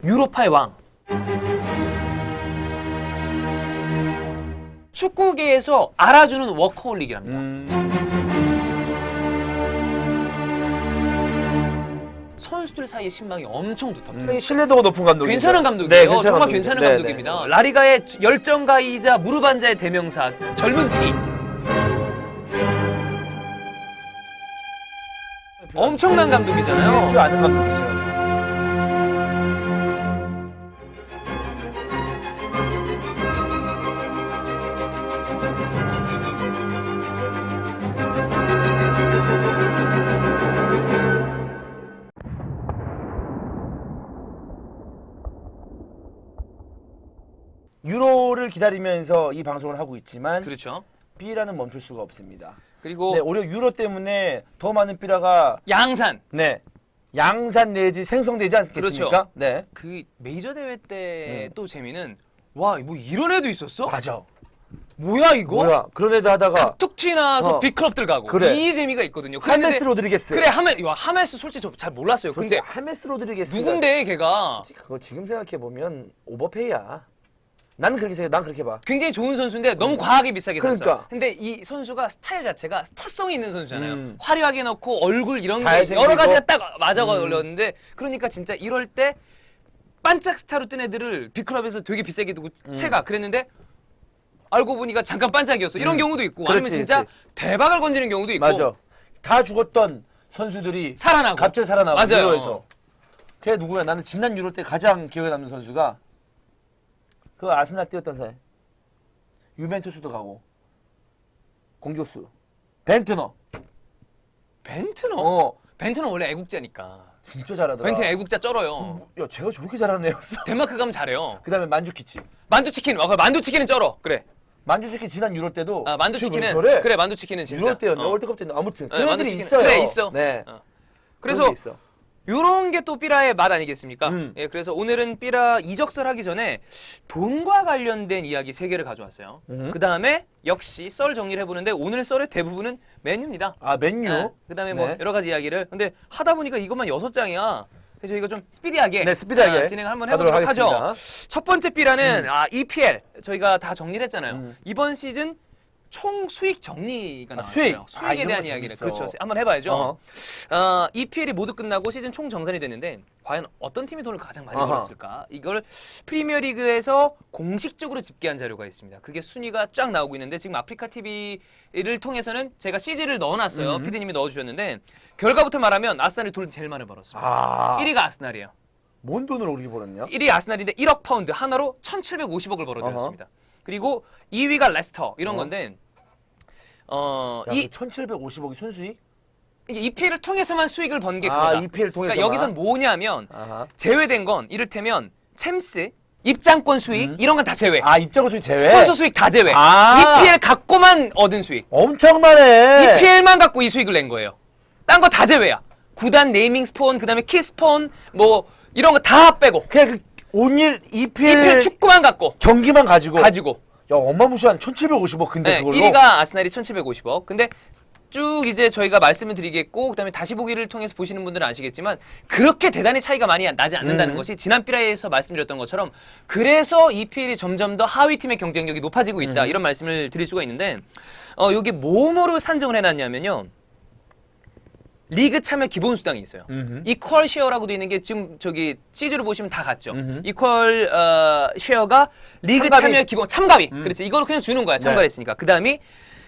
유로파의 왕. 축구계에서 알아주는 워커홀릭이랍니다. 선수들 사이의 신망이 엄청 두텁다. 신뢰도가 높은 감독이죠. 괜찮은 감독이에요. 네, 괜찮은 정말 감독이죠. 괜찮은 네, 감독입니다. 라리가의 열정가이자 무르반자의 대명사, 젊은 피. 엄청난 감독이잖아요. 줄 아는 감독이죠. 유로를 기다리면서 이 방송을 하고 있지만 그렇죠. 삐라는 멈출 수가 없습니다. 그리고 네, 오히려 유로 때문에 더 많은 삐라가 양산. 네 양산 내지 생성되지 않겠습니까? 그렇죠. 네, 그 메이저 대회 때 또 재미는 와, 뭐 이런 애도 있었어? 맞아. 뭐야 이거? 뭐야? 그런 애도 하다가 툭 튀나서 어. 빅클럽들 가고 그래. 이 재미가 있거든요. 하메스 로드리게스. 그래 하메스 솔직히 저 잘 몰랐어요. 근데 근데 하메스 로드리게스 누군데 걔가 그거 지금 생각해 보면 오버페이야. 나는 그렇게 생각. 난 그렇게 봐. 굉장히 좋은 선수인데 너무 과하게 비싸게 샀어. 그러니까. 근데 이 선수가 스타일 자체가 스타성이 있는 선수잖아요. 음. 화려하게 넣고 얼굴 이런 게 잘생기고. 여러 가지가 딱 맞아 걸렸는데 그러니까 진짜 이럴 때 반짝 스타로 뜬 애들을 빅클럽에서 되게 비싸게 두고 채가 그랬는데 알고 보니까 잠깐 반짝이었어. 이런 경우도 있고 그렇지, 아니면 진짜 그렇지. 대박을 건지는 경우도 있고 맞아. 다 죽었던 선수들이 살아나고 갑자기 살아나고 맞아요. 유로에서. 걔 누구야? 나는 지난 유로 때 가장 기억에 남는 선수가 그 아스날 뛰었던 사람. 유벤투스도 가고 공격수 벤트너. 벤트너? 어 벤트너 원래 애국자니까. 진짜 잘하더라. 벤트너 애국자 쩔어요. 야 제가 저렇게 잘하는 애였어. 덴마크 가면 잘해요. 그다음에 만주키치. 만두치킨. 그래, 만두치킨은 쩔어. 그래. 만주키치 지난 유로 때도 아, 만두치킨은 쟤왜 저래? 그래 만두치킨은 진짜. 유로 때였나 어. 월드컵 때였나 아무튼 네, 그런 애들이 만두치킨은- 있어요. 그래, 있어. 네. 어. 그런 그래서 게 있어. 요런 게 또 삐라의 맛 아니겠습니까? 음. 예, 그래서 오늘은 삐라 이적설 하기 전에 돈과 관련된 이야기 3개를 가져왔어요. 그 다음에 역시 썰 정리를 해보는데 오늘 썰의 대부분은 메뉴입니다. 아 맨유. 그 다음에 뭐 네. 여러 가지 이야기를. 근데 하다 보니까 이것만 6장이야. 그래서 저희가 좀 스피디하게, 네, 스피디하게 진행을 한번 하도록 해보도록 하죠. 하겠습니다. 첫 번째 삐라는 EPL 저희가 다 정리를 했잖아요. 이번 시즌 총 수익 정리가 나왔어요. 수익. 아, 수익에 이런 대한 거 이야기를. 재밌어. 그렇죠. 한번 해봐야죠. 어허. EPL이 모두 끝나고 시즌 총 정산이 됐는데 과연 어떤 팀이 돈을 가장 많이 어허. 벌었을까? 이걸 프리미어리그에서 공식적으로 집계한 자료가 있습니다. 그게 순위가 쫙 나오고 있는데 지금 아프리카 TV를 통해서는 제가 CG를 넣어놨어요. PD님이 넣어주셨는데 결과부터 말하면 아스날이 돈을 제일 많이 벌었어요. 아. 1위가 아스날이에요. 뭔 돈을 그렇게 벌었냐? 1위 아스날인데 1억 파운드 하나로 1,750억을 벌어들였습니다. 그리고 2위가 레스터 이런 건데 야, 이 1,750억이 순수익? 이게 EPL을 통해서만 수익을 번 게 아, 그거다. EPL 통해서만. 그러니까 여기선 뭐냐면 아하. 제외된 건 이를테면 챔스, 입장권 수익 이런 건 다 제외. 아, 입장료 수익 제외? 스폰서 수익 다 제외. 아. EPL 갖고만 얻은 수익. 엄청나네. EPL만 갖고 이 수익을 낸 거예요. 딴 거 다 제외야. 구단 네이밍 스폰, 그다음에 키 스폰 뭐 이런 거 다 빼고. 그냥 그 온일 EPL, EPL 축구만 갖고 경기만 가지고. 야, 어마무시한 1,750억 근데 네, 그걸로. 1위가 아스날이 1,750억. 근데 쭉 이제 저희가 말씀을 드리겠고 그다음에 다시 보기를 통해서 보시는 분들은 아시겠지만 그렇게 대단히 차이가 많이 나지 않는다는 것이 지난 삐라에서 말씀드렸던 것처럼 그래서 EPL이 점점 더 하위 팀의 경쟁력이 높아지고 있다 이런 말씀을 드릴 수가 있는데 여기 뭐뭐로 산정을 해놨냐면요. 리그 참여 기본 수당이 있어요. 이퀄 쉐어라고 되어 있는 게 지금 저기 CG로 보시면 다 같죠. 이퀄 쉐어가 리그 참가비. 참여 기본 참가비. 그렇지. 이걸 그냥 주는 거야. 참가를 네. 했으니까. 그다음이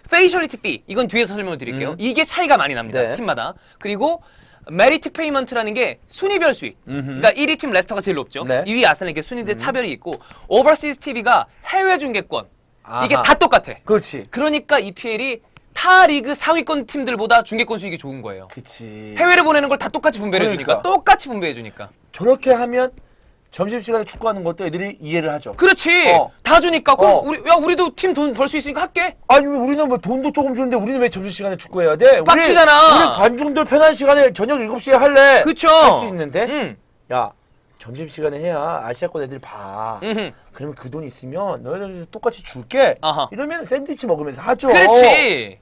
페이셜리티 피. 이건 뒤에서 설명을 드릴게요. 이게 차이가 많이 납니다. 네. 팀마다. 그리고 메리트 페이먼트라는 게 순위별 수익. 그러니까 1위 팀 레스터가 제일 높죠. 네. 2위 아스날 이렇게 순위대 차별이 있고 오버시즈 TV가 해외 중계권. 이게 아하. 다 똑같아. 그렇지. 그러니까 EPL이 타 리그 상위권 팀들보다 중계권 수익이 좋은 거예요. 그치. 해외를 보내는 걸 다 똑같이 분배해 주니까 그러니까. 똑같이 분배해 주니까. 저렇게 하면 점심시간에 축구하는 것도 애들이 이해를 하죠. 그렇지. 어. 다 주니까 그럼 어. 우리도 팀 돈 벌 수 있으니까 할게. 아니 왜 우리는 뭐 돈도 조금 주는데 우리는 왜 점심시간에 축구해야 돼? 빡치잖아. 우리 관중들 편한 시간에 저녁 7시에 할래. 그쵸. 할 수 있는데 응. 야 점심시간에 해야 아시아권 애들 봐. 음흠. 그러면 그 돈 있으면 너희들 똑같이 줄게. 아하. 이러면 샌드위치 먹으면서 하죠. 그렇지.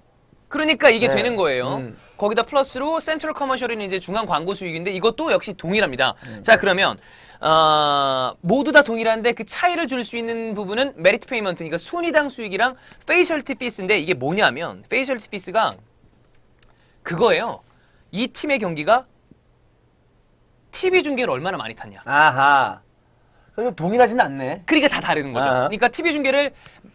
그러니까 이게 네. 되는 거예요. 거기다 플러스로 센트럴 커머셜은 이제 중앙 광고 수익인데 이것도 역시 동일합니다. 자, 그러면 모두 다 동일한데 그 차이를 줄 수 있는 부분은 메리트 페이먼트, 그러니까 순위당 수익이랑 페이셜티 피스인데 이게 뭐냐면 페이셜티 피스가 그거예요. 이 팀의 경기가 TV 중계를 얼마나 많이 탔냐. 아하. 그래서 동일하진 않네. 그러니까 다 다른 거죠. 아. 그러니까 TV 중계를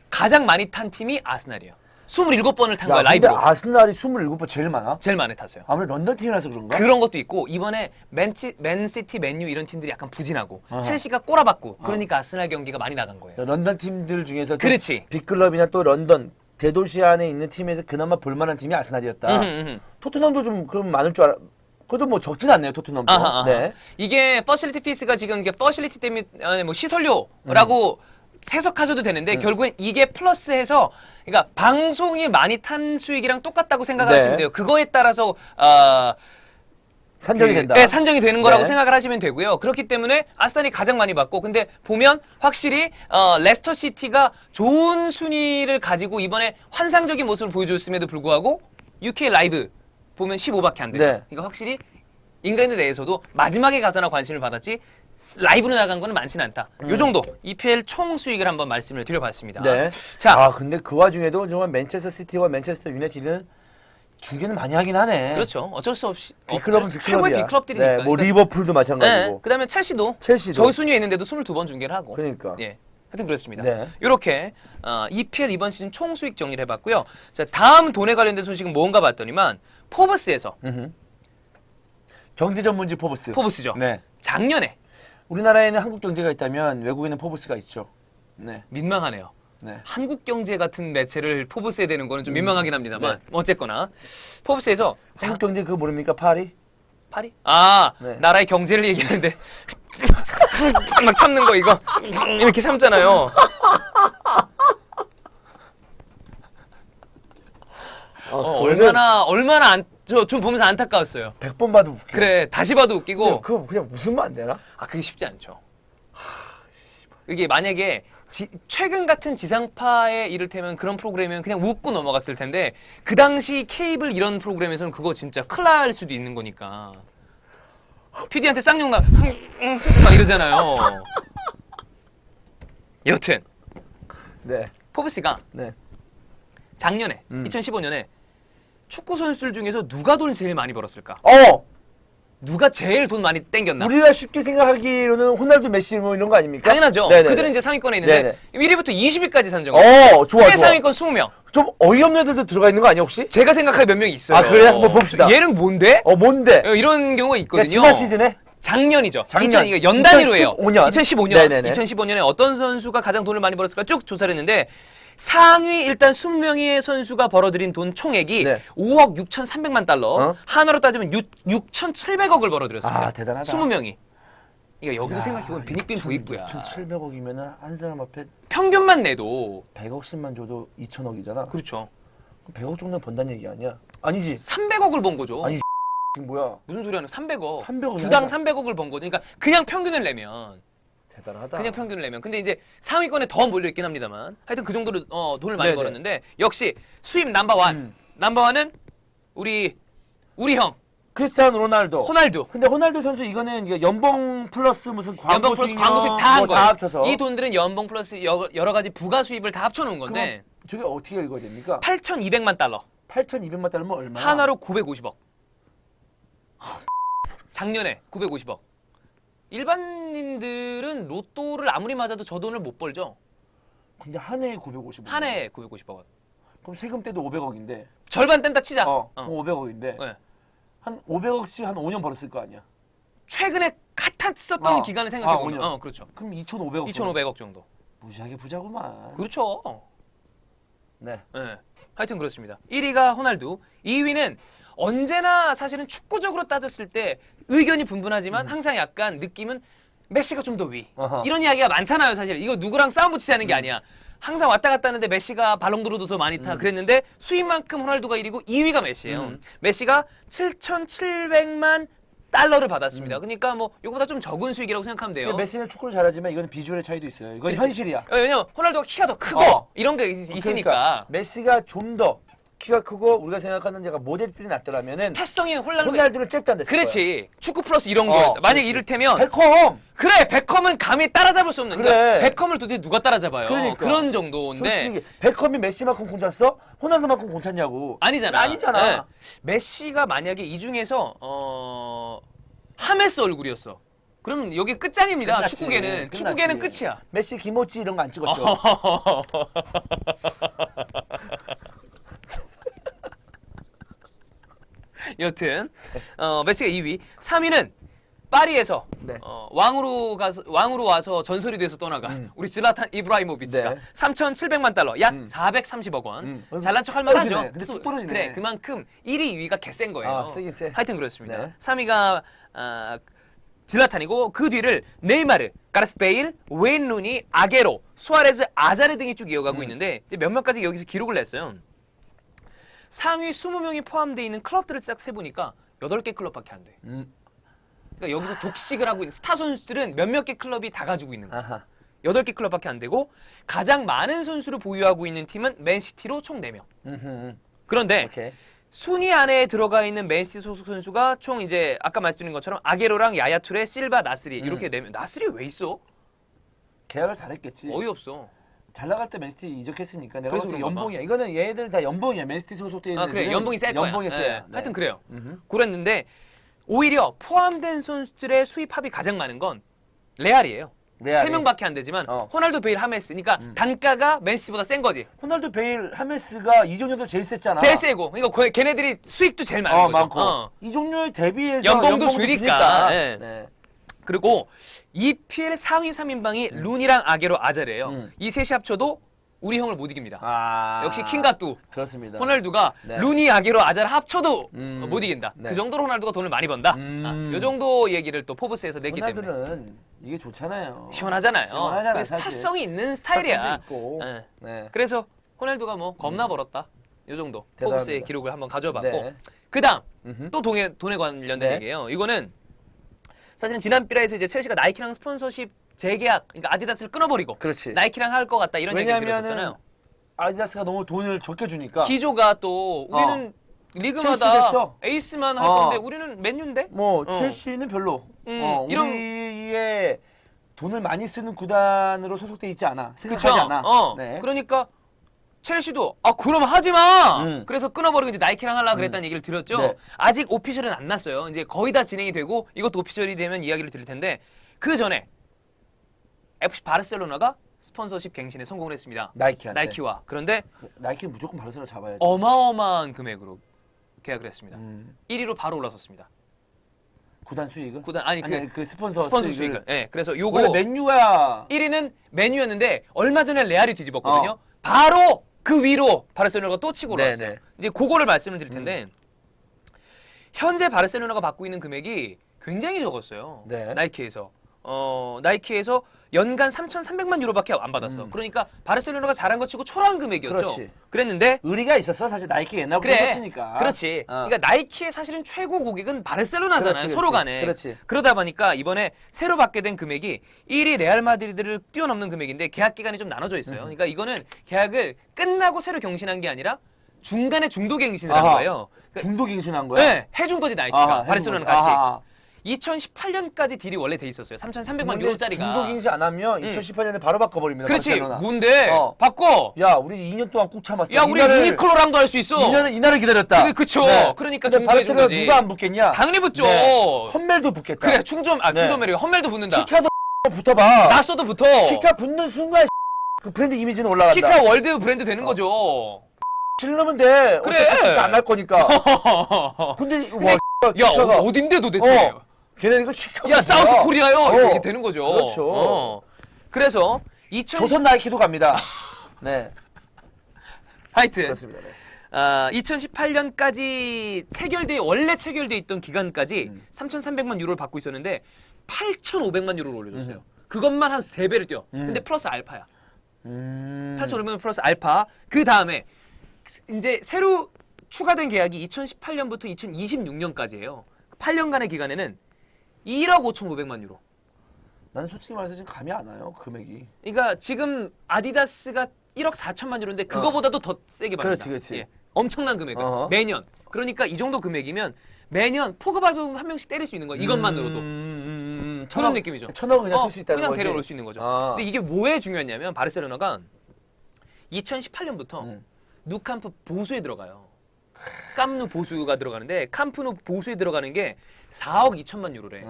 가장 많이 탄 팀이 아스날이에요. 27번을 탄 야, 거야, 근데 라이브로. 아스날이 27번 제일 많아? 제일 많이 탔어요. 아무래도 런던 팀이라서 그런가? 그런 것도 있고 이번에 맨시티, 맨유 이런 팀들이 약간 부진하고 아하. 첼시가 꼬라박고 그러니까 아스날 경기가 많이 나간 거예요. 런던 팀들 중에서 그렇지. 빅클럽이나 또 런던 대도시 안에 있는 팀에서 그나마 볼만한 팀이 아스날이었다. 음흠. 토트넘도 좀 그럼 많을 줄 알아. 그것도 뭐 적진 않네요, 토트넘도. 아하. 네. 이게 퍼실리티 피스가 지금 이게 퍼실리티 때문에 뭐 시설료라고 해석하셔도 되는데 결국엔 이게 플러스해서 그러니까 방송이 많이 탄 수익이랑 똑같다고 생각하시면 네. 돼요. 그거에 따라서 산정이 된다. 네, 산정이 되는 거라고 네. 생각을 하시면 되고요. 그렇기 때문에 아스날이 가장 많이 받고 근데 보면 확실히 레스터 시티가 좋은 순위를 가지고 이번에 환상적인 모습을 보여줬음에도 불구하고 UK 라이브 보면 15밖에 안 되죠. 네. 그러니까 확실히 잉글랜드 내에서도 마지막에 가서나 관심을 받았지 라이브로 나간 거는 많지는 않다. 요 정도 EPL 총 수익을 한번 말씀을 드려봤습니다. 네. 자, 아, 근데 그 와중에도 정말 맨체스터 시티와 맨체스터 유나이티드는 중계는 많이 하긴 하네. 그렇죠. 어쩔 수 없이 빅클럽은 최고의 빅클럽이야. 빅클럽들이니까. 네, 뭐 그러니까 리버풀도 마찬가지고. 네. 그다음에 첼시도 첼시도. 저기 순위에 있는데도 22번 중계를 하고. 그러니까. 예. 하여튼 그렇습니다. 네. 이렇게 EPL 이번 시즌 총 수익 정리를 해봤고요. 자, 다음 돈에 관련된 소식은 뭔가 봤더니만 포브스에서 경제 전문지 포브스. 포브스죠. 네. 작년에 우리나라에는 한국 경제가 있다면 외국에는 포브스가 있죠. 네. 민망하네요. 네. 한국 경제 같은 매체를 포브스에 대는 거는 좀 민망하긴 합니다만 네. 어쨌거나 포브스에서 한국 경제 그거 모릅니까? 파리? 파리? 네. 나라의 경제를 얘기하는데 막 참는 거 이거 이렇게 참잖아요. 얼마나 좀 보면서 안타까웠어요. 100번 봐도 웃겨. 그래 다시 봐도 웃기고 그거 그냥 웃으면 안 되나? 그게 쉽지 않죠. 이게 만약에 최근 같은 지상파에 이를테면 그런 프로그램이면 그냥 웃고 넘어갔을 텐데 그 당시 케이블 이런 프로그램에서는 그거 진짜 큰일 날 수도 있는 거니까 PD한테 쌍욕나 막 이러잖아요. 여튼 네. 포브스가 네. 작년에 2015년에 축구 선수들 중에서 누가 돈을 제일 많이 벌었을까? 누가 제일 돈 많이 땡겼나? 우리가 쉽게 생각하기로는 호날두, 메시 뭐 이런 거 아닙니까? 당연하죠. 네네네. 그들은 이제 상위권에 있는데 네네. 1위부터 20위까지 산정. 좋아, 좋아. 최상위권 20명. 좀 어이없는 애들도 들어가 있는 거 아니야, 혹시? 제가 생각할 몇 명 있어요. 아, 그래? 한번 봅시다. 얘는 뭔데? 뭔데? 이런 경우가 있거든요. 지난 시즌에? 작년이죠. 작년. 이거 연단위로 해요. 2015년. 2015년. 네네네. 2015년에 어떤 선수가 가장 돈을 많이 벌었을까 쭉 조사를 했는데 상위 일단 20명의 선수가 벌어들인 돈 총액이 네. 5억 6,300만 달러. 어? 한화로 따지면 6,700억을 벌어들였습니다. 대단하다. 20명이. 이거 여기도 생각해보면 빈익빈 부익부야. 6,700억이면 한 사람 앞에 평균만 내도 100억씩만 줘도 2천억이잖아. 그렇죠. 100억 정도 번다는 얘기 아니야? 아니지. 300억을 번 거죠. 아니, 지금 뭐야? 무슨 소리 하는 300억. 300억 이야. 두당 300억을 번 거죠. 그러니까 그냥 평균을 내면 대단하다. 그냥 평균을 내면. 근데 이제 상위권에 더 몰려 있긴 합니다만. 하여튼 그 정도로 돈을 많이 네네. 벌었는데 역시 수입 넘버원. 넘버원은 우리 형 크리스티아노 로날도. 호날두. 근데 호날두 선수 이거는 이거 연봉 플러스 무슨 광고 연봉 플러스 수익이나 광고 수입 다 한 뭐 거예요. 다 합쳐서. 이 돈들은 연봉 플러스 여러 가지 부가 수입을 다 합쳐 놓은 건데 저게 어떻게 읽어야 됩니까? 8,200만 달러. 8,200만 달러면 얼마? 하나로 950억. 작년에 950억. 일반인들은 로또를 아무리 맞아도 저 돈을 못 벌죠. 근데 한 해에 950억. 한 해에 950억. 그럼 세금 떼도 500억인데. 절반 뗀다 치자. 500억인데. 네. 한 500억씩 한 5년 벌었을 거 아니야. 최근에 핫했었던 기간을 생각해 보면 5년. 그렇죠. 그럼 2,500억. 2,500억 정도. 무지하게 부자구만. 그렇죠. 네. 네. 하여튼 그렇습니다. 1위가 호날두, 2위는 언제나 사실은 축구적으로 따졌을 때 의견이 분분하지만 항상 약간 느낌은 메시가 좀 더 위. 어허. 이런 이야기가 많잖아요, 사실. 이거 누구랑 싸움 붙이자는 게 아니야. 항상 왔다 갔다 하는데 메시가 발롱도르도 더 많이 타. 그랬는데 수입만큼 호날두가 1위고 2위가 메시예요. 메시가 7,700만 달러를 받았습니다. 그러니까 뭐 이거보다 좀 적은 수익이라고 생각하면 돼요. 메시는 축구를 잘하지만 이건 비주얼의 차이도 있어요. 이건 그치. 현실이야. 왜냐면 호날두가 키가 더 크고 이런 게 있으니까. 그러니까 메시가 좀 더 키가 크고 우리가 생각하는 제가 모델들이 낫더라면은 스타성이 호날두는 잽도 안 됐을 그렇지. 축구 플러스 이런 거. 만약 그렇지. 이를테면 베컴. 그래 베컴은 감히 따라잡을 수 없는 그래. 그러니까 베컴을 도대체 누가 따라잡아요. 그러니까. 그런 정도인데 솔직히 베컴이 메시만큼 공 찼어? 호날두만큼 공 찼냐고. 아니잖아. 아니잖아. 네. 메시가 만약에 이 중에서 하메스 얼굴이었어. 그럼 여기 끝장입니다. 끝났지. 축구계는 끝났지. 축구계는 끝이야. 메시, 김호치 이런 거 안 찍었죠. 여튼 메시가 2위, 3위는 파리에서 네. 왕으로 와서 전설이 돼서 떠나가 우리 질라탄 이브라이모비치가 네. 3,700만 달러, 약 430억 원. 잘난 척 할 떨어지네. 만하죠. 근데 뚝 떨어지네. 그래, 그만큼 1위, 2위가 개센 거예요. 아, 세긴 세. 하여튼 그렇습니다. 네. 3위가 질라탄이고 그 뒤를 네이마르, 가레스 베일, 웨인 루니, 아게로, 수아레즈, 아자르 등이 쭉 이어가고 있는데 이제 몇몇 가지 여기서 기록을 냈어요. 상위 20명이 포함되어 있는 클럽들을 싹 세보니까 8개 클럽밖에 안 돼. 그러니까 여기서 독식을 하고 있는 스타 선수들은 몇몇 개 클럽이 다 가지고 있는 거야. 아하. 8개 클럽밖에 안 되고 가장 많은 선수를 보유하고 있는 팀은 맨시티로 총 4명. 그런데 오케이. 순위 안에 들어가 있는 맨시티 소속 선수가 총 이제 아까 말씀드린 것처럼 아게로랑 야야 투레, 실바, 나스리 이렇게 4명. 나스리 왜 있어? 계약을 잘했겠지. 어이없어. 잘 나갈 때 맨시티 이적했으니까 내가 그래서 봤을 때 그런가 연봉이야. 이거는 얘들 다 연봉이야. 맨시티 소속돼 있는 아 그래 애들은 연봉이 셀 거야. 연봉이 세야. 네. 하여튼 그래요. 그랬는데 오히려 포함된 선수들의 수입 합이 가장 많은 건 레알이에요. 레알이. 3명밖에 안 되지만 어. 호날두, 베일, 하메스. 그러니까 단가가 맨시티보다 센 거지. 호날두, 베일, 하메스가 이 종류도 제일 셌잖아. 제일 세고. 그러니까 걔네들이 수입도 제일 많은 거죠. 많고. 이 종류에 대비해서 연봉도 줄이니까. 네. 네. 그리고 EPL 상위 3인방이 룬이랑 아게로, 아자르예요. 이 셋이 합쳐도 우리 형을 못 이깁니다. 아. 역시 킹가뚜. 그렇습니다. 호날두가 네. 루니, 아게로, 아자르 합쳐도 못 이긴다. 네. 그 정도로 호날두가 돈을 많이 번다. 이 정도 얘기를 또 포브스에서 냈기 때문에. 호날두는 이게 좋잖아요. 시원하잖아요. 시원하잖아, 그래서 사실. 스타성이 있는 스타일이야. 스타성도 있고. 네. 네. 그래서 호날두가 뭐 겁나 벌었다. 이 정도. 대단합니다. 포브스의 기록을 한번 가져와봤고. 네. 그다음 음흠. 또 돈에 관련된 네. 얘기예요. 이거는 사실은 지난 비라에서 이제 첼시가 나이키랑 스폰서십 재계약, 그러니까 아디다스를 끊어버리고 그렇지. 나이키랑 할 것 같다 이런 얘기를 왜냐면은 들었었잖아요. 아디다스가 너무 돈을 적게 주니까 기조가 또 우리는 첼시 리그마다 됐어. 에이스만 할 어. 건데 우리는 맨유인데? 뭐 첼시는 별로 이런- 우리의 돈을 많이 쓰는 구단으로 소속돼 있지 않아. 그쵸? 생각하지 않아. 네. 그러니까 첼시도 그럼 하지 마. 음. 그래서 끊어버리고 이제 나이키랑 하려고 그랬다는 얘기를 드렸죠. 네. 아직 오피셜은 안 났어요. 이제 거의 다 진행이 되고 이것도 오피셜이 되면 이야기를 드릴 텐데 그 전에 FC 바르셀로나가 스폰서십 갱신에 성공을 했습니다. 나이키한테. 나이키와. 그런데 나이키는 무조건 바르셀로나 잡아야지. 어마어마한 금액으로 계약을 했습니다. 음. 1위로 바로 올라섰습니다. 구단 수익은? 구단 아니 그 스폰서 스폰서 수익을. 수익을. 예. 그래서 원래 요거 맨유가 1위는 맨유였는데 얼마 전에 레알이 뒤집었거든요. 바로 그 위로 바르셀로나가 또 치고 올라왔어요. 네네. 이제 그거를 말씀을 드릴 텐데 현재 바르셀로나가 받고 있는 금액이 굉장히 적었어요. 네. 나이키에서. 나이키에서 연간 3,300만 유로밖에 안 받았어. 그러니까 바르셀로나가 잘한 것 치고 초라한 금액이었죠. 그렇지. 그랬는데 의리가 있었어. 사실 나이키 옛날부터 그래. 했으니까. 그렇지. 그러니까 나이키의 사실은 최고 고객은 바르셀로나잖아요. 그렇지, 서로 그렇지. 간에. 그렇지. 그러다 보니까 이번에 새로 받게 된 금액이 1위 레알 마드리드를 뛰어넘는 금액인데 계약 기간이 좀 나눠져 있어요. 그러니까 이거는 계약을 끝나고 새로 경신한 게 아니라 중간에 중도 갱신을 한 아하. 거예요. 중도 갱신한 거야? 네, 해준 거지 나이키가. 아하, 바르셀로나는 해준 거지. 같이. 아하. 2018년까지 딜이 원래 돼 있었어요. 3,300만 근데 유로짜리가. 중도 갱신 안 하면 2018년에 바로 바꿔버립니다. 그렇지. 바르셀로나. 뭔데? 어. 바꿔. 야, 우리 2년 동안 꾹 참았어. 야, 우리 유니클로랑도 할 수 있어. 이날을 기다렸다. 그쵸. 그러니까 근데 중도해 준 바르셀로나 거지. 누가 안 붙겠냐? 당연히 붙죠. 헛멜도 붙겠다. 그래, 충전 매력. 헛멜도 붙는다. 키카도 붙어봐. 나서도 붙어. 키카 붙는 순간 그 브랜드 이미지는 올라간다. 키카 월드 브랜드 되는 거죠. 질르면 돼. 그래. 안할 거니까. 근데 와, 야, 키카가 어딘데 도대체? 걔네가 키카. 야, 사우스 코리아요. 이렇게 되는 거죠. 그렇죠. 그래서 조선 나이키도 갑니다. 네. 하여튼 그렇습니다. 네. 2018년까지 원래 체결돼 있던 기간까지 3,300만 유로를 받고 있었는데 8,500만 유로를 올려줬어요. 그것만 한 3배를 뛰어. 근데 플러스 알파야. 8,500만 플러스 알파. 그 다음에 이제 새로 추가된 계약이 2018년부터 2026년까지예요. 8년간의 기간에는 1억 5,500만 유로. 나는 솔직히 말해서 지금 감이 안 와요. 금액이. 그러니까 지금 아디다스가 1억 4천만 유로인데 그거보다도 더 세게 받는다. 그렇지. 엄청난 금액을 어허. 매년. 그러니까 이 정도 금액이면 매년 포그바 정도 한 명씩 때릴 수 있는 거야. 이것만으로도. 그런 느낌이죠. 천억 그냥 쓸 수 있다는 그냥 거지. 데려올 수 있는 거죠. 아. 근데 이게 뭐에 중요했냐면 바르셀로나가 2018년부터 누캄프 보수에 들어가요. 깜누 보수가 들어가는데 캄프누 보수에 들어가는 게 4억 2천만 유로래.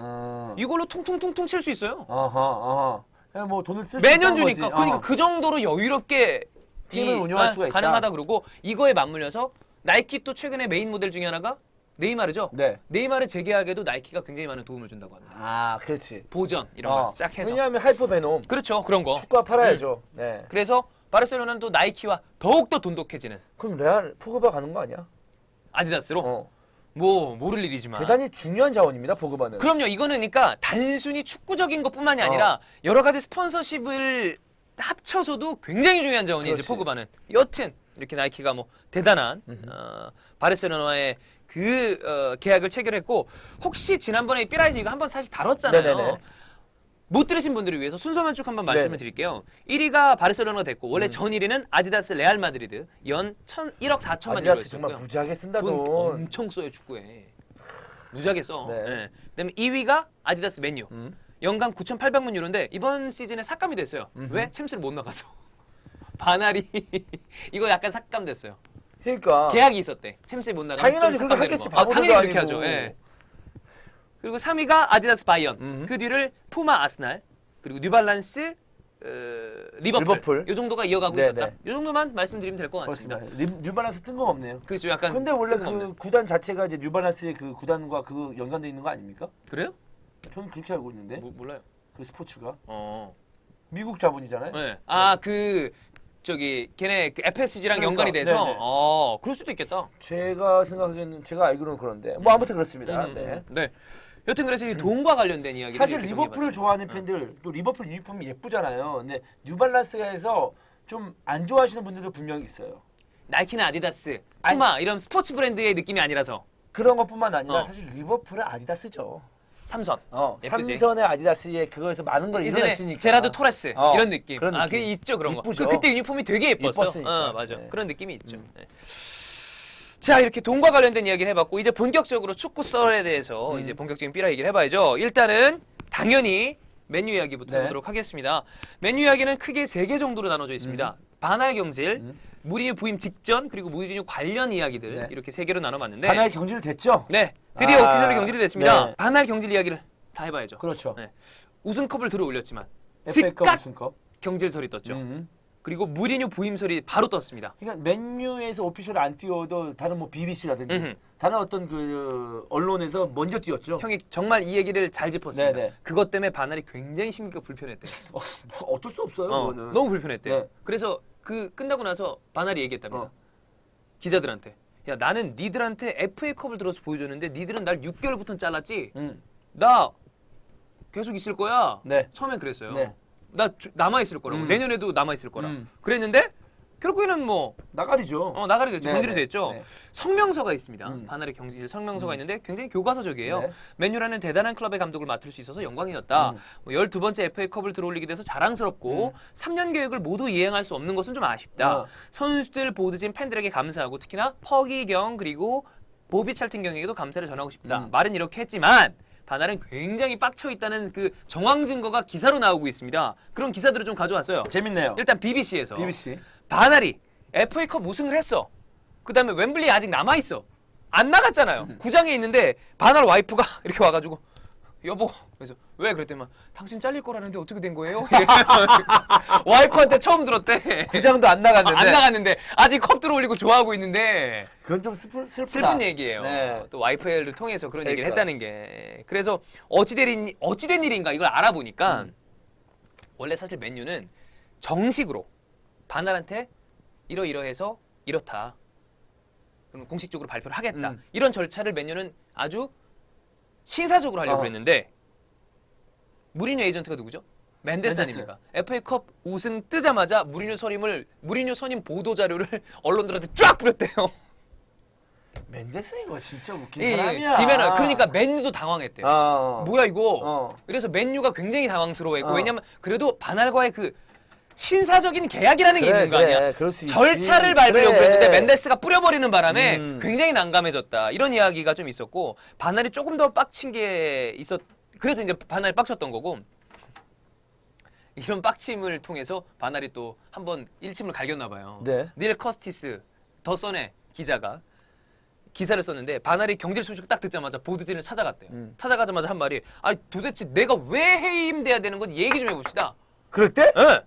이걸로 퉁퉁퉁퉁 칠 수 있어요. 아하. 그냥 뭐 돈을 쓸 수 매년 있다는 주니까. 거지. 그러니까 그 정도로 여유롭게 팀을 운영할 수가 있다. 가능하다 그러고 이거에 맞물려서 나이키 또 최근에 메인 모델 중에 하나가 네이마르죠. 네. 네이마르 재계약에도 나이키가 굉장히 많은 도움을 준다고 합니다. 아, 그렇지. 보전 이런 거 쫙 해서. 왜냐하면 하이퍼 베놈. 그렇죠. 그런 거. 축구화 팔아야죠. 네. 그래서 바르셀로나는 또 나이키와 더욱더 돈독해지는 그럼 레알 포그바 가는 거 아니야? 아디다스로 뭐 모를 일이지만 대단히 중요한 자원입니다. 포그바는. 그럼요. 이거는 그러니까 단순히 축구적인 것뿐만이 아니라 여러 가지 스폰서십을 합쳐서도 굉장히 중요한 자원이 이제 그렇지. 포그바는. 여튼 이렇게 나이키가 뭐 대단한 바르셀로나와의 그 계약을 체결했고 혹시 지난번에 삐라이즈 이거 한번 사실 다뤘잖아요. 네네네. 못 들으신 분들을 위해서 순서만 쭉 한번 말씀을 네네. 드릴게요. 1위가 바르셀로나가 됐고 원래 전 1위는 아디다스 레알 마드리드 연 1억 4천만 아디다스 정말 유로였고요. 무지하게 쓴다 돈 돈. 엄청 써요 축구에. 무지하게 써. 네. 네. 그다음에 2위가 아디다스 맨유. 연간 9,800만 유로인데 이번 시즌에 삭감이 됐어요. 왜? 챔스를 못 나가서. 바날이 이거 약간 삭감됐어요. 그러니까 계약이 있었대. 챔스에 못 나가면 당연하지. 좀 그렇게 삭감되는 하겠지. 거. 바보도 당연히 그렇게 아니고. 하죠. 예. 그리고 3위가 아디다스 바이언. 그 뒤를 푸마 아스날. 그리고 뉴발란스 리버풀. 이 정도가 이어가고 네네. 있었다. 이 정도만 말씀드리면 될 것 같습니다. 그렇습니다. 뉴발란스 뜬금없네요. 그렇죠. 약간 근데 원래 뜬금없네. 그 구단 자체가 이제 뉴발란스의 그 구단과 그 연관돼 있는 거 아닙니까? 그래요? 저는 그렇게 알고 있는데 몰라요. 그 스포츠가 어. 미국 자본이잖아요. 네. 아, 그 저기 걔네 그 FSG랑 그러니까, 연관이 돼서 네네. 그럴 수도 있겠다. 제가 생각하기에는 제가 알기로는 그런데 뭐 아무튼 그렇습니다. 네. 네. 여튼 그래서 이 돈과 관련된 이야기를 사실 이렇게 리버풀을 정리해봤어요. 좋아하는 팬들 또 리버풀 유니폼이 예쁘잖아요. 근데 뉴발란스가 해서 좀 안 좋아하시는 분들도 분명히 있어요. 나이키나 아디다스, 아니- 푸마 이런 스포츠 브랜드의 느낌이 아니라서 그런 것뿐만 아니라 어. 사실 리버풀은 아디다스죠. 삼선. 예쁘지? 삼선의 아디다스에 그거에서 많은 걸 예전에 일어났으니까. 제라드 토레스 이런 느낌. 그런 아, 느낌. 그 있죠 그런 이쁘죠. 거. 그때 유니폼이 되게 예뻤어. 예뻤으니까. 맞아. 네. 그런 느낌이 있죠. 네. 자 이렇게 돈과 관련된 이야기를 해봤고 이제 본격적으로 축구 썰에 대해서 이제 본격적인 삐라 얘기를 해봐야죠. 일단은 당연히 맨유 이야기부터 네. 해보도록 하겠습니다. 맨유 이야기는 크게 3개 정도로 나눠져 있습니다. 반할 경질, 무리뉴 부임 직전 그리고 무리뉴 관련 이야기들 네. 이렇게 3개로 나눠봤는데 하나의 경질 됐죠? 네 드디어 오피셜리 경질이 됐습니다. 네. 반할 경질 이야기를 다 해봐야죠. 그렇죠. 네. 우승컵을 들어 올렸지만 FA컵 즉각 우승컵. 경질설이 떴죠. 그리고 무리뉴 부임설이 바로 떴습니다. 그러니까 맨유에서 오피셜 안 띄워도 다른 뭐 BBC라든지 음흠. 다른 어떤 그 언론에서 먼저 띄웠죠. 형이 정말 이 얘기를 잘 짚었습니다. 네네. 그것 때문에 바날이 굉장히 심기가 불편했대. 뭐 어쩔 수 없어요. 그거는. 너무 불편했대. 네. 그래서 그 끝나고 나서 바날이 얘기했답니다. 어. 기자들한테. 야 나는 니들한테 FA컵을 들어서 보여줬는데 니들은 날 6개월부터 잘랐지. 나 계속 있을 거야. 네. 처음엔 그랬어요. 네. 나 남아 있을 거라고. 내년에도 남아 있을 거라. 그랬는데 결국에는 뭐 나가리죠. 나가리 됐죠. 네, 경질이 네, 됐죠. 네. 성명서가 있습니다. 바날의 경질 성명서가 있는데 굉장히 교과서적이에요. 네. 맨유라는 대단한 클럽의 감독을 맡을 수 있어서 영광이었다. 뭐 12번째 FA컵을 들어올리게 돼서 자랑스럽고 3년 계획을 모두 이행할 수 없는 것은 좀 아쉽다. 선수들, 보드진, 팬들에게 감사하고 특히나 퍼기경 그리고 보비 찰팅경에게도 감사를 전하고 싶다. 말은 이렇게 했지만 바날은 굉장히 빡쳐 있다는 그 정황 증거가 기사로 나오고 있습니다. 그런 기사들을 좀 가져왔어요. 재밌네요. 일단 BBC에서 BBC. 바날이 FA컵 우승을 했어. 그 다음에 웸블리 아직 남아있어. 안 나갔잖아요. 구장에 있는데 바날 와이프가 이렇게 와가지고 여보 그래서 왜 그랬더니 당신 잘릴 거라는데 어떻게 된 거예요? 와이프한테 처음 들었대. 구장도 안 나갔는데. 안 나갔는데 아직 컵 들어올리고 좋아하고 있는데 그건 좀 슬프다. 슬픈 얘기예요. 네. 또 와이프를 통해서 그런 얘기를 그러니까. 했다는 게. 그래서 어찌된 일인가 이걸 알아보니까 원래 사실 맨유는 정식으로 바날한테 이러이러해서 이렇다. 그럼 공식적으로 발표를 하겠다. 이런 절차를 맨유는 아주 신사적으로 하려고 그랬는데 무리뉴 에이전트가 누구죠? 맨데스 아닙니까? FA컵 우승 뜨자마자 무리뉴 선임 보도 자료를 언론들한테 쫙 뿌렸대요. 맨데스 이거 진짜 웃긴 예, 사람이야. 비매너. 그러니까 맨유도 당황했대요. 뭐야 이거? 그래서 맨유가 굉장히 당황스러워했고 왜냐면 그래도 바날과의 그 신사적인 계약이라는 게 있는 거 아니야. 그럴 수 있지. 절차를 밟으려고 그래. 했는데 맨데스가 뿌려버리는 바람에 굉장히 난감해졌다. 이런 이야기가 좀 있었고 바날이 조금 더 빡친 게 그래서 이제 바날이 빡쳤던 거고 이런 빡침을 통해서 바날이 또 한번 일침을 갈겼나 봐요. 네. 닐 커스티스 더 선의 기자가 기사를 썼는데 바날이 경질 소식을 딱 듣자마자 보드진을 찾아갔대요. 찾아가자마자 한 말이 도대체 내가 왜 해임돼야 되는 건지 얘기 좀 해봅시다. 그럴 때? 예.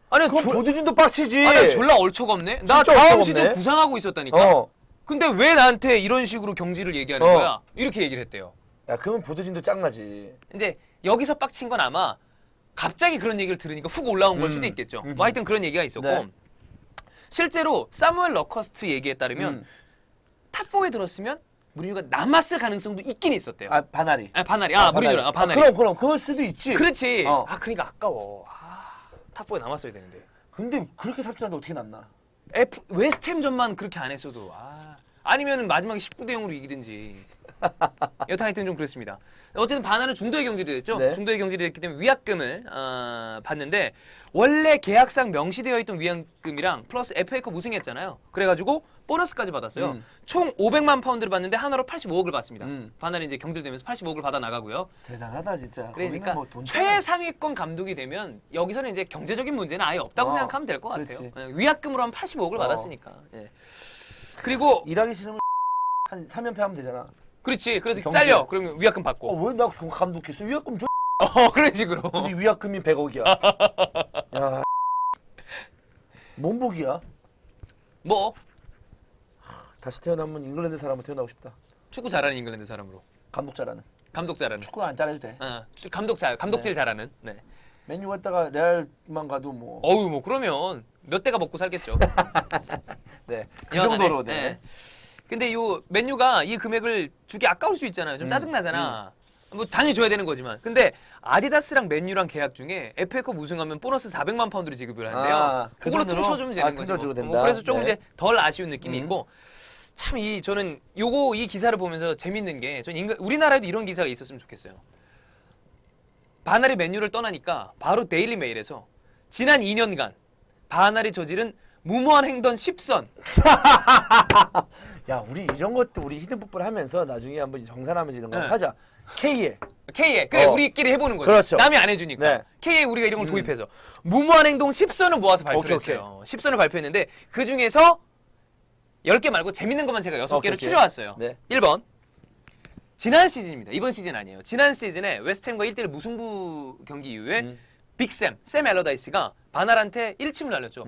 아니 그럼 보드진도 빡치지. 아니 졸라 얼척 없네. 나 진짜 다음 얼척 시즌 없네. 구상하고 있었다니까. 어. 근데 왜 나한테 이런 식으로 경질을 얘기하는 거야? 이렇게 얘기를 했대요. 야, 그러면 보드진도 짱나지. 이제 여기서 빡친 건 아마 갑자기 그런 얘기를 들으니까 훅 올라온 걸 수도 있겠죠. 뭐 하여튼 그런 얘기가 있었고 네. 실제로 사무엘 러커스트 얘기에 따르면 탑4에 들었으면 무리뉴가 남았을 가능성도 있긴 있었대요. 바날이. 바날이. 바날이. 무리뉴랑 바날이. 그럼 그럴 수도 있지. 그렇지. 어. 그러니까 아까워. 탑4에 남았어야 되는데. 근데 그렇게 삽질하는데 어떻게 났나? 웨스트햄전만 그렇게 안 했어도 아니면 마지막에 19대 0으로 이기든지. 여튼 하여튼 좀 그렇습니다. 어쨌든 바나는 중도의 경질이 됐죠. 네. 중도의 경질이 됐기 때문에 위약금을 받는데 원래 계약상 명시되어 있던 위약금이랑 플러스 FA컵 우승했잖아요. 그래가지고 보너스까지 받았어요. 총 500만 파운드를 받는데 하나로 85억을 받습니다. 바나는 이제 경질되면서 85억을 받아 나가고요. 대단하다 진짜. 그러니까 뭐 돈 최상위권 감독이 되면 여기서는 이제 경제적인 문제는 아예 없다고 생각하면 될 것 같아요. 위약금으로 한 85억을 받았으니까. 예. 그리고 일하기 싫으면 한 3연패 하면 되잖아. 그렇지. 그래서 경질. 잘려. 그러면 위약금 받고. 왜 나 감독했어? 위약금 줘. 그런 식으로. 우리 위약금이 100억이야. 야. 몸복이야. 뭐 다시 태어나면 잉글랜드 사람으로 태어나고 싶다. 축구 잘하는 잉글랜드 사람으로. 감독 잘하는. 감독 잘하는. 축구 안 잘해도 돼. 감독질 잘하는. 네. 맨유 갔다가 레알만 가도 뭐. 어우 뭐 그러면 몇 대가 먹고 살겠죠. 네. 그 연하네. 정도로. 네. 근데 요 맨유가 이 금액을 주기 아까울 수 있잖아요. 좀 짜증나잖아. 뭐 당연히 줘야 되는 거지만. 근데 아디다스랑 맨유랑 계약 중에 FA컵 우승하면 보너스 400만 파운드를 지급을 한대요. 그 그걸로 돈으로? 퉁쳐주면 되는 거죠. 퉁쳐주면 뭐. 된다. 그래서 조금 네. 이제 덜 아쉬운 느낌이 있고 참 저는 이 기사를 보면서 재밌는 게 전 우리나라에도 이런 기사가 있었으면 좋겠어요. 바날이 맨유를 떠나니까 바로 데일리 메일에서 지난 2년간 바날이 저지른 무모한 행동 10선. 야, 우리 이런 것도 우리 히든풋볼 하면서 나중에 한번 정산하면서 이런 거 네. 하자. K에. K에 그래 우리끼리 해보는 거죠. 그렇죠. 남이 안 해주니까. 네. K에 우리가 이런 걸 도입해서 무모한 행동 10선을 모아서 발표를 오케이. 했어요. 10선을 발표했는데 그 중에서 10개 말고 재밌는 것만 제가 6개를 오케이. 추려왔어요. 네. 1번 지난 시즌입니다. 이번 시즌 아니에요. 지난 시즌에 웨스트햄과 1대1 무승부 경기 이후에 빅샘, 샘 엘러다이스가 바날한테 1침을 날렸죠.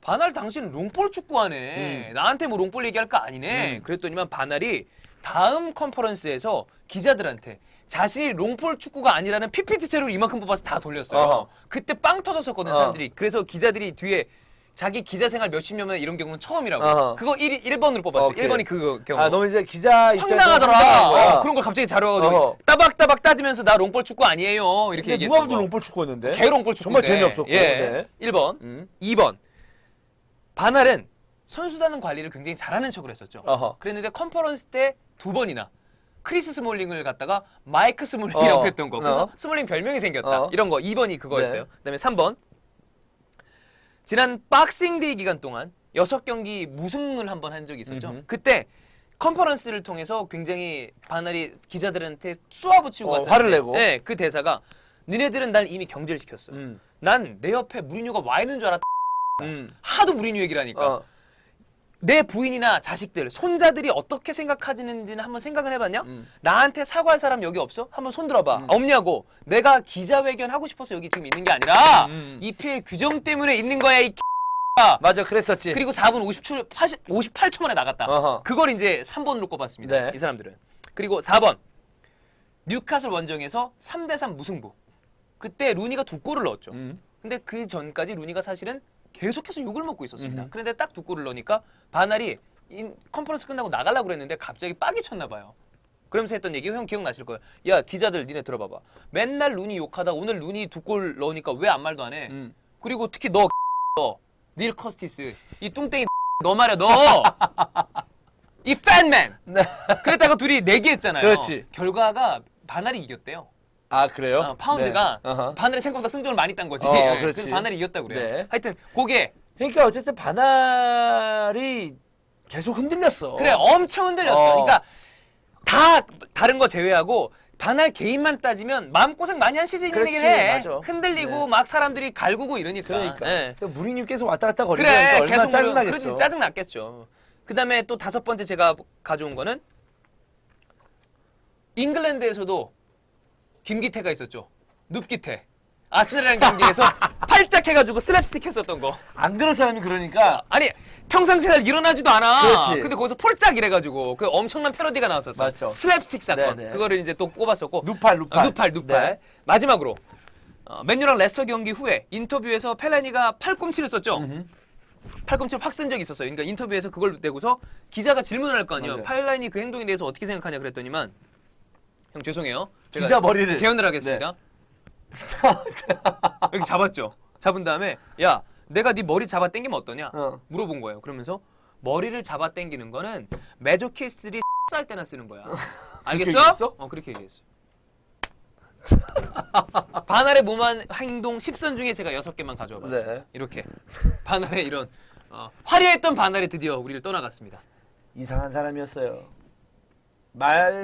바날 당신 롱볼 축구하네. 나한테 뭐 롱볼 얘기할 거 아니네. 그랬더니만 바날이 다음 컨퍼런스에서 기자들한테 자신이 롱볼 축구가 아니라는 PPT 자료를 이만큼 뽑아서 다 돌렸어요. 어허. 그때 빵 터졌었거든 사람들이. 그래서 기자들이 뒤에 자기 기자 생활 몇십 년만 이런 경우는 처음이라고. 어허. 그거 1번으로 뽑았어요. 오케이. 1번이 그 경우. 너무 이제 기자 입장에서 황당하더라. 황당한 거야. 그런 걸 갑자기 자료가 어허. 따박따박 따지면서 나 롱볼 축구 아니에요. 이렇게 근데 얘기했던 누가 봐도 거. 롱볼 축구였는데. 개롱볼 축구. 정말 재미없었고. 예. 네. 1번. 2번. 바날은 선수단 관리를 굉장히 잘하는 척을 했었죠. 어허. 그랬는데 컨퍼런스 때 2번이나 크리스 스몰링을 갖다가 마이크 스몰링이라고 했던 거. 그래서 스몰링 별명이 생겼다. 이런 거. 2번이 그거였어요. 네. 그다음에 3번. 지난 박싱데이 기간 동안 6경기 무승을 한번 한 적이 있었죠. 그때 컨퍼런스를 통해서 굉장히 바날이 기자들한테 쏘아붙이고 갔어요. 화를 내고. 네, 그 대사가 니네들은 날 이미 경질시켰어. 난 내 옆에 무리뉴가 와 있는 줄 알았다. 하도 무리뉴 얘기를 하니까. 내 부인이나 자식들, 손자들이 어떻게 생각하지는지는 한번 생각을 해봤냐? 나한테 사과할 사람 여기 없어? 한번 손 들어봐. 없냐고. 내가 기자회견 하고 싶어서 여기 지금 있는 게 아니라 EPL 규정 때문에 있는 거야 이 맞아, 그랬었지. 그리고 4분 58초 만에 나갔다. 어허. 그걸 이제 3번으로 꼽았습니다. 네. 이 사람들은. 그리고 4번. 뉴카슬 원정에서 3대3 무승부. 그때 루니가 2골을 넣었죠. 근데 그 전까지 루니가 사실은 계속해서 욕을 먹고 있었습니다. 그런데 딱 2골을 넣으니까 바날이 컨퍼런스 끝나고 나가려고 그랬는데 갑자기 빡이 쳤나 봐요. 그러면서 했던 얘기 형 기억나실 거예요. 야 기자들 니네 들어봐봐. 맨날 루니 욕하다 오늘 루니 2골 넣으니까 왜 아무 말도 안 해. 그리고 특히 너 닐 커스티스 이 뚱땡이 너 말이야 너. 이 팬맨. 네. 그랬다가 둘이 내기했잖아요. 그렇지. 결과가 바날이 이겼대요. 아 그래요? 파운드가 네. 어허. 바늘이 생각보다 승점을 많이 딴 거지. 그렇지. 그래서 바늘이 이겼다고 그래요. 네. 하여튼 그게 그러니까 어쨌든 바날이 계속 흔들렸어. 그래 엄청 흔들렸어. 그러니까 다 다른 거 제외하고 바날 개인만 따지면 마음고생 많이 한 시즌이긴 그렇지, 해. 맞아. 흔들리고 네. 막 사람들이 갈구고 이러니까. 그러니까. 예. 또 무리뉴 계속 왔다 갔다 거리니까 그래 얼마나 계속 짜증나겠어. 그렇지 짜증 났겠죠. 그다음에 또 다섯 번째 제가 가져온 거는 잉글랜드에서도 김기태가 있었죠. 눕기태. 아스날이라는 경기에서 팔짝 해가지고 슬랩스틱 했었던 거. 안 그런 사람이 그러니까 아니 평상시에 잘 일어나지도 않아. 그렇지. 근데 거기서 폴짝 이래가지고 그 엄청난 패러디가 나왔었어. 맞죠. 슬랩스틱 사건. 네네. 그거를 이제 또 꼽았었고. 누팔. 누팔. 네. 마지막으로 맨유랑 레스터 경기 후에 인터뷰에서 펠라니가 팔꿈치를 썼죠. 팔꿈치를 확 쓴 적이 있었어요. 그러니까 인터뷰에서 그걸 대고서 기자가 질문을 할 거 아니에요. 맞아요. 펠라니 그 행동에 대해서 어떻게 생각하냐 그랬더니만 형 죄송해요. 제가 기자 머리를 재연을 하겠습니다. 이렇게 잡았죠. 잡은 다음에 야 내가 네 머리 잡아 당기면 어떠냐 물어본 거예요. 그러면서 머리를 잡아 당기는 거는 메조키스트들이 쌀 때나 쓰는 거야. 알겠어? 얘기했어? 그렇게 얘기했어. 바날의 몸한 행동 10선 중에 제가 6개만 가져와 봤어요. 네. 이렇게 바날의 이런 화려했던 바날이 드디어 우리를 떠나갔습니다. 이상한 사람이었어요.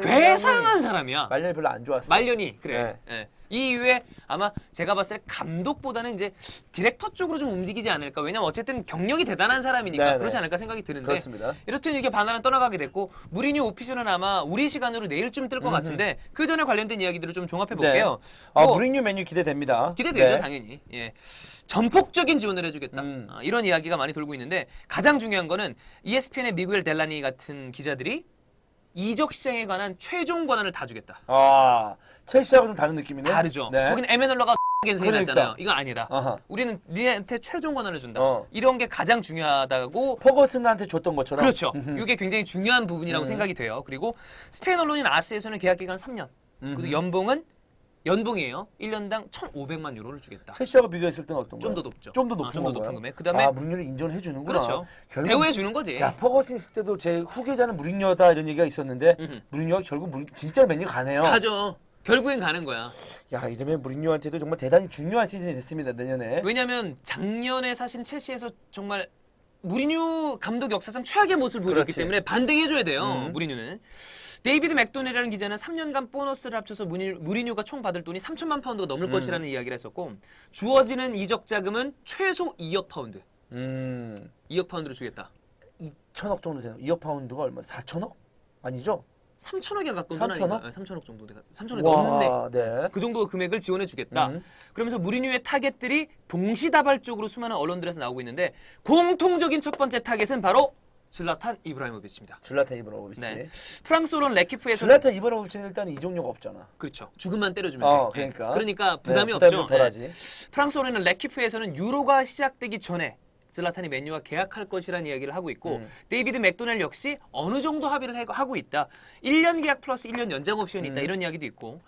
괴상한 사람이야. 말년이 별로 안 좋았어. 말년이 그래. 네. 예. 이 이후에 아마 제가 봤을 때 감독보다는 이제 디렉터 쪽으로 좀 움직이지 않을까. 왜냐면 어쨌든 경력이 대단한 사람이니까 네네. 그렇지 않을까 생각이 드는데. 그렇습니다. 이렇든 이게 바나는 떠나가게 됐고 무리뉴 오피셜은 아마 우리 시간으로 내일쯤 뜰 것 같은데 그 전에 관련된 이야기들을 좀 종합해 볼게요. 뭐 무리뉴 메뉴 기대됩니다. 기대되죠 네. 당연히. 예. 전폭적인 지원을 해주겠다. 이런 이야기가 많이 돌고 있는데 가장 중요한 거는 ESPN의 미구엘 델라니 같은 기자들이 이적 시장에 관한 최종 권한을 다 주겠다. 첼시하고 좀 다른 느낌이네. 다르죠. 네. 거기는 에메널러가 겐생이 그러니까. 났잖아요. 이건 아니다. 어허. 우리는 니한테 최종 권한을 준다. 어. 이런 게 가장 중요하다고. 퍼거슨한테 줬던 것처럼. 그렇죠. 이게 굉장히 중요한 부분이라고 생각이 돼요. 그리고 스페인 언론인 아스에서는 계약 기간 3년. 그리고 연봉이에요. 1년당 1,500만 유로를 주겠다. 첼시하고 비교했을 때는 어떤 거야? 좀 더 높죠. 좀 더 높은 좀 더 건가요? 높은 금액. 그다음에 무리뉴를 인정해 주는구나. 그렇죠. 결국 대우해 주는 거지. 야, 퍼거슨 있을 때도 제 후계자는 무리뉴다 이런 얘기가 있었는데 무리뉴가 결국 진짜 맨유 가네요. 가죠. 결국엔 가는 거야. 야, 이러면 무리뉴한테도 정말 대단히 중요한 시즌이 됐습니다. 내년에. 왜냐면 작년에 사실 첼시에서 정말 무리뉴 감독 역사상 최악의 모습을 보여줬기 그렇지. 때문에 반등해줘야 돼요. 무리뉴는. 데이비드 맥도넬이라는 기자는 3년간 보너스를 합쳐서 무리뉴가 총 받을 돈이 3천만 파운드가 넘을 것이라는 이야기를 했었고 주어지는 이적 자금은 최소 2억 파운드. 2억 파운드를 주겠다. 2천억 정도 되나? 2억 파운드가 얼마? 4천억? 아니죠? 3천억에 가까운 3천억? 돈 아닌가? 3천억 정도. 3천억이 와, 넘네. 네. 그 정도 금액을 지원해 주겠다. 그러면서 무리뉴의 타겟들이 동시다발적으로 수많은 언론들에서 나오고 있는데 공통적인 첫 번째 타겟은 바로 질라탄 이브라히모비치입니다. 줄라탄 이브라모비치. 네. 프랑스 언론 레키프에서 줄라탄 이브라모비치는 일단 이적료가 없잖아. 그렇죠. 죽음만 때려주면 돼. 그러니까. 부담이 부담이 없죠. 좀 덜하지. 프랑스 언론은 레키프에서는 유로가 시작되기 전에 질라탄이 맨유와 계약할 것이라는 이야기를 하고 있고 데이비드 맥도넬 역시 어느 정도 합의를 하고 있다. 1년 계약 플러스 1년 연장 옵션이 있다. 이런 이야기도 있고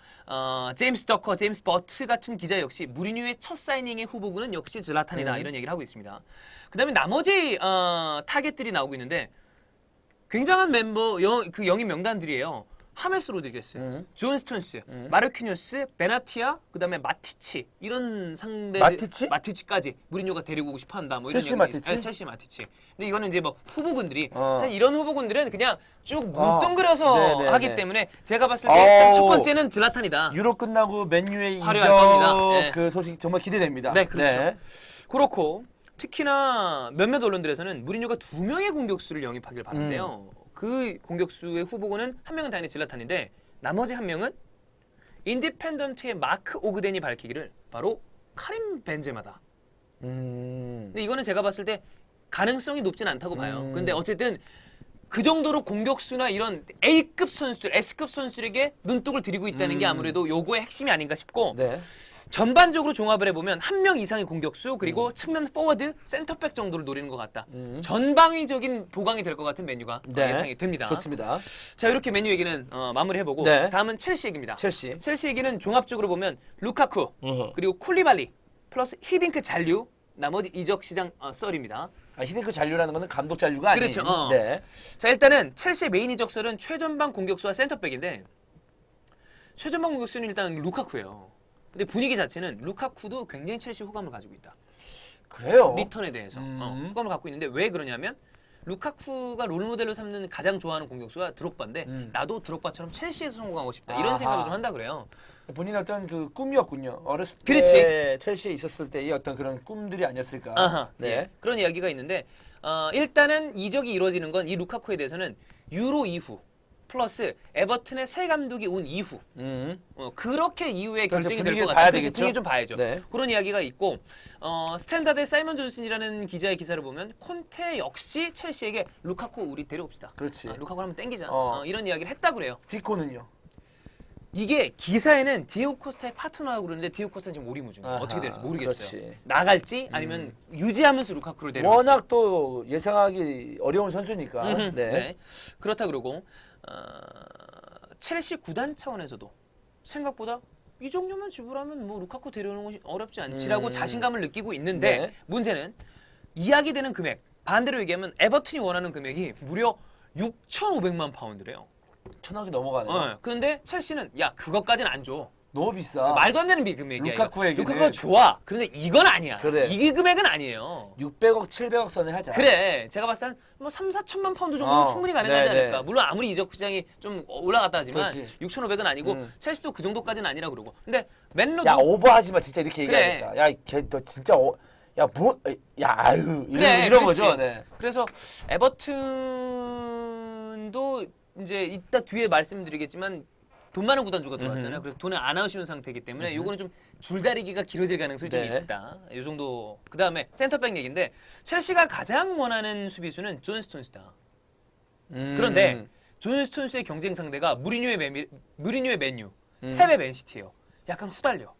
제임스 더커, 제임스 버트 같은 기자 역시 무리뉴의 첫 사이닝의 후보군은 역시 질라탄이다. 이런 얘기를 하고 있습니다. 그다음에 나머지 타겟들이 나오고 있는데 굉장한 멤버 그 영입 명단들이에요. 하메스 로드리게스, 존 스톤스, 마르퀴뉴스, 베나티아, 그다음에 마티치 이런 상대들 마티치까지 무리뉴가 데리고 오고 싶어한다. 뭐 이런 첼시 얘기. 마티치? 네, 첼시 마티치. 근데 이거는 이제 뭐 후보군들이 어. 사실 이런 후보군들은 그냥 쭉 뭉뚱그려서 네네네. 하기 때문에 제가 봤을 때 일단 첫 번째는 질라탄이다. 유로 끝나고 맨유의 화려할 겁니다. 이적 네. 그 소식 정말 기대됩니다. 네, 그렇죠. 그렇고 특히나 몇몇 언론들에서는 무리뉴가 2명의 공격수를 영입하길 바란대요. 그 공격수의 후보군은 한 명은 당연히 질라탄인데 나머지 한 명은 인디펜던트의 마크 오그덴이 밝히기를 바로 카림 벤제마다. 근데 이거는 제가 봤을 때 가능성이 높진 않다고 봐요. 근데 어쨌든 그 정도로 공격수나 이런 A급 선수들, S급 선수들에게 눈독을 들이고 있다는 게 아무래도 요거의 핵심이 아닌가 싶고 네. 전반적으로 종합을 해보면 한 명 이상의 공격수 그리고 측면 포워드, 센터백 정도를 노리는 것 같다. 전방위적인 보강이 될 것 같은 메뉴가 예상이 됩니다. 좋습니다. 자 이렇게 메뉴 얘기는 마무리해보고 네. 다음은 첼시 얘기입니다. 첼시. 첼시 얘기는 종합적으로 보면 루카쿠 어허. 그리고 쿨리발리 플러스 히딩크 잔류 나머지 이적 시장 썰입니다. 히딩크 잔류라는 거는 감독 잔류가 아니에요. 그렇죠. 네. 자 일단은 첼시의 메인 이적설은 최전방 공격수와 센터백인데 최전방 공격수는 일단 루카쿠예요. 근데 분위기 자체는 루카쿠도 굉장히 첼시 호감을 가지고 있다. 그래요. 리턴에 대해서 호감을 갖고 있는데 왜 그러냐면 루카쿠가 롤모델로 삼는 가장 좋아하는 공격수가 드록바인데 나도 드록바처럼 첼시에서 성공하고 싶다. 이런 아하. 생각을 좀 한다 그래요. 본인의 어떤 그 꿈이었군요. 어렸을 때 그렇지. 첼시에 있었을 때의 어떤 그런 꿈들이 아니었을까. 아하, 네. 예. 그런 이야기가 있는데 일단은 이적이 이루어지는 건 이 루카쿠에 대해서는 유로 이후 플러스 에버튼의 새 감독이 온 이후 그렇게 이후에 그렇죠. 결정이 될 분위기를 것 봐야 같아요. 되겠죠? 분위기 좀 봐야죠. 네. 그런 이야기가 있고 스탠다드의 사이먼 존슨이라는 기자의 기사를 보면 콘테 역시 첼시에게 루카쿠 우리 데려옵시다. 그렇지. 루카쿠 한번 땡기자. 어. 이런 이야기를 했다 그래요. 디코는요. 이게 기사에는 디에고 코스타의 파트너라고 그러는데 디에고 코스타는 지금 오리무중이에요. 아하, 어떻게 될지 모르겠어요. 그렇지. 나갈지 아니면 유지하면서 루카쿠를 데려올지. 워낙 또 예상하기 어려운 선수니까. 네. 네. 그렇다 그러고 첼시 구단 차원에서도 생각보다 이 정도면 지불하면 뭐 루카쿠 데려오는 것이 어렵지 않지라고 자신감을 느끼고 있는데 네. 문제는 이야기되는 금액 반대로 얘기하면 에버튼이 원하는 금액이 무려 6,500만 파운드래요. 천억이 넘어가네요. 그런데 첼시는 야 그것까지는 안 줘. 너무 비싸. 말도 안 되는 금액이야. 루카쿠에게는. 루카쿠가 좋아. 그런데 이건 아니야. 그래. 이 금액은 아니에요. 600억, 700억 선에 하자. 그래. 제가 봤을 땐뭐 3, 4천만 파운드 정도는 충분히 가능하지 네네. 않을까. 물론 아무리 이적 시장이 좀 올라갔다 하지만 그렇지. 6,500은 아니고 첼시도 그 정도까지는 아니라 그러고. 근데 맨로도 야 오버하지 마 진짜 이렇게 그래. 얘기하겠다. 야 걔 너 진짜 야 뭐 야 아유 그래, 이런 그렇지. 거죠. 네. 그래서 에버튼도 이제 이따 뒤에 말씀드리겠지만 돈 많은 구단주가 들어왔잖아요. 그래서 돈을 안 아쉬운 상태이기 때문에 요거는 좀 줄다리기가 길어질 가능성이 좀 네. 있다. 요 정도. 그다음에 센터백 얘기인데 첼시가 가장 원하는 수비수는 존 스톤스다. 그런데 존 스톤스의 경쟁 상대가 무리뉴의 맨유, 펩의 맨시티예요. 약간 후달려.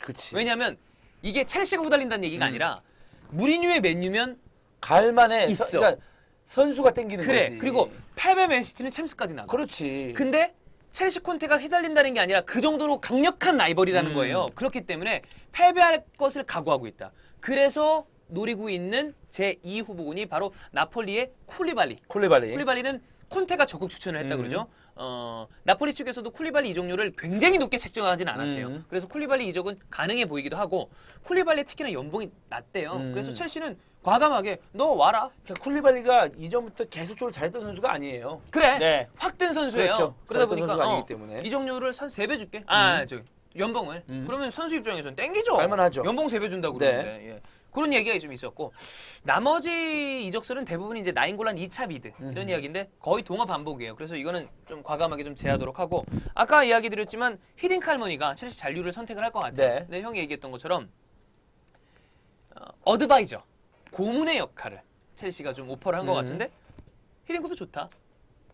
그치. 왜냐하면 이게 첼시가 후달린다는 얘기가 아니라 무리뉴의 맨유면 갈만해. 있어. 그러니까 선수가 땡기는 그래. 거지. 그리고 펩의 맨시티는 챔스까지 나가. 그렇지. 근데 첼시 콘테가 휘달린다는 게 아니라 그 정도로 강력한 라이벌이라는 거예요. 그렇기 때문에 패배할 것을 각오하고 있다. 그래서 노리고 있는 제2 후보군이 바로 나폴리의 쿨리발리. 쿨리발리는 콘테가 적극 추천을 했다 그러죠. 나폴리 측에서도 쿨리발리 이적료를 굉장히 높게 책정하진 않았대요. 그래서 쿨리발리 이적은 가능해 보이기도 하고 쿨리발리 특히나 연봉이 낮대요. 그래서 첼시는 과감하게 너 와라. 그러니까 쿨리발리가 이전부터 계속적으로 잘했던 선수가 아니에요. 그래. 네. 확 뜬 선수예요. 그렇죠. 그러다 잘했던 보니까 선수가 아니기 때문에. 이적료를 한 3배 줄게. 저기 연봉을. 그러면 선수 입장에서는 땡기죠. 갈만하죠. 연봉 3배 준다고 네. 그러는데. 예. 그런 얘기가 좀 있었고 나머지 이적설은 대부분 이제 나인골란 2차 비드 이런 이야기인데 거의 동어 반복이에요. 그래서 이거는 좀 과감하게 좀 제하도록 하고 아까 이야기 드렸지만 히딩 칼머니가 첼시 잔류를 선택을 할 것 같아요. 네. 근데 형이 얘기했던 것처럼 어드바이저 고문의 역할을 첼시가 좀 오퍼를 한 것 같은데 히딩크도 좋다.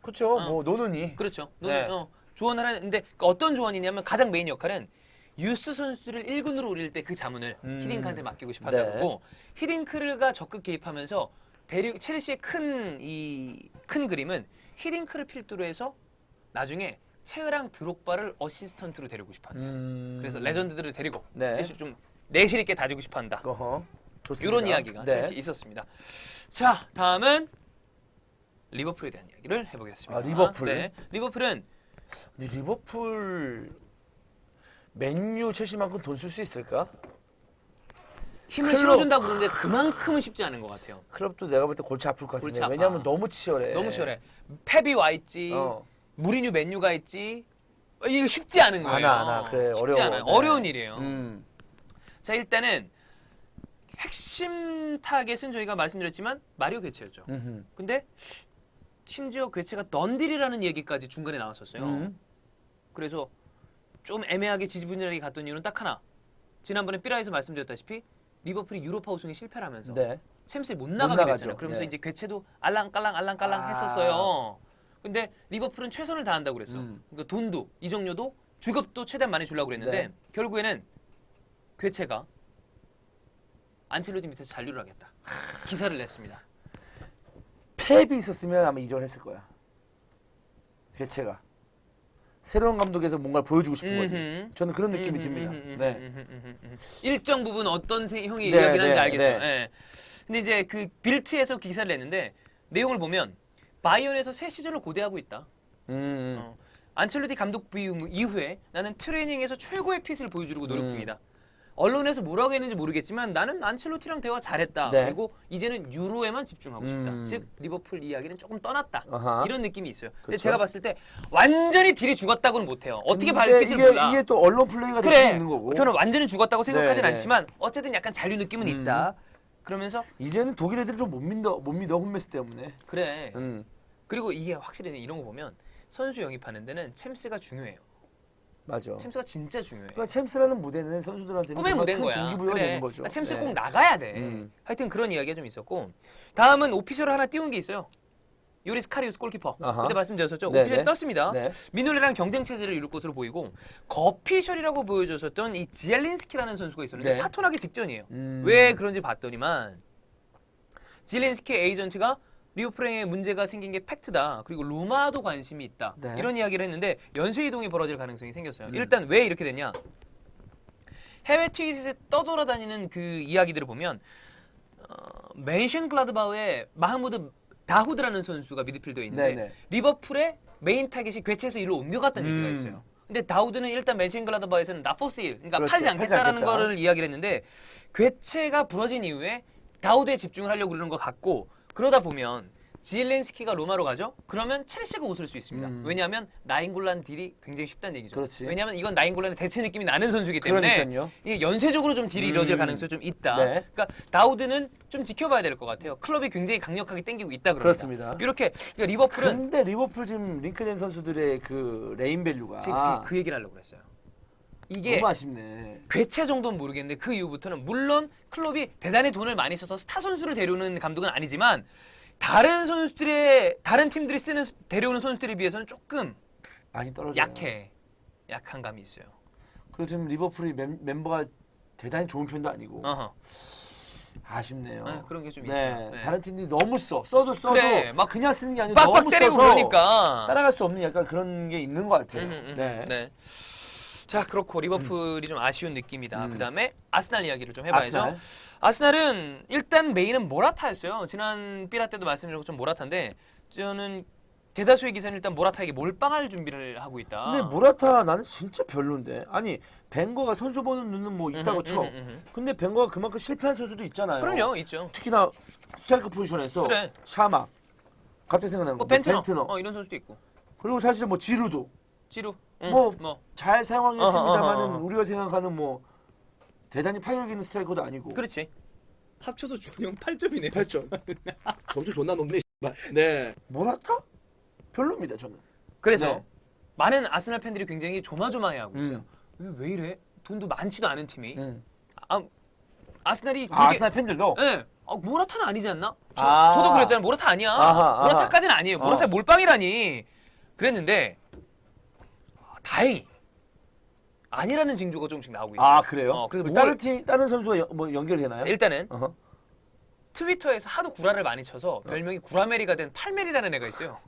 그렇죠. 뭐 노는이. 그렇죠. 네. 조언을 하는데 어떤 조언이냐면 가장 메인 역할은 유스 선수를 1군으로 올릴 때 그 자문을 히딩크한테 맡기고 싶어 하다 네. 그러고 히딩크가 적극 개입하면서 첼시의 큰 그림은 히딩크를 필두로 해서 나중에 체흐랑 드록바를 어시스턴트로 데리고 싶어 한다. 그래서 레전드들을 데리고 네. 첼시 좀 내실 있게 다지고 싶어 한다. 좋습니다. 이런 이야기가 네. 첼시 있었습니다. 자, 다음은 리버풀에 대한 이야기를 해보겠습니다. 아, 리버풀. 네, 리버풀은 근데 리버풀 맨유 첼시만큼 돈 쓸 수 있을까? 힘을 클럽. 실어준다고 그러는데 그만큼은 쉽지 않은 것 같아요. 클럽도 내가 볼 때 골치 아플 것 골치 같은데. 아파. 왜냐면 너무 치열해. 너무 치열해. 펩이 와 있지, 어. 무리뉴 맨유가 있지. 이거 쉽지 않은 거예요. 않아. 그래, 쉽지 어려워. 않아요. 네. 어려운 일이에요. 자, 일단은 핵심 타겟은 저희가 말씀드렸지만 마리오 괴체였죠. 근데 심지어 괴체가 넌딜이라는 얘기까지 중간에 나왔었어요. 그래서 좀 애매하게 지지분열하게 갔던 이유는 딱 하나. 지난번에 삐라에서 말씀드렸다시피 리버풀이 유로파 우승에 실패를 하면서 네. 챔스에 못 나가죠. 나가게 됐잖아요. 그러면서 네. 이제 괴체도 알랑깔랑 했었어요. 근데 리버풀은 최선을 다한다고 그랬어. 그러니까 돈도 이적료도 주급도 최대한 많이 주려고 그랬는데 네. 결국에는 괴체가 안첼로티 밑에서 잔류를 하겠다. 기사를 냈습니다. 펩이 있었으면 아마 이적을 했을 거야. 괴체가. 새로운 감독에서 뭔가를 보여주고 싶은 거지. 저는 그런 느낌이 듭니다. 네. 일정 부분 어떤 형이 네, 이야기를 하는지 네, 알겠어요. 네. 예. 근데 이제 그 빌트에서 기사를 냈는데 내용을 보면 바이언에서 새 시즌을 고대하고 있다. 안첼로티 감독 부임 이후에 나는 트레이닝에서 최고의 핏을 보여주려고 노력 중이다. 언론에서 뭐라고 했는지 모르겠지만 나는 안첼로티랑 대화 잘했다. 네. 그리고 이제는 유로에만 집중하고 싶다. 즉 리버풀 이야기는 조금 떠났다. 아하. 이런 느낌이 있어요. 근데 그렇죠. 제가 봤을 때 완전히 딜이 죽었다고는 못해요. 어떻게 근데 밝힐지 몰라. 이게 또 언론 플레이가 될 수 그래. 있는 거고. 저는 완전히 죽었다고 생각하진 네, 네. 않지만 어쨌든 약간 잔류 느낌은 있다. 그러면서 이제는 독일 애들은 좀 못 믿어 홈메스 때문에. 그래. 음. 그리고 이게 확실히 이런 거 보면 선수 영입하는 데는 챔스가 중요해요. 맞아. 챔스가 진짜 중요해. 그러니까 챔스라는 무대는 선수들한테는 꿈의 정말 무대인 큰 거야. 동기부여가 그래. 되는 거죠. 그러니까 챔스 네. 꼭 나가야 돼. 하여튼 그런 이야기가 좀 있었고 다음은 오피셜을 하나 띄운 게 있어요. 요리스 카리우스 골키퍼. 아하. 그때 말씀드렸었죠. 네, 오피셜이 네. 떴습니다. 네. 미놀레랑 경쟁 체제를 이룰 것으로 보이고 거피셜이라고 보여줬었던 이 지엘린스키라는 선수가 있었는데 네. 파토나기 직전이에요. 왜 그런지 봤더니만 지엘린스키 에이전트가 리오프랭에 문제가 생긴 게 팩트다. 그리고 로마도 관심이 있다. 네. 이런 이야기를 했는데 연쇄 이동이 벌어질 가능성이 생겼어요. 일단 왜 이렇게 됐냐? 해외 트윗에 떠돌아다니는 그 이야기들을 보면 멘션글라드바우의 마흐무드 다후드라는 선수가 미드필더에 있는데 네네. 리버풀의 메인 타겟이 괴체해서 이리로 옮겨갔다는 얘기가 있어요. 근데 다우드는 일단 멘션글라드바우에서는 나포스일, 그러니까 그렇지, 팔지 팔지 않겠다라는 않겠다. 거를 이야기를 했는데 괴체가 부러진 이후에 다우드에 집중을 하려고 그러는 것 같고 그러다 보면 지엘렌스키가 로마로 가죠? 그러면 첼시가 웃을 수 있습니다. 왜냐하면 나인골란 딜이 굉장히 쉽다는 얘기죠. 그렇지. 왜냐하면 이건 나인골란의 대체 느낌이 나는 선수이기 때문에 그러니까요. 이게 연쇄적으로 좀 딜이 이루어질 가능성이 좀 있다. 네. 그러니까 다우드는 좀 지켜봐야 될 것 같아요. 클럽이 굉장히 강력하게 땡기고 있다 그럽니다. 그렇습니다. 이렇게 그러니까 리버풀은 근데 리버풀 지금 링크된 선수들의 그 레인밸류가 지금 그 얘기를 하려고 그랬어요. 이게 너무 아쉽네. 괴체 정도는 모르겠는데 그 이후부터는 물론 클럽이 대단히 돈을 많이 써서 스타 선수를 데려오는 감독은 아니지만 다른 팀들이 데려오는 선수들에 비해서는 조금 많이 떨어져요. 약한 감이 있어요. 그리고 지금 리버풀이 멤버가 대단히 좋은 편도 아니고 어허. 아쉽네요. 네, 그런 게 좀 네, 있어요. 네. 다른 팀들이 너무 써도 그래, 막 그냥 쓰는 게 아니라 빡빡 너무 때리고 써서 그러니까. 따라갈 수 없는 약간 그런 게 있는 것 같아요. 네. 자, 그렇고 리버풀이 좀 아쉬운 느낌이다. 그다음에 아스날 이야기를 좀 해봐야죠. 아스날은 일단 메인은 모라타였어요. 지난 삐라 때도 말씀드렸고 좀 모라타인데 저는 대다수의 기사는 일단 모라타에게 몰빵할 준비를 하고 있다. 근데 모라타 나는 진짜 별론데. 아니 벵거가 선수 보는 눈은 뭐 있다고 쳐. 근데 벵거가 그만큼 실패한 선수도 있잖아요. 그럼요, 있죠. 특히나 스트라이커 포지션에서 그래. 샤마 갑자기 생각나는 거. 뭐 벤트너, 이런 선수도 있고. 그리고 사실 뭐 지루도 지루. 잘 사용하긴 했습니다만은 어허. 우리가 생각하는 뭐 대단히 파격 있는 스트라이커도 아니고. 그렇지. 합쳐서 준영 8점이네. 8점. 점수 존나 높네. 네. 모라타? 별로입니다 저는. 그래서 네. 많은 아스날 팬들이 굉장히 조마조마해하고 있어요. 왜 이래? 돈도 많지도 않은 팀이. 아스날이 되게 아스날 팬들도. 네. 모라타는 아니지 않나? 아. 저도 그랬잖아요. 모라타 아니야. 아하. 모라타까지는 아니에요. 모라타 몰빵이라니. 그랬는데 다행히 아니라는 징조가 조금씩 나오고 있어요. 아 그래요? 그래서 다른 선수가 뭐 연결되나요? 자, 일단은 어허. 트위터에서 하도 구라를 많이 쳐서 별명이 구라메리가 된 팔메리라는 애가 있어요.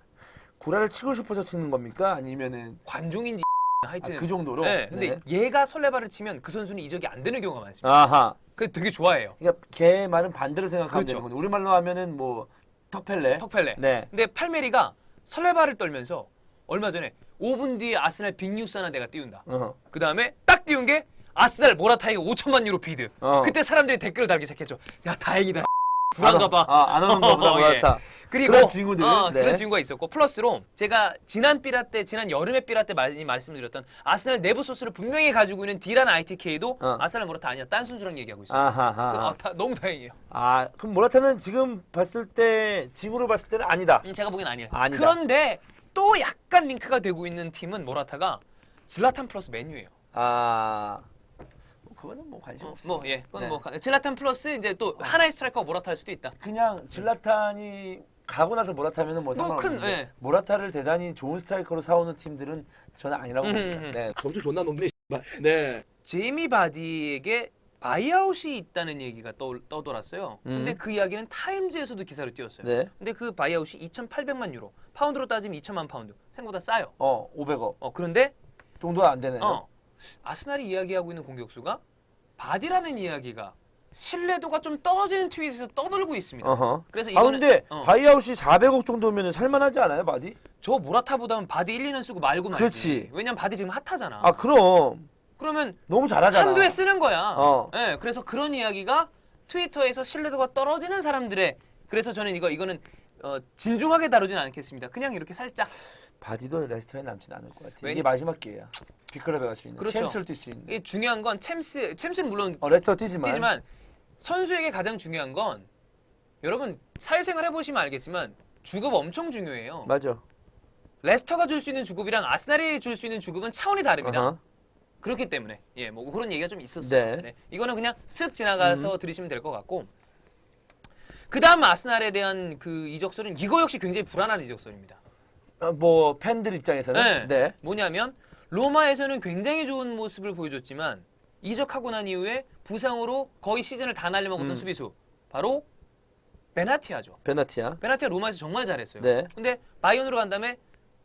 구라를 치고 싶어서 치는 겁니까? 아니면은 관종인지 하여튼 그 정도로? 네. 근데 네. 얘가 설레발을 치면 그 선수는 이적이 안 되는 경우가 많습니다. 아하. 그래서 되게 좋아해요. 그러니까 걔 말은 반대로 생각하면 그렇죠. 되는 건데 우리말로 하면은 뭐 턱펠레. 턱펠레. 네. 근데 팔메리가 설레발을 떨면서 얼마 전에 5분 뒤에 아스날 빅뉴스 하나 내가 띄운다. 어허. 그 다음에 딱 띄운 게 아스날 모라타에게 5천만 유로 비드. 그때 사람들이 댓글을 달기 시작했죠. 야 다행이다. 불안가 봐. 안 오는 거보다 모라타. 그리고 그런 친구들. 네. 그런 친구가 있었고 플러스로 제가 지난 여름에 삐라 때 많이 말씀드렸던 아스날 내부 소스를 분명히 가지고 있는 디란 ITK도 아스날 모라타 아니야. 딴 순수랑 얘기하고 있어요. 아하하. 너무 다행이에요. 아 그럼 모라타는 지금 봤을 때 지구로 봤을 때는 아니다. 제가 보기엔 아니에요. 아니다. 그런데 또 약간 링크가 되고 있는 팀은 모라타가 질라탄 플러스 맨유예요. 그거는 뭐 관심 없어요. 그건 네. 질라탄 플러스 이제 또 하나의 스트라이커가 모라타일 수도 있다. 그냥 질라탄이 가고 나서 모라타면은 뭐 상관없는데 예. 모라타를 대단히 좋은 스트라이커로 사오는 팀들은 저는 아니라고 봅니다. 네. 점수 존나 높네. 네. 제이미 바디에게 바이아웃이 있다는 얘기가 떠돌았어요. 근데 그 이야기는 타임즈에서도 기사로 띄웠어요. 네. 근데 그 바이아웃이 2,800만 유로, 파운드로 따지면 2천만 파운드, 생각보다 싸요. 500억 그런데 정도가 안 되네요. 아스날이 이야기하고 있는 공격수가 바디라는 이야기가 신뢰도가 좀 떨어지는 트윗에서 떠돌고 있습니다. 어허. 그래서 아 이거는 근데 바이아웃이 400억 정도면 살만하지 않아요, 바디? 저 모라타보다는 바디 1, 2년 쓰고 말고 말지. 그렇지. 왜냐면 바디 지금 핫하잖아. 아 그럼 그러면 너무 잘하잖아. 한두에 쓰는 거야. 어. 예, 그래서 그런 이야기가 트위터에서 신뢰도가 떨어지는 사람들의 그래서 저는 이거는 진중하게 다루진 않겠습니다. 그냥 이렇게 살짝 바디도 레스터에 남진 않을 것 같아. 왜- 이게 마지막 기회야. 빅클럽에 갈 수 있는. 그렇죠. 챔스를 뛸 수 있는. 이게 중요한 건 챔스는 물론 레스터 뛰지만. 뛰지만 선수에게 가장 중요한 건 여러분 사회생활 해보시면 알겠지만 주급 엄청 중요해요. 맞아. 레스터가 줄 수 있는 주급이랑 아스날이 줄 수 있는 주급은 차원이 다릅니다. 어허. 그렇기 때문에 뭐 그런 얘기가 좀 있었어요. 네. 네. 이거는 그냥 쓱 지나가서 들으시면 될 것 같고 그 다음 아스날에 대한 그 이적설은 이거 역시 굉장히 불안한 이적설입니다. 뭐 팬들 입장에서는 네. 뭐냐면 로마에서는 굉장히 좋은 모습을 보여줬지만 이적하고 난 이후에 부상으로 거의 시즌을 다 날려먹었던 수비수 바로 베나티아죠. 베나티아. 베나티아 로마에서 정말 잘했어요. 네. 근데 바이언으로 간 다음에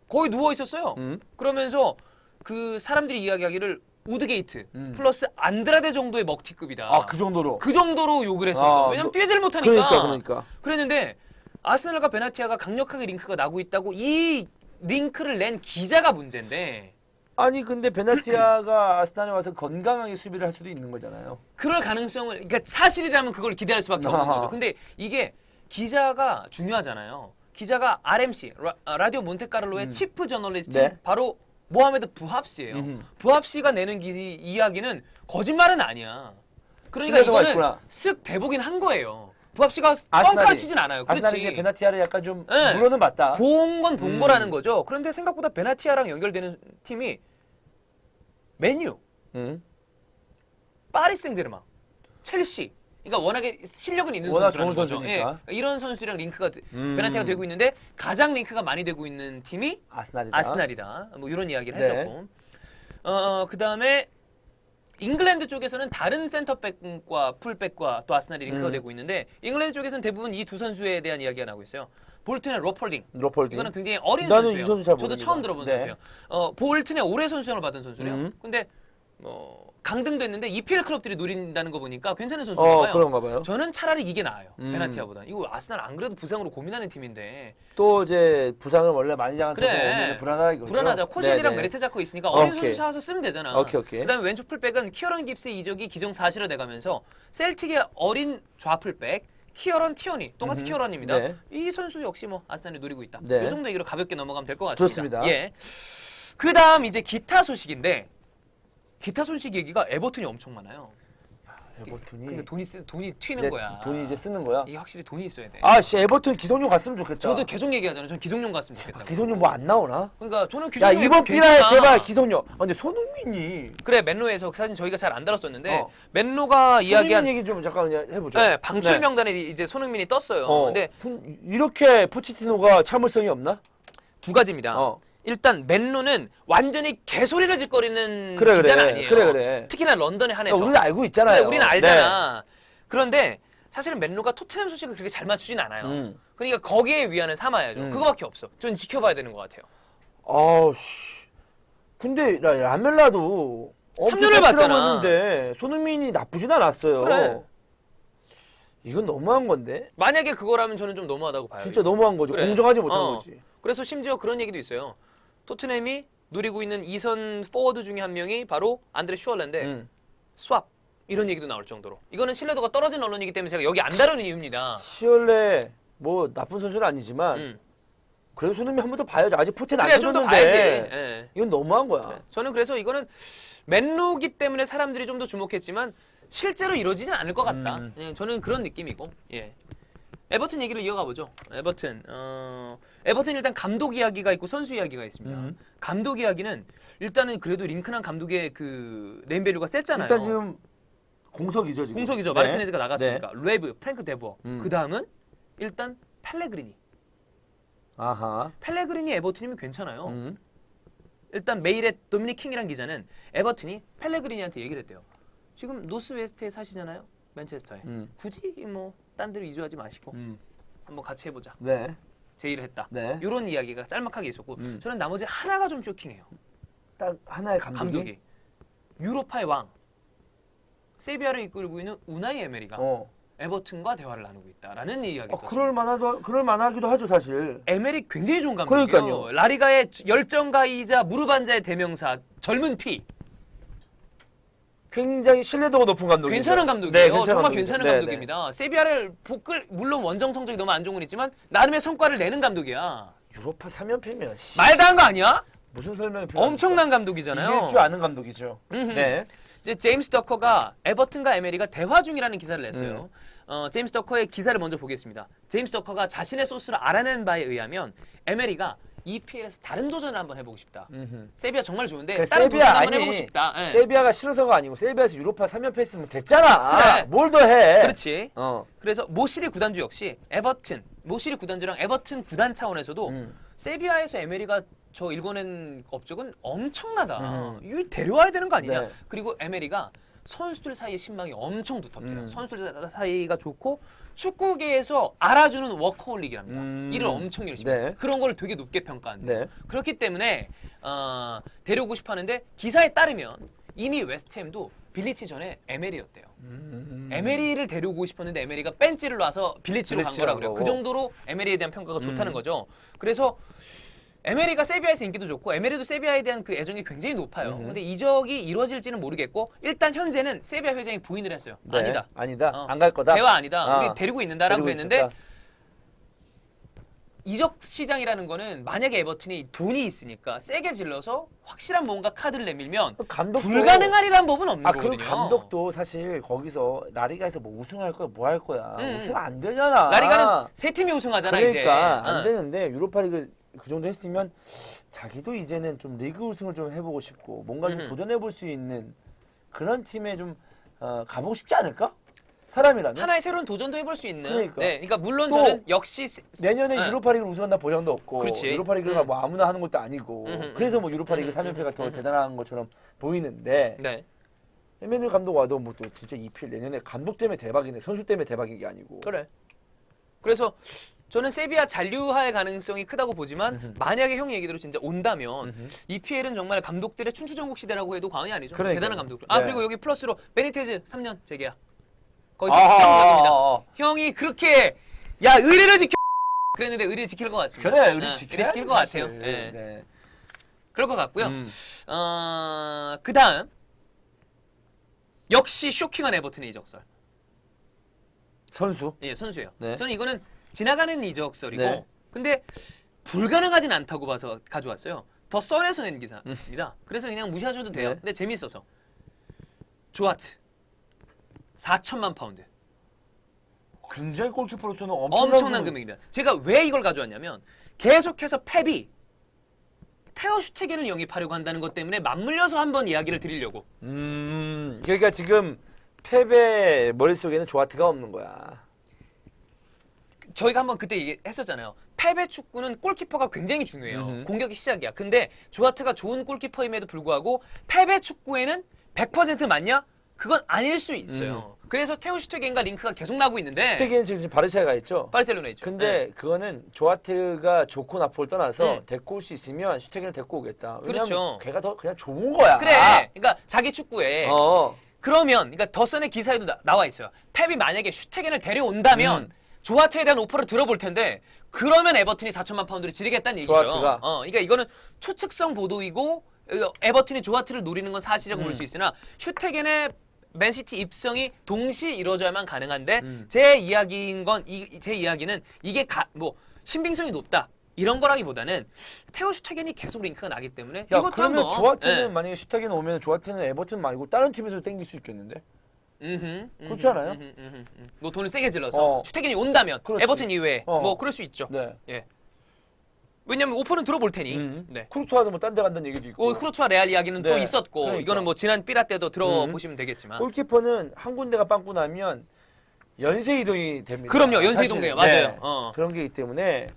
거의 누워 있었어요. 그러면서 그 사람들이 이야기하기를 우드게이트 플러스 안드라데 정도의 먹튀급이다. 아, 그 정도로. 그 정도로 욕을 했었어. 아, 왜냐면 뛰질 못하니까. 그러니까. 그랬는데 아스날과 베나티아가 강력하게 링크가 나고 있다고 이 링크를 낸 기자가 문제인데 아니 근데 베나티아가 아스날에 와서 건강하게 수비를 할 수도 있는 거잖아요. 그럴 가능성을 그러니까 사실이라면 그걸 기대할 수밖에 없는 거죠. 근데 이게 기자가 중요하잖아요. 기자가 RMC 라디오 몬테카를로의 치프 저널리스트 네. 바로 모하메드 부합씨예요. 부합씨가 내는 이야기는 거짓말은 아니야. 그러니까 신뢰도가 이거는 있구나. 쓱 대보긴 한 거예요. 부합씨가 아스날이- 뻥카를 치진 않아요. 아스날이 이제 그렇지. 베나티아를 약간 좀 네. 물어는 봤다. 본 건 본 거라는 거죠. 그런데 생각보다 베나티아랑 연결되는 팀이 맨유, 응. 파리 생제르맹, 첼시. 그러니까 워낙에 실력은 있는 워낙 선수라는 좋은 거죠. 선수니까. 예, 이런 선수랑 링크가 베나티아가 되고 있는데 가장 링크가 많이 되고 있는 팀이 아스날이다. 아스날이다. 뭐 이런 이야기를 네. 했었고. 그다음에 잉글랜드 쪽에서는 다른 센터백과 풀백과 또 아스날이 링크가 되고 있는데 잉글랜드 쪽에서는 대부분 이 두 선수에 대한 이야기가 나오고 있어요. 볼튼의 로폴딩. 로폴딩. 이거는 굉장히 어린 나는 선수예요. 이 선수 잘 저도 모릅니다. 처음 들어본 네. 선수예요. 볼튼의 올해 선수상을 받은 선수래요. 근데 강등됐는데 EPL 클럽들이 노린다는 거 보니까 괜찮은 선수인가 봐요. 그런가 봐요. 저는 차라리 이게 나아요. 베나티아보다. 이거 아스날 안 그래도 부상으로 고민하는 팀인데 또 이제 부상을 원래 많이 당한 그래. 선수가 오면 불안하겠죠. 불안하자. 코젤이랑 네네. 메레테 잡고 있으니까 어린 오케이. 선수 사와서 쓰면 되잖아. 오케이. 그다음에 왼쪽 풀백은 키어런 깁스의 이적이 기정 사실화 돼가면서 셀틱의 어린 좌풀백 키어런 티어니 똑같이 키어런입니다. 네. 이 선수 역시 뭐 아스날이 노리고 있다. 네. 이 정도 얘기로 가볍게 넘어가면 될 것 같습니다. 좋습니다. 예. 그다음 이제 기타 소식인데 기타 소식 얘기가 에버튼이 엄청 많아요. 에버튼이 그러니까 돈이 튀는 이제 거야. 돈이 이제 쓰는 거야. 이게 확실히 돈이 있어야 돼. 아씨 에버튼 기성용 갔으면 좋겠다. 저도 계속 얘기하잖아요. 전 기성용 갔으면 좋겠다. 기성용 뭐 안 나오나? 그러니까 저는 야 기성용 이번 괜찮아. 피나에 제발 기성용. 근데 손흥민이 그래 맨로에서 사실 저희가 잘 안 다뤘었는데 어. 맨로가 손흥민 이야기한 얘기 좀 잠깐 해보죠. 네, 방출 명단에 이제 손흥민이 떴어요. 근데 이렇게 포치티노가 참을성이 없나? 두 가지입니다. 어. 일단 맨로는 완전히 개소리를 짓거리는 그래, 기자는 그래. 아니에요. 그래. 특히나 런던에 한해서. 그러니까 우리는 알고 있잖아요. 그래, 우리는 알잖아. 그런데 사실은 맨로가 토트넘 소식을 그렇게 잘 맞추진 않아요. 그러니까 거기에 위안을 삼아야죠. 그거밖에 없어. 전 지켜봐야 되는 것 같아요. 아우씨. 근데 라멜라도 3년을 받잖아. 했는데 손흥민이 나쁘진 않았어요. 그래. 이건 너무한 건데. 만약에 그거라면 저는 좀 너무하다고 봐요. 진짜 너무한 거죠. 그래. 공정하지 못한 어. 거지. 그래서 심지어 그런 얘기도 있어요. 토트넘이 노리고 있는 2선 포워드 중에 한 명이 바로 안드레 슈얼레인데 스왑 이런 얘기도 나올 정도로 이거는 신뢰도가 떨어진 언론이기 때문에 제가 여기 안 다루는 이유입니다. 시얼레 뭐 나쁜 선수는 아니지만 그래도 손흥민 한 번 더 봐야죠. 아직 포텐 안 그래 좀 더 터졌는데. 봐야지. 예. 이건 너무한 거야. 저는 그래서 이거는 맨로기 때문에 사람들이 좀 더 주목했지만 실제로 이루어지진 않을 것 같다. 예, 저는 그런 느낌이고. 예. 에버튼 얘기를 이어가 보죠. 에버튼 일단 감독 이야기가 있고 선수 이야기가 있습니다. 감독 이야기는 일단은 그래도 링크난 감독의 그 네임밸류가 셌잖아요. 일단 지금 공석이죠 지금. 공석이죠. 네. 마르티네즈가 나갔으니까. 레브, 프랭크 데부어. 그 다음은 일단 펠레그리니. 아하. 펠레그리니 에버튼이면 괜찮아요. 일단 메일의 도미닉 킹이란 기자는 에버튼이 펠레그리니한테 얘기를 했대요. 지금 노스웨스트에 사시잖아요. 맨체스터에. 굳이 뭐 딴 데로 이주하지 마시고 한번 같이 해보자. 네. 제의를 했다. 네. 이런 이야기가 짤막하게 있었고 저는 나머지 하나가 좀 쇼킹해요. 딱 하나의 감독이. 유로파의 왕 세비야를 이끌고 있는 우나이 에메리가 에버튼과 대화를 나누고 있다라는 이야기가 그럴 만하기도 하죠, 사실. 에메리 굉장히 좋은 감독이에요. 그러니까요. 라리가의 열정가이자 무릎 안자의 대명사, 젊은 피. 굉장히 신뢰도가 높은 감독이죠. 괜찮은 감독이에요. 네, 정말 괜찮은 네, 감독입니다. 세비야를 물론 원정 성적이 너무 안 좋은 건 있지만 나름의 성과를 내는 감독이야. 유로파 3연패면 말도 한 거 아니야? 무슨 설명이 필요합니까? 엄청난 감독이잖아요. 이길 줄 아는 감독이죠. 네. 이제 제임스 더커가 에버튼과 에메리가 대화 중이라는 기사를 냈어요. 제임스 더커의 기사를 먼저 보겠습니다. 제임스 더커가 자신의 소스를 알아낸 바에 의하면 에메리가 EPL에서 다른 도전을 한번 해보고 싶다. 세비야 정말 좋은데 그러니까 다른 세비야 도전 한번 아니, 해보고 싶다. 예. 세비야가 싫어서가 아니고 세비야에서 유로파 3연패 했으면 됐잖아. 그래. 뭘 더 해. 그렇지. 그래서 모시리 구단주 역시 에버튼, 모시리 구단주랑 에버튼 구단 차원에서도 세비야에서 에메리가 저 일궈낸 업적은 엄청나다. 이거 데려와야 되는 거 아니냐. 네. 그리고 에메리가 선수들 사이의 신망이 엄청 두텁대요. 선수들 사이가 좋고 축구계에서 알아주는 워커홀릭이랍니다. 일을 엄청 열심히 해요. 네. 그런 걸 되게 높게 평가한대요. 네. 그렇기 때문에 데려오고 싶어 하는데 기사에 따르면 이미 웨스트햄도 빌리치 전에 에메리였대요. 에메리를 데려오고 싶었는데 에메리가 벤치를 놔서 빌리치로 간 거라고 그래요. 그 정도로 에메리에 대한 평가가 좋다는 거죠. 그래서 에메리가 세비야에서 인기도 좋고 에메리도 세비야에 대한 그 애정이 굉장히 높아요. 근데 이적이 이루어질지는 모르겠고 일단 현재는 세비야 회장이 부인을 했어요. 네. 아니다. 아니다. 안 갈 거다. 대화 아니다. 우리 데리고 있는다라고 데리고 했는데 있었다. 이적 시장이라는 거는 만약에 에버튼이 돈이 있으니까 세게 질러서 확실한 뭔가 카드를 내밀면 감독도- 불가능하리란 법은 없는 그리고 거거든요. 감독도 사실 거기서 라리가에서 뭐 우승할 거야, 뭐 할 거야. 우승 안 되잖아. 라리가는 세 팀이 우승하잖아 이제. 그러니까 안 되는데 유로파리그 그 정도 했으면 자기도 이제는 좀 리그 우승을 좀 해보고 싶고 뭔가 좀 도전해볼 수 있는 그런 팀에 좀 가보고 싶지 않을까? 사람이라면 하나의 새로운 도전도 해볼 수 있는. 그러니까. 네, 그러니까 물론 또 저는 역시 내년에 네. 유로파리그를 우승한다 보장도 없고 그렇지. 유로파리그가 뭐 아무나 하는 것도 아니고 그래서 뭐 유로파리그 3연패가 더 대단한 것처럼 보이는데 네. 에메뉴 감독 와도 뭐 또 진짜 EPL 내년에 감독 때문에 대박이네, 선수 때문에 대박인 게 아니고. 그래. 그래서 저는 세비야 잔류할 가능성이 크다고 보지만 만약에 형 얘기대로 진짜 온다면 EPL은 정말 감독들의 춘추전국 시대라고 해도 과언이 아니죠. 그러니까요. 대단한 감독들. 네. 그리고 여기 플러스로 베니테즈 3년 재계약. 거의 아하, 확정적입니다. 아하. 형이 그렇게 야 의리를 지켜 그랬는데 의리 지킬 것 같습니다. 그래, 우리 네, 지켜야지, 의리 지킬 것 사실. 같아요. 네. 네. 그럴 것 같고요. 그 다음 역시 쇼킹한 에버튼의 이적설. 선수. 예, 선수예요. 네. 저는 이거는 지나가는 이적설이고 네. 근데 불가능하진 않다고 봐서 가져왔어요. 더 썬에서 낸 기사입니다. 그래서 그냥 무시하셔도 돼요. 네. 근데 재미있어서. 조아트 4천만 파운드. 굉장히 골키퍼로서는 엄청난 금액입니다. 제가 왜 이걸 가져왔냐면 계속해서 펩이 테어 슈테겐을 영입하려고 한다는 것 때문에 맞물려서 한번 이야기를 드리려고. 그러니까 지금 펩의 머릿속에는 조아트가 없는 거야. 저희가 한번 그때 얘기했었잖아요. 펩의 축구는 골키퍼가 굉장히 중요해요. 공격이 시작이야. 근데 조아트가 좋은 골키퍼임에도 불구하고 펩의 축구에는 100% 맞냐? 그건 아닐 수 있어요. 그래서 테오 슈테겐과 링크가 계속 나고 있는데 슈테겐은 지금 바르샤에 가 있죠. 바르셀로나에 있죠. 근데 네. 그거는 조아트가 좋고 나폴 떠나서 데리고 올 수 있으면 슈테겐을 데리고 오겠다. 왜냐면 그렇죠. 걔가 더 그냥 좋은 거야. 그래. 그러니까 자기 축구에 그러면 그러니까 더선의 기사에도 나와 있어요. 펩이 만약에 슈테겐을 데려온다면 조아트에 대한 오퍼를 들어볼 텐데 그러면 에버튼이 4천만 파운드를 지르겠다는 얘기죠. 조아트가. 그러니까 이거는 초측성 보도이고 에버튼이 조아트를 노리는 건 사실이라고 볼 수 있으나 슈테겐의 맨시티 입성이 동시에 이루어져야만 가능한데 제 이야기는 이게 뭐 신빙성이 높다 이런 거라기보다는 테오 슈테겐이 계속 링크가 나기 때문에 야, 이것도 그러면 한번 조아트는 예. 만약에 슈테겐 오면 조아트는 에버튼 말고 다른 팀에서 땡길 수 있겠는데? 그렇지 않아요? 뭐 돈을 세게 질러서 슈테겐이 온다면 그렇지. 에버튼 이외에 어. 뭐 그럴 수 있죠. 네. 예. 왜냐면 오퍼는 들어볼 테니. 네. 쿠르투아도 뭐 딴 데 간다는 얘기도 있고. 크루투와 레알 이야기는 또 네. 있었고 그러니까. 이거는 뭐 지난 삐라 때도 들어보시면 되겠지만. 골키퍼는 한 군데가 빵꾸 나면 연쇄 이동이 됩니다. 그럼요. 연쇄 사실. 이동돼요. 맞아요. 네. 그런 게 있기 때문에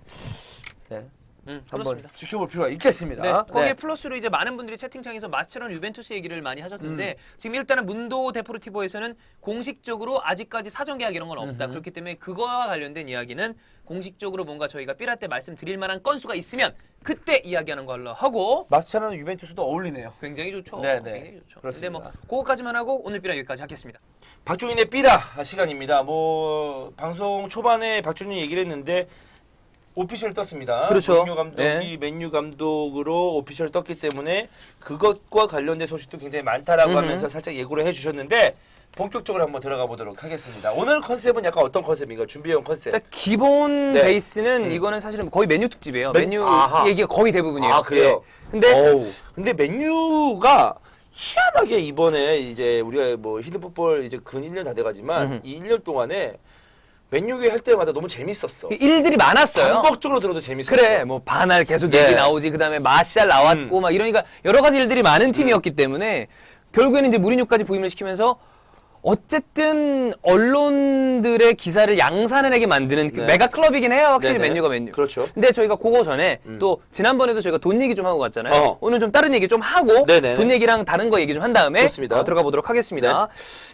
네. 한번 그렇습니다. 지켜볼 필요가 있겠습니다. 네, 거기에 플러스로 이제 많은 분들이 채팅창에서 마스체로나 유벤투스 얘기를 많이 하셨는데 지금 일단은 문도 데포르티보에서는 공식적으로 아직까지 사전 계약 이런 건 없다. 그렇기 때문에 그거와 관련된 이야기는 공식적으로 뭔가 저희가 삐라 때 말씀드릴 만한 건수가 있으면 그때 이야기하는 걸로 하고 마스체로는 유벤투스도 어울리네요. 굉장히 좋죠. 네, 굉장히 좋죠. 그렇습니다. 근데 뭐 그거까지만 하고 오늘 삐라 여기까지 하겠습니다. 박종인의 삐라 시간입니다. 뭐 방송 초반에 박종인 얘기를 했는데 오피셜 떴습니다. 그렇죠. 맨유 감독이 네. 맨유 감독으로 오피셜 떴기 때문에 그것과 관련된 소식도 굉장히 많다라고 하면서 살짝 예고를 해주셨는데 본격적으로 한번 들어가 보도록 하겠습니다. 오늘 컨셉은 약간 어떤 컨셉인가? 준비해온 컨셉. 일단 기본 네. 베이스는 이거는 사실은 거의 메뉴 특집이에요. 맨- 메뉴 아하. 얘기가 거의 대부분이에요. 아, 그래요? 예. 근데 어우, 근데 맨유가 희한하게 이번에 이제 우리가 뭐 히든풋볼 이제 근 1년 다 돼가지만 이 1년 동안에 맨유에 할 때마다 너무 재밌었어. 일들이 많았어요. 반복적으로 들어도 재밌었어. 그래, 뭐 반할 계속 네. 얘기 나오지. 그다음에 마샬 나왔고 막 이러니까 여러 가지 일들이 많은 팀이었기 때문에 결국에는 이제 무리뉴까지 부임을 시키면서 어쨌든 언론들의 기사를 양산해내게 만드는 그 네. 메가 클럽이긴 해요. 확실히 네네. 맨유가 맨유. 그렇죠. 근데 저희가 그거 전에 또 지난번에도 저희가 돈 얘기 좀 하고 갔잖아요. 어. 오늘 좀 다른 얘기 좀 하고 네네. 돈 얘기랑 다른 거 얘기 좀 한 다음에 좋습니다. 들어가 보도록 하겠습니다.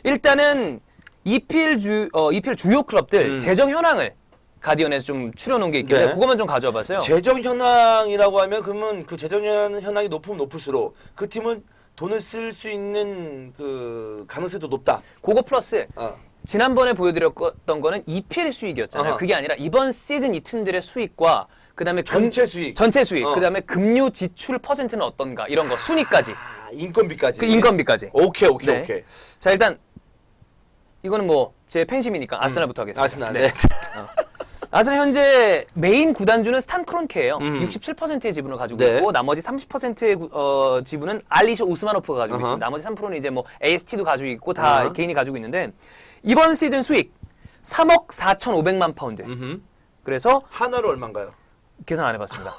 일단은 EPL 주요 클럽들 재정 현황을 가디언에서 좀 추려놓은 게 있길래 네. 그것만 좀 가져와 봤어요. 재정 현황이라고 하면 그러면 그 재정 현황이 높으면 높을수록 그 팀은 돈을 쓸 수 있는 그 가능성도 높다. 그거 플러스 어. 지난번에 보여드렸던 거는 EPL 수익이었잖아요. 어허. 그게 아니라 이번 시즌 이 팀들의 수익과 그다음에 전체 수익. 전체 수익, 어. 그다음에 금융 지출 퍼센트는 어떤가 이런 거 순위까지, 아, 인건비까지. 그 인건비까지. 오케이, 오케이, 네. 오케이. 자 일단 이거는 뭐 제 팬심이니까 아스날부터 하겠습니다. 아스날. 네. 아스날 현재 메인 구단주는 스탄 크론케예요. 67%의 지분을 가지고 네. 있고 나머지 30%의 지분은 알리쇼 우스마노프가 가지고 어허. 있습니다. 나머지 3%는 이제 뭐 AST도 가지고 있고 다 개인이 가지고 있는데 이번 시즌 수익 3억 4,500만 파운드. 그래서 하나로 얼마인가요? 계산 안 해봤습니다.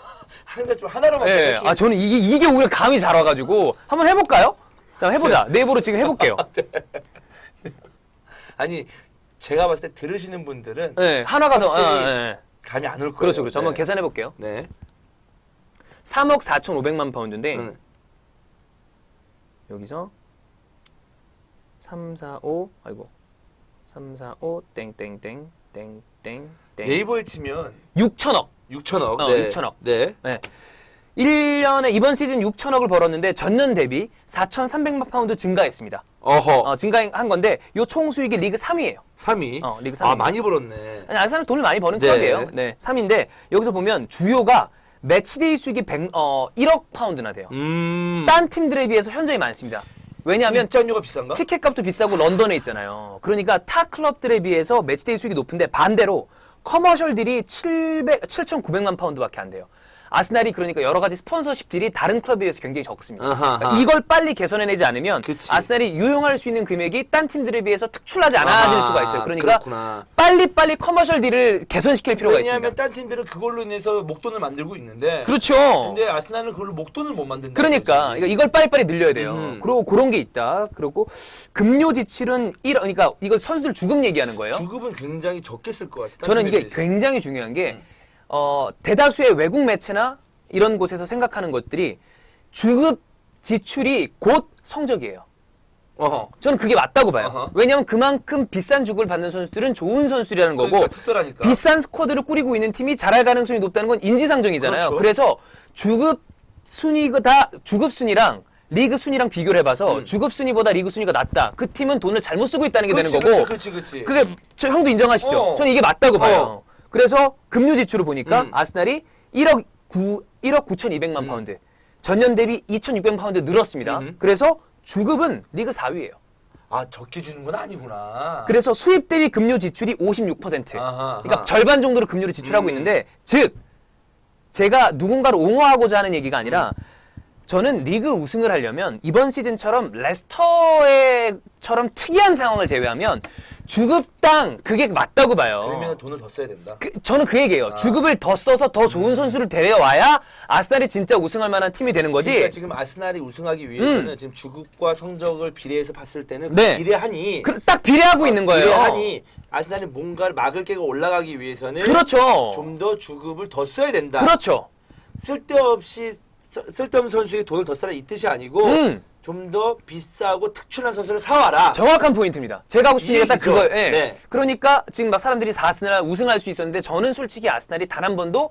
항상 좀 하나로만. 예, 이렇게 아 저는 이게 오히려 감이 잘 와가지고 한번 해볼까요? 자 해보자. 네. 내부로 지금 해볼게요. 아니 제가 봤을 때 들으시는 분들은 네, 하나가 더. 확실히 예. 감이 안 올 거예요. 그렇죠, 그렇죠. 네. 한번 계산해 볼게요. 네. 3억 4,500만 파운드인데 응. 여기서 3, 4, 5 아이고 3, 4, 5 땡땡땡 땡땡 땡 네이버에 치면 6천억. 6천억. 어, 네. 6천억. 네. 네. 1년에 이번 시즌 6천억을 벌었는데 전년 대비 4,300만 파운드 증가했습니다. 어허. 증가한 건데 요 총 수익이 리그 3위예요. 3위. 리그 아 3위. 많이 벌었네. 아니, 아스날은 돈을 많이 버는 네. 클럽이에요. 네, 3위인데 여기서 보면 주요가 매치데이 수익이 1억 파운드나 돼요. 딴 팀들에 비해서 현저히 많습니다. 왜냐하면 입장료가 비싼가? 티켓값도 비싸고 런던에 있잖아요. 그러니까 타 클럽들에 비해서 매치데이 수익이 높은데 반대로 커머셜 딜이 7,900만 파운드밖에 안 돼요. 아스날이 그러니까 여러 가지 스폰서십 딜이 다른 클럽에 비해서 굉장히 적습니다. 아하하. 그러니까 이걸 빨리 개선해내지 않으면 그치. 아스날이 유용할 수 있는 금액이 딴 팀들에 비해서 특출나지 않아질 수가 있어요. 그러니까 그렇구나. 빨리 커머셜 딜을 개선시킬 필요가 왜냐하면 있습니다. 딴 팀들은 그걸로 인해서 목돈을 만들고 있는데. 그렇죠. 근데 아스날은 그걸로 목돈을 못 만든다. 그러니까 이걸 빨리빨리 늘려야 돼요. 음. 그리고 그런 게 있다. 그리고 금료 지출은 그러니까 이거 선수들 주급 얘기하는 거예요. 주급은 굉장히 적게 쓸 것 같아요. 저는 이게 굉장히 중요한 게 대다수의 외국 매체나 이런 곳에서 생각하는 것들이 주급 지출이 곧 성적이에요. 어허. 저는 그게 맞다고 봐요. 어허. 왜냐하면 그만큼 비싼 주급을 받는 선수들은 좋은 선수라는 거고 그러니까 특별하니까. 비싼 스쿼드를 꾸리고 있는 팀이 잘할 가능성이 높다는 건 인지상정이잖아요. 그렇죠. 그래서 주급 순위가 다 주급 순위랑 리그 순위랑 비교를 해봐서 주급 순위보다 리그 순위가 낮다. 그 팀은 돈을 잘못 쓰고 있다는 게 되는 거고. 그렇지. 그게 저 형도 인정하시죠? 어. 저는 이게 맞다고 봐요. 어. 그래서 금융 지출을 보니까 아스날이 1억 9,200만 파운드. 전년 대비 2,600만 파운드 늘었습니다. 그래서 주급은 리그 4위예요. 아 적게 주는 건 아니구나. 그래서 수입 대비 금료 지출이 56%. 아하, 그러니까 아하. 절반 정도로 금료를 지출하고 있는데 즉 제가 누군가를 옹호하고자 하는 얘기가 아니라 저는 리그 우승을 하려면 이번 시즌처럼 레스터처럼 특이한 상황을 제외하면 주급당 그게 맞다고 봐요. 그러면 돈을 더 써야 된다. 저는 그 얘기예요. 주급을 더 써서 더 좋은 선수를 데려와야 아스날이 진짜 우승할 만한 팀이 되는 거지. 그러니까 지금 아스날이 우승하기 위해서는 지금 주급과 성적을 비례해서 봤을 때는 네. 비례하니 딱 비례하고 있는 거예요. 비례하니 아스날이 뭔가를 막을 깨고 올라가기 위해서는 그렇죠. 좀 더 주급을 더 써야 된다. 그렇죠. 쓸데없는 선수에게 돈을 더 써라 이 뜻이 아니고 좀 더 비싸고 특출난 선수를 사와라. 정확한 포인트입니다. 제가 하고 싶은 이 얘기가 딱 얘기죠. 그거예요. 예. 네. 그러니까 지금 막 사람들이 아스날 우승할 수 있었는데 저는 솔직히 아스날이 단 한 번도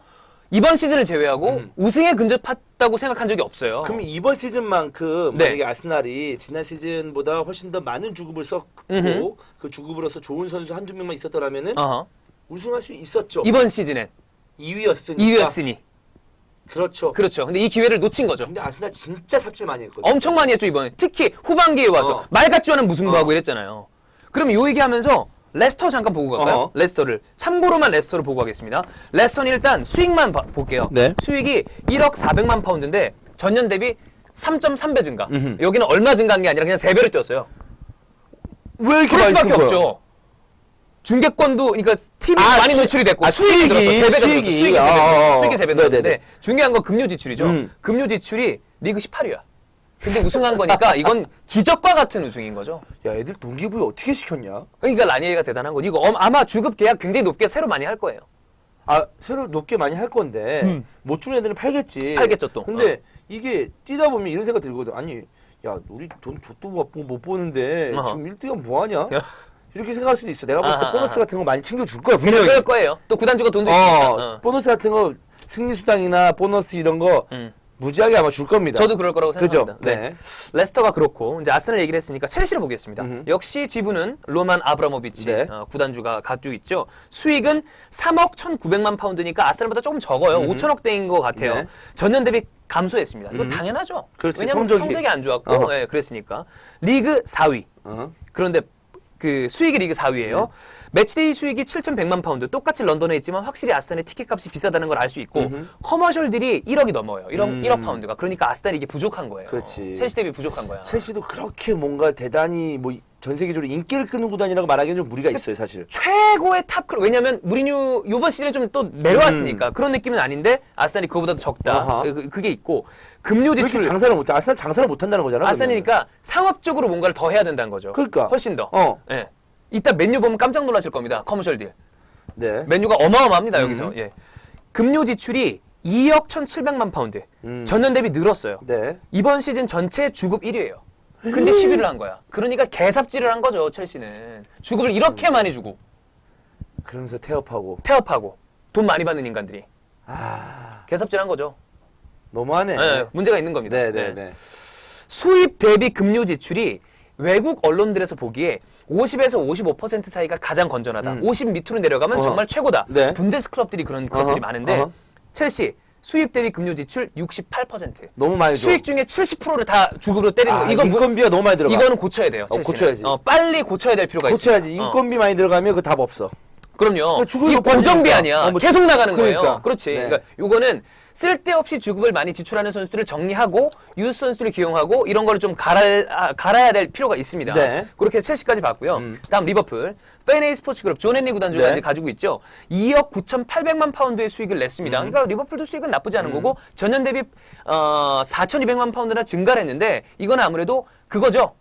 이번 시즌을 제외하고 우승에 근접했다고 생각한 적이 없어요. 그럼 이번 시즌만큼 네. 만약에 아스날이 지난 시즌보다 훨씬 더 많은 주급을 썼고 그 주급으로서 좋은 선수 한두 명만 있었더라면은 어허. 우승할 수 있었죠. 이번 시즌엔 2위였으니까. 2위였으니. 그렇죠. 그렇죠. 근데 이 기회를 놓친 거죠. 근데 아스날 진짜 삽질 많이 했거든요. 엄청 많이 했죠, 이번에. 특히 후반기에 와서 말 같지 않은 무승부하고 이랬잖아요. 그럼 요 얘기하면서 레스터 잠깐 보고 갈까요? 레스터를. 참고로만 레스터를 보고 가겠습니다. 레스터는 일단 수익만 볼게요. 네. 수익이 1억 400만 파운드인데 전년 대비 3.3배 증가. 여기는 얼마 증가한 게 아니라 그냥 3배로 뛰었어요. 왜 이렇게 그럴 많이 수밖에 쓴 거야? 없죠. 중계권도 그러니까 TV 많이 노출이 됐고 수익이 늘었어. 3배가 늘었어. 수익이 3배 늘었어. 수익이 3배 늘었는데 네네네. 중요한 건 금융 지출이죠. 금융 지출이 리그 18위야. 근데 우승한 거니까 이건 기적과 같은 우승인 거죠. 야, 애들 동기부여 어떻게 시켰냐? 그러니까 라니에가 대단한 건 이거 아마 주급 계약 굉장히 높게 새로 많이 할 거예요. 아, 새로 높게 많이 할 건데 못 주는 애들은 팔겠지. 팔겠죠, 또. 근데 이게 뛰다 보면 이런 생각 들거든. 아니, 야, 우리 돈 줬도 못 보는데 어허. 지금 1등은 뭐 하냐? 이렇게 생각할 수도 있어. 내가 볼 때 아하, 보너스 아하. 같은 거 많이 챙겨줄 거야, 분명히. 그럴 거예요. 또 구단주가 돈도 있으니까. 보너스 같은 거 승리 수당이나 보너스 이런 거 무지하게 아마 줄 겁니다. 저도 그럴 거라고 그죠? 생각합니다. 네. 레스터가 그렇고 이제 아스날 얘기를 했으니까 첼시를 보겠습니다. 역시 지분은 로만 아브라모비치 네. 구단주가 가지고 있죠. 수익은 3억 1,900만 파운드니까 아스날보다 조금 적어요. 5천억대인 것 같아요. 네. 전년 대비 감소했습니다. 이건 당연하죠. 그렇지, 왜냐하면 성적이 안 좋았고 예, 그랬으니까. 리그 4위. 그런데 그 수익이 리그 4위예요. 매치데이 수익이 7,100만 파운드. 똑같이 런던에 있지만 확실히 아스날의 티켓 값이 비싸다는 걸 알 수 있고 커머셜들이 1억이 넘어요. 1억 파운드가. 그러니까 아스날이 이게 부족한 거예요. 그렇지. 첼시 대비 부족한 거야. 첼시도 그렇게 뭔가 대단히 뭐 전 세계적으로 인기를 끄는 구단이라고 말하기는 좀 무리가 있어요, 사실. 최고의 탑클 왜냐면 무리뉴 요번 시즌에 좀 또 내려왔으니까 그런 느낌은 아닌데 아스날이 그거보다도 적다. 아하. 그게 있고 금료 왜 이렇게 지출 장사를 못해? 아스날 장사를 못한다는 거잖아. 아스날이니까 상업적으로 뭔가를 더 해야 된다는 거죠. 그러니까. 훨씬 더. 어. 예. 이따 맨유 보면 깜짝 놀라실 겁니다. 커머셜 딜. 네. 맨유가 어마어마합니다, 여기서. 예. 금료 지출이 2억 1,700만 파운드. 전년 대비 늘었어요. 네. 이번 시즌 전체 주급 1위예요. 근데 10위를 한 거야. 그러니까 개삽질을 한 거죠, 첼시는. 주급을 이렇게 많이 주고 그러면서 태업하고. 태업하고 돈 많이 받는 인간들이 개삽질 한 거죠. 너무하네. 예, 문제가 있는 겁니다. 네, 네, 예. 네. 수입 대비 금료 지출이 외국 언론들에서 보기에 50에서 55% 사이가 가장 건전하다. 50 밑으로 내려가면 정말 최고다. 네. 분데스 클럽들이 그런 것들이 많은데 어허. 첼시 수입 대비 금료 지출 68%. 너무 많이 줘. 수익 중에 70%를 다 주급으로 때리는 거. 이건 인건비가 너무 많이 들어가. 이거는 고쳐야 돼요. 첼시는. 고쳐야지. 빨리 고쳐야 될 필요가 있어요. 고쳐야지. 인건비 많이 들어가면 그 답 없어. 그럼요. 주급이 이게 높아지니까. 고정비 아니야. 뭐 계속 나가는 그러니까. 거예요. 그렇지. 네. 그러니까 요거는 쓸데없이 주급을 많이 지출하는 선수들을 정리하고 유스 선수들을 기용하고 이런 거를 좀 갈아야 될 필요가 있습니다. 네. 그렇게 첼시까지 봤고요. 다음 리버풀. 페네이 스포츠그룹 존 헨리 구단주가 네. 이제 가지고 있죠. 2억 9,800만 파운드의 수익을 냈습니다. 그러니까 리버풀도 수익은 나쁘지 않은 거고 전년 대비 4,200만 파운드나 증가를 했는데 이건 아무래도 그거죠.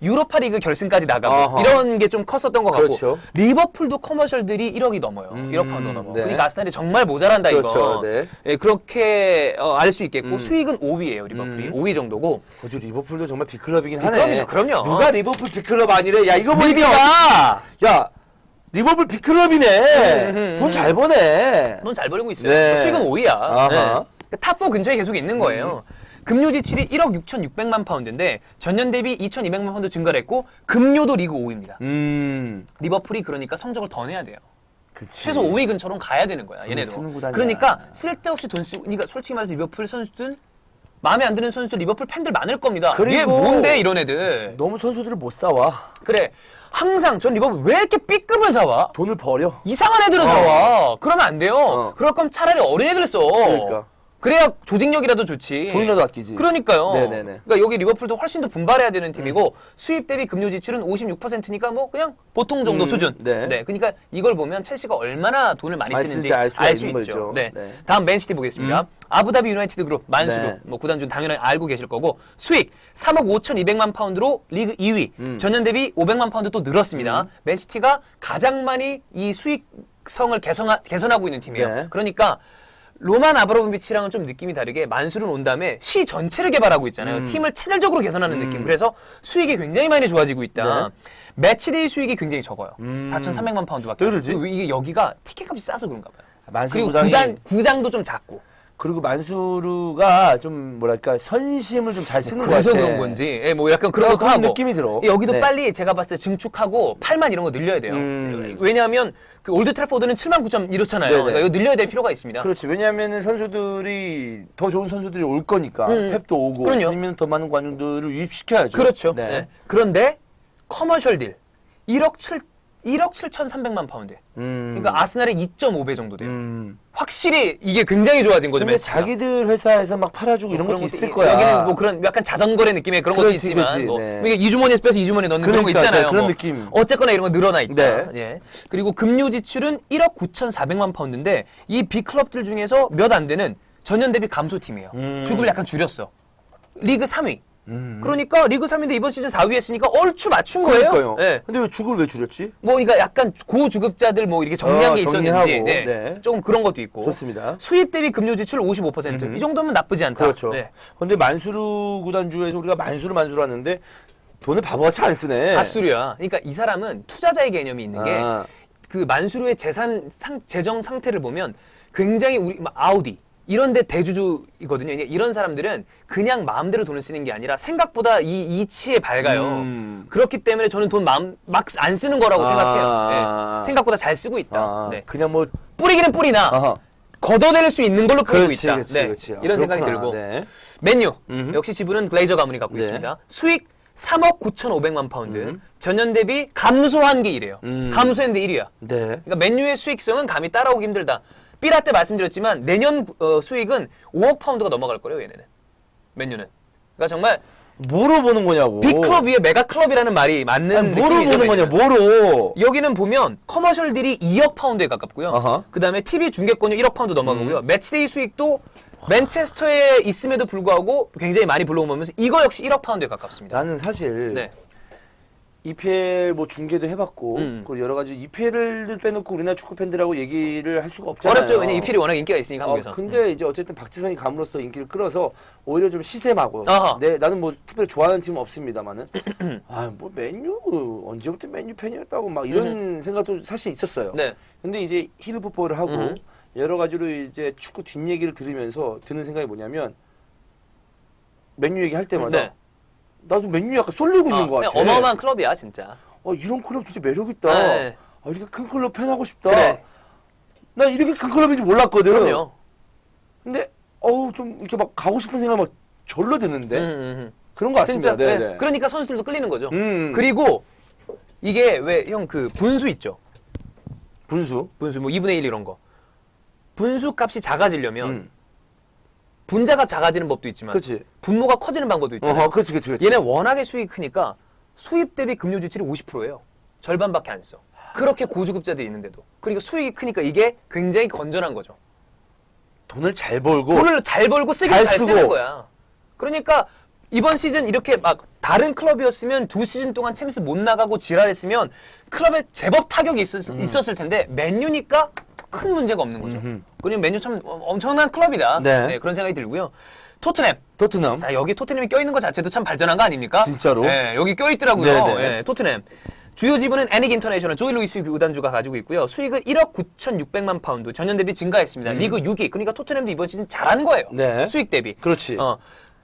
유로파 리그 결승까지 나가고 어허. 이런 게 좀 컸었던 것 같고 그렇죠. 리버풀도 커머셜들이 1억이 넘어요. 1억 파운드 넘어. 네. 그러니까 아스날이 정말 모자란다 그렇죠. 이거. 네. 예, 그렇게 알 수 있겠고 수익은 5위예요 리버풀이. 5위 정도고. 거주 리버풀도 정말 빅클럽이긴 하네. 빅클럽이죠, 그럼요. 누가 리버풀 빅클럽 아니래? 야, 이거 보니까. 리비가 야, 리버풀 빅클럽이네. 돈 잘 버네. 돈 잘 벌고 있어요. 네. 수익은 5위야. 아하. 탑4 근처에 계속 있는 거예요. 금료 지출이 1억 6,600만 파운드인데 전년 대비 2,200만 파운드 증가를 했고 금료도 리그 5위입니다. 리버풀이 그러니까 성적을 더 내야 돼요. 그치. 최소 5위 근처로 가야 되는 거야, 얘네도. 쓰는 구단이야. 그러니까 쓸데없이 돈 쓰고, 그러니까 솔직히 말해서 리버풀 선수들 마음에 안 드는 선수들 리버풀 팬들 많을 겁니다. 그리고 이게 뭔데 이런 애들. 너무 선수들을 못 사와. 그래. 항상 전 리버풀 왜 이렇게 B급을 사와? 돈을 버려. 이상한 애들을 사와. 그러면 안 돼요. 그럴 거면 차라리 어린 애들 써. 그러니까. 그래야 조직력이라도 좋지. 돈이라도 아끼지. 그러니까요. 네네네. 그러니까 여기 리버풀도 훨씬 더 분발해야 되는 팀이고 수입 대비 금료 지출은 56%니까 뭐 그냥 보통 정도 수준. 네. 그러니까 이걸 보면 첼시가 얼마나 돈을 많이 많이 쓰는지 쓰는지 알 알 수 수가 있는 있죠. 거죠. 네. 네. 다음 맨시티 보겠습니다. 아부다비 유나이티드 그룹 만수르 네. 뭐 구단주는 당연히 알고 계실 거고 수익 3억 5,200만 파운드로 리그 2위. 전년 대비 500만 파운드 또 늘었습니다. 맨시티가 가장 많이 이 수익성을 개선하고 있는 팀이에요. 네. 그러니까 로만 아브라모비치랑은 좀 느낌이 다르게 만수르는 온 다음에 시 전체를 개발하고 있잖아요. 팀을 체질적으로 개선하는 느낌. 그래서 수익이 굉장히 많이 좋아지고 있다. 매치데이 수익이 굉장히 적어요. 4,300만 파운드밖에. 왜 그러지? 이게 여기가 티켓값이 싸서 그런가 봐요. 만수르 그리고 구단이 구장도 좀 작고. 그리고 만수르가 좀 뭐랄까 선심을 좀 잘 쓰는 것 같아. 그래서 그런 건지, 예, 뭐 약간 그런 것도 그런 하고. 느낌이 들어. 여기도 네. 빨리 제가 봤을 때 증축하고 8만 이런 거 늘려야 돼요. 왜냐하면 그 올드 트래포드는 7만 9천 이렇잖아요. 네네. 그러니까 이거 늘려야 될 필요가 있습니다. 그렇지. 왜냐하면 선수들이 더 좋은 선수들이 올 거니까 펩도 오고 그럼요. 아니면 더 많은 관중들을 유입시켜야죠. 그렇죠. 네. 네. 그런데 커머셜 딜 1억 7,300만 파운드. 그러니까 아스날의 2.5배 정도 돼요. 확실히 이게 굉장히 좋아진 거죠. 근데 매치가. 자기들 회사에서 막 팔아주고 이런 것도 있을 거야. 여기는 뭐 그런 약간 자전거래 느낌의 그런 것도 그렇지, 있지만 그렇지. 뭐 네. 이게 이주머니에서 빼서 이주머니에 넣는 그런 거 그러니까, 있잖아요. 네, 그런 뭐. 느낌. 어쨌거나 이런 거 늘어나 있다. 네. 예. 그리고 금료 지출은 1억 9,400만 파운드인데 이 빅클럽들 중에서 몇 안 되는 전년 대비 감소팀이에요. 죽을 약간 줄였어. 리그 3위. 그러니까 리그 3위인데 이번 시즌 4위 했으니까 얼추 맞춘 거예요. 그러니까요. 예. 근데 왜 죽을 왜 줄였지? 뭐 그러니까 약간 고주급자들 뭐 이렇게 정리한 게 있었는지 정리하고, 네. 네. 조금 그런 것도 있고 좋습니다. 수입 대비 금료 지출 55%. 이 정도면 나쁘지 않다. 그렇죠. 네. 근데 만수르 구단주에서 우리가 만수르 하는데 돈을 바보같이 안 쓰네. 갓수류야. 그러니까 이 사람은 투자자의 개념이 있는 게 아. 그 만수르의 재정 상태를 보면 굉장히 우리 막 아우디 이런 데 대주주이거든요. 이런 사람들은 그냥 마음대로 돈을 쓰는 게 아니라 생각보다 이 이치에 밝아요. 그렇기 때문에 저는 돈 막 안 쓰는 거라고 생각해요. 네. 생각보다 잘 쓰고 있다. 네. 그냥 뭐 뿌리기는 뿌리나 아하. 걷어낼 수 있는 걸로 뿌리고 그렇지, 있다. 그렇지, 네. 그렇지. 이런 생각이 그렇구나. 들고 네. 맨유 역시 지분은 글레이저 가문이 갖고 네. 있습니다. 수익 3억 9,500만 파운드. 전년 대비 감소한 게 1이에요. 감소했는데 1위야. 네. 그러니까 맨유의 수익성은 감히 따라오기 힘들다. 삐라 때 말씀드렸지만 내년 수익은 5억 파운드가 넘어갈 거래요, 얘네는. 맨유는. 그러니까 정말 뭐로 보는 거냐고. 빅클럽 위에 메가클럽이라는 말이 맞는 아니, 뭐로 느낌이죠. 보는 거냐, 맨유는. 뭐로. 여기는 보면 커머셜 딜이 2억 파운드에 가깝고요. 아하. 그다음에 TV 중계권료 1억 파운드 넘어가고요. 매치데이 수익도 맨체스터에 있음에도 불구하고 굉장히 많이 불러오면서 이거 역시 1억 파운드에 가깝습니다. 나는 사실 네. EPL 뭐 중계도 해봤고 그 여러 가지 EPL을 빼놓고 우리나라 축구 팬들하고 얘기를 할 수가 없잖아요. 어렵죠. 왜냐면 EPL이 워낙 인기가 있으니까 한국에서. 근데 이제 어쨌든 박지성이 감으로써 인기를 끌어서 오히려 좀 시샘하고. 아하. 나는 뭐 특별히 좋아하는 팀은 없습니다만은. 뭐 맨유 언제부터 맨유 팬이었다고 막 이런 생각도 사실 있었어요. 네. 근데 이제 힐fut볼을 하고 여러 가지로 이제 축구 뒷얘기를 들으면서 드는 생각이 뭐냐면 맨유 얘기할 때마다. 네. 나도 맨유 약간 쏠리고 있는 것 그냥 같아. 어마어마한 클럽이야, 진짜. 이런 클럽 진짜 매력있다. 네. 이렇게 큰 클럽 팬하고 싶다. 그래. 나 이렇게 큰 클럽인 줄 몰랐거든. 그럼요. 근데, 좀 이렇게 막 가고 싶은 생각이 막 절로 드는데. 그런 것 진짜. 같습니다. 네, 네. 네. 그러니까 선수들도 끌리는 거죠. 음. 그리고 이게 왜 형 그 분수 있죠. 분수. 분수 뭐 2분의 1 이런 거. 분수 값이 작아지려면 음. 분자가 작아지는 법도 있지만 그렇지. 분모가 커지는 방법도 있잖아요. 그렇지. 얘네 워낙에 수익이 크니까 수입 대비 금료 지출이 50%예요. 절반밖에 안 써. 그렇게 고주급자들이 있는데도. 그러니까 수익이 크니까 이게 굉장히 건전한 거죠. 돈을 잘 벌고. 돈을 잘 벌고 쓰긴 잘 잘 쓰고. 쓰는 거야. 그러니까 이번 시즌 이렇게 막 다른 클럽이었으면 2시즌 동안 챔스 못 나가고 지랄했으면 클럽에 제법 타격이 있었을 텐데 맨유니까 큰 문제가 없는 거죠. 그러면 맨유 참 엄청난 클럽이다. 네. 그런 생각이 들고요. 토트넘. 토트넘. 자, 여기 토트넘이 껴있는 것 자체도 참 발전한 거 아닙니까? 진짜로? 네, 여기 껴있더라고요. 네네. 네, 토트넘. 주요 지분은 애닉 인터내셔널 조이 루이스 구단주가 가지고 있고요. 수익은 1억 9,600만 파운드, 전년 대비 증가했습니다. 리그 6위. 그러니까 토트넘도 이번 시즌 잘한 거예요. 네. 수익 대비. 그렇지.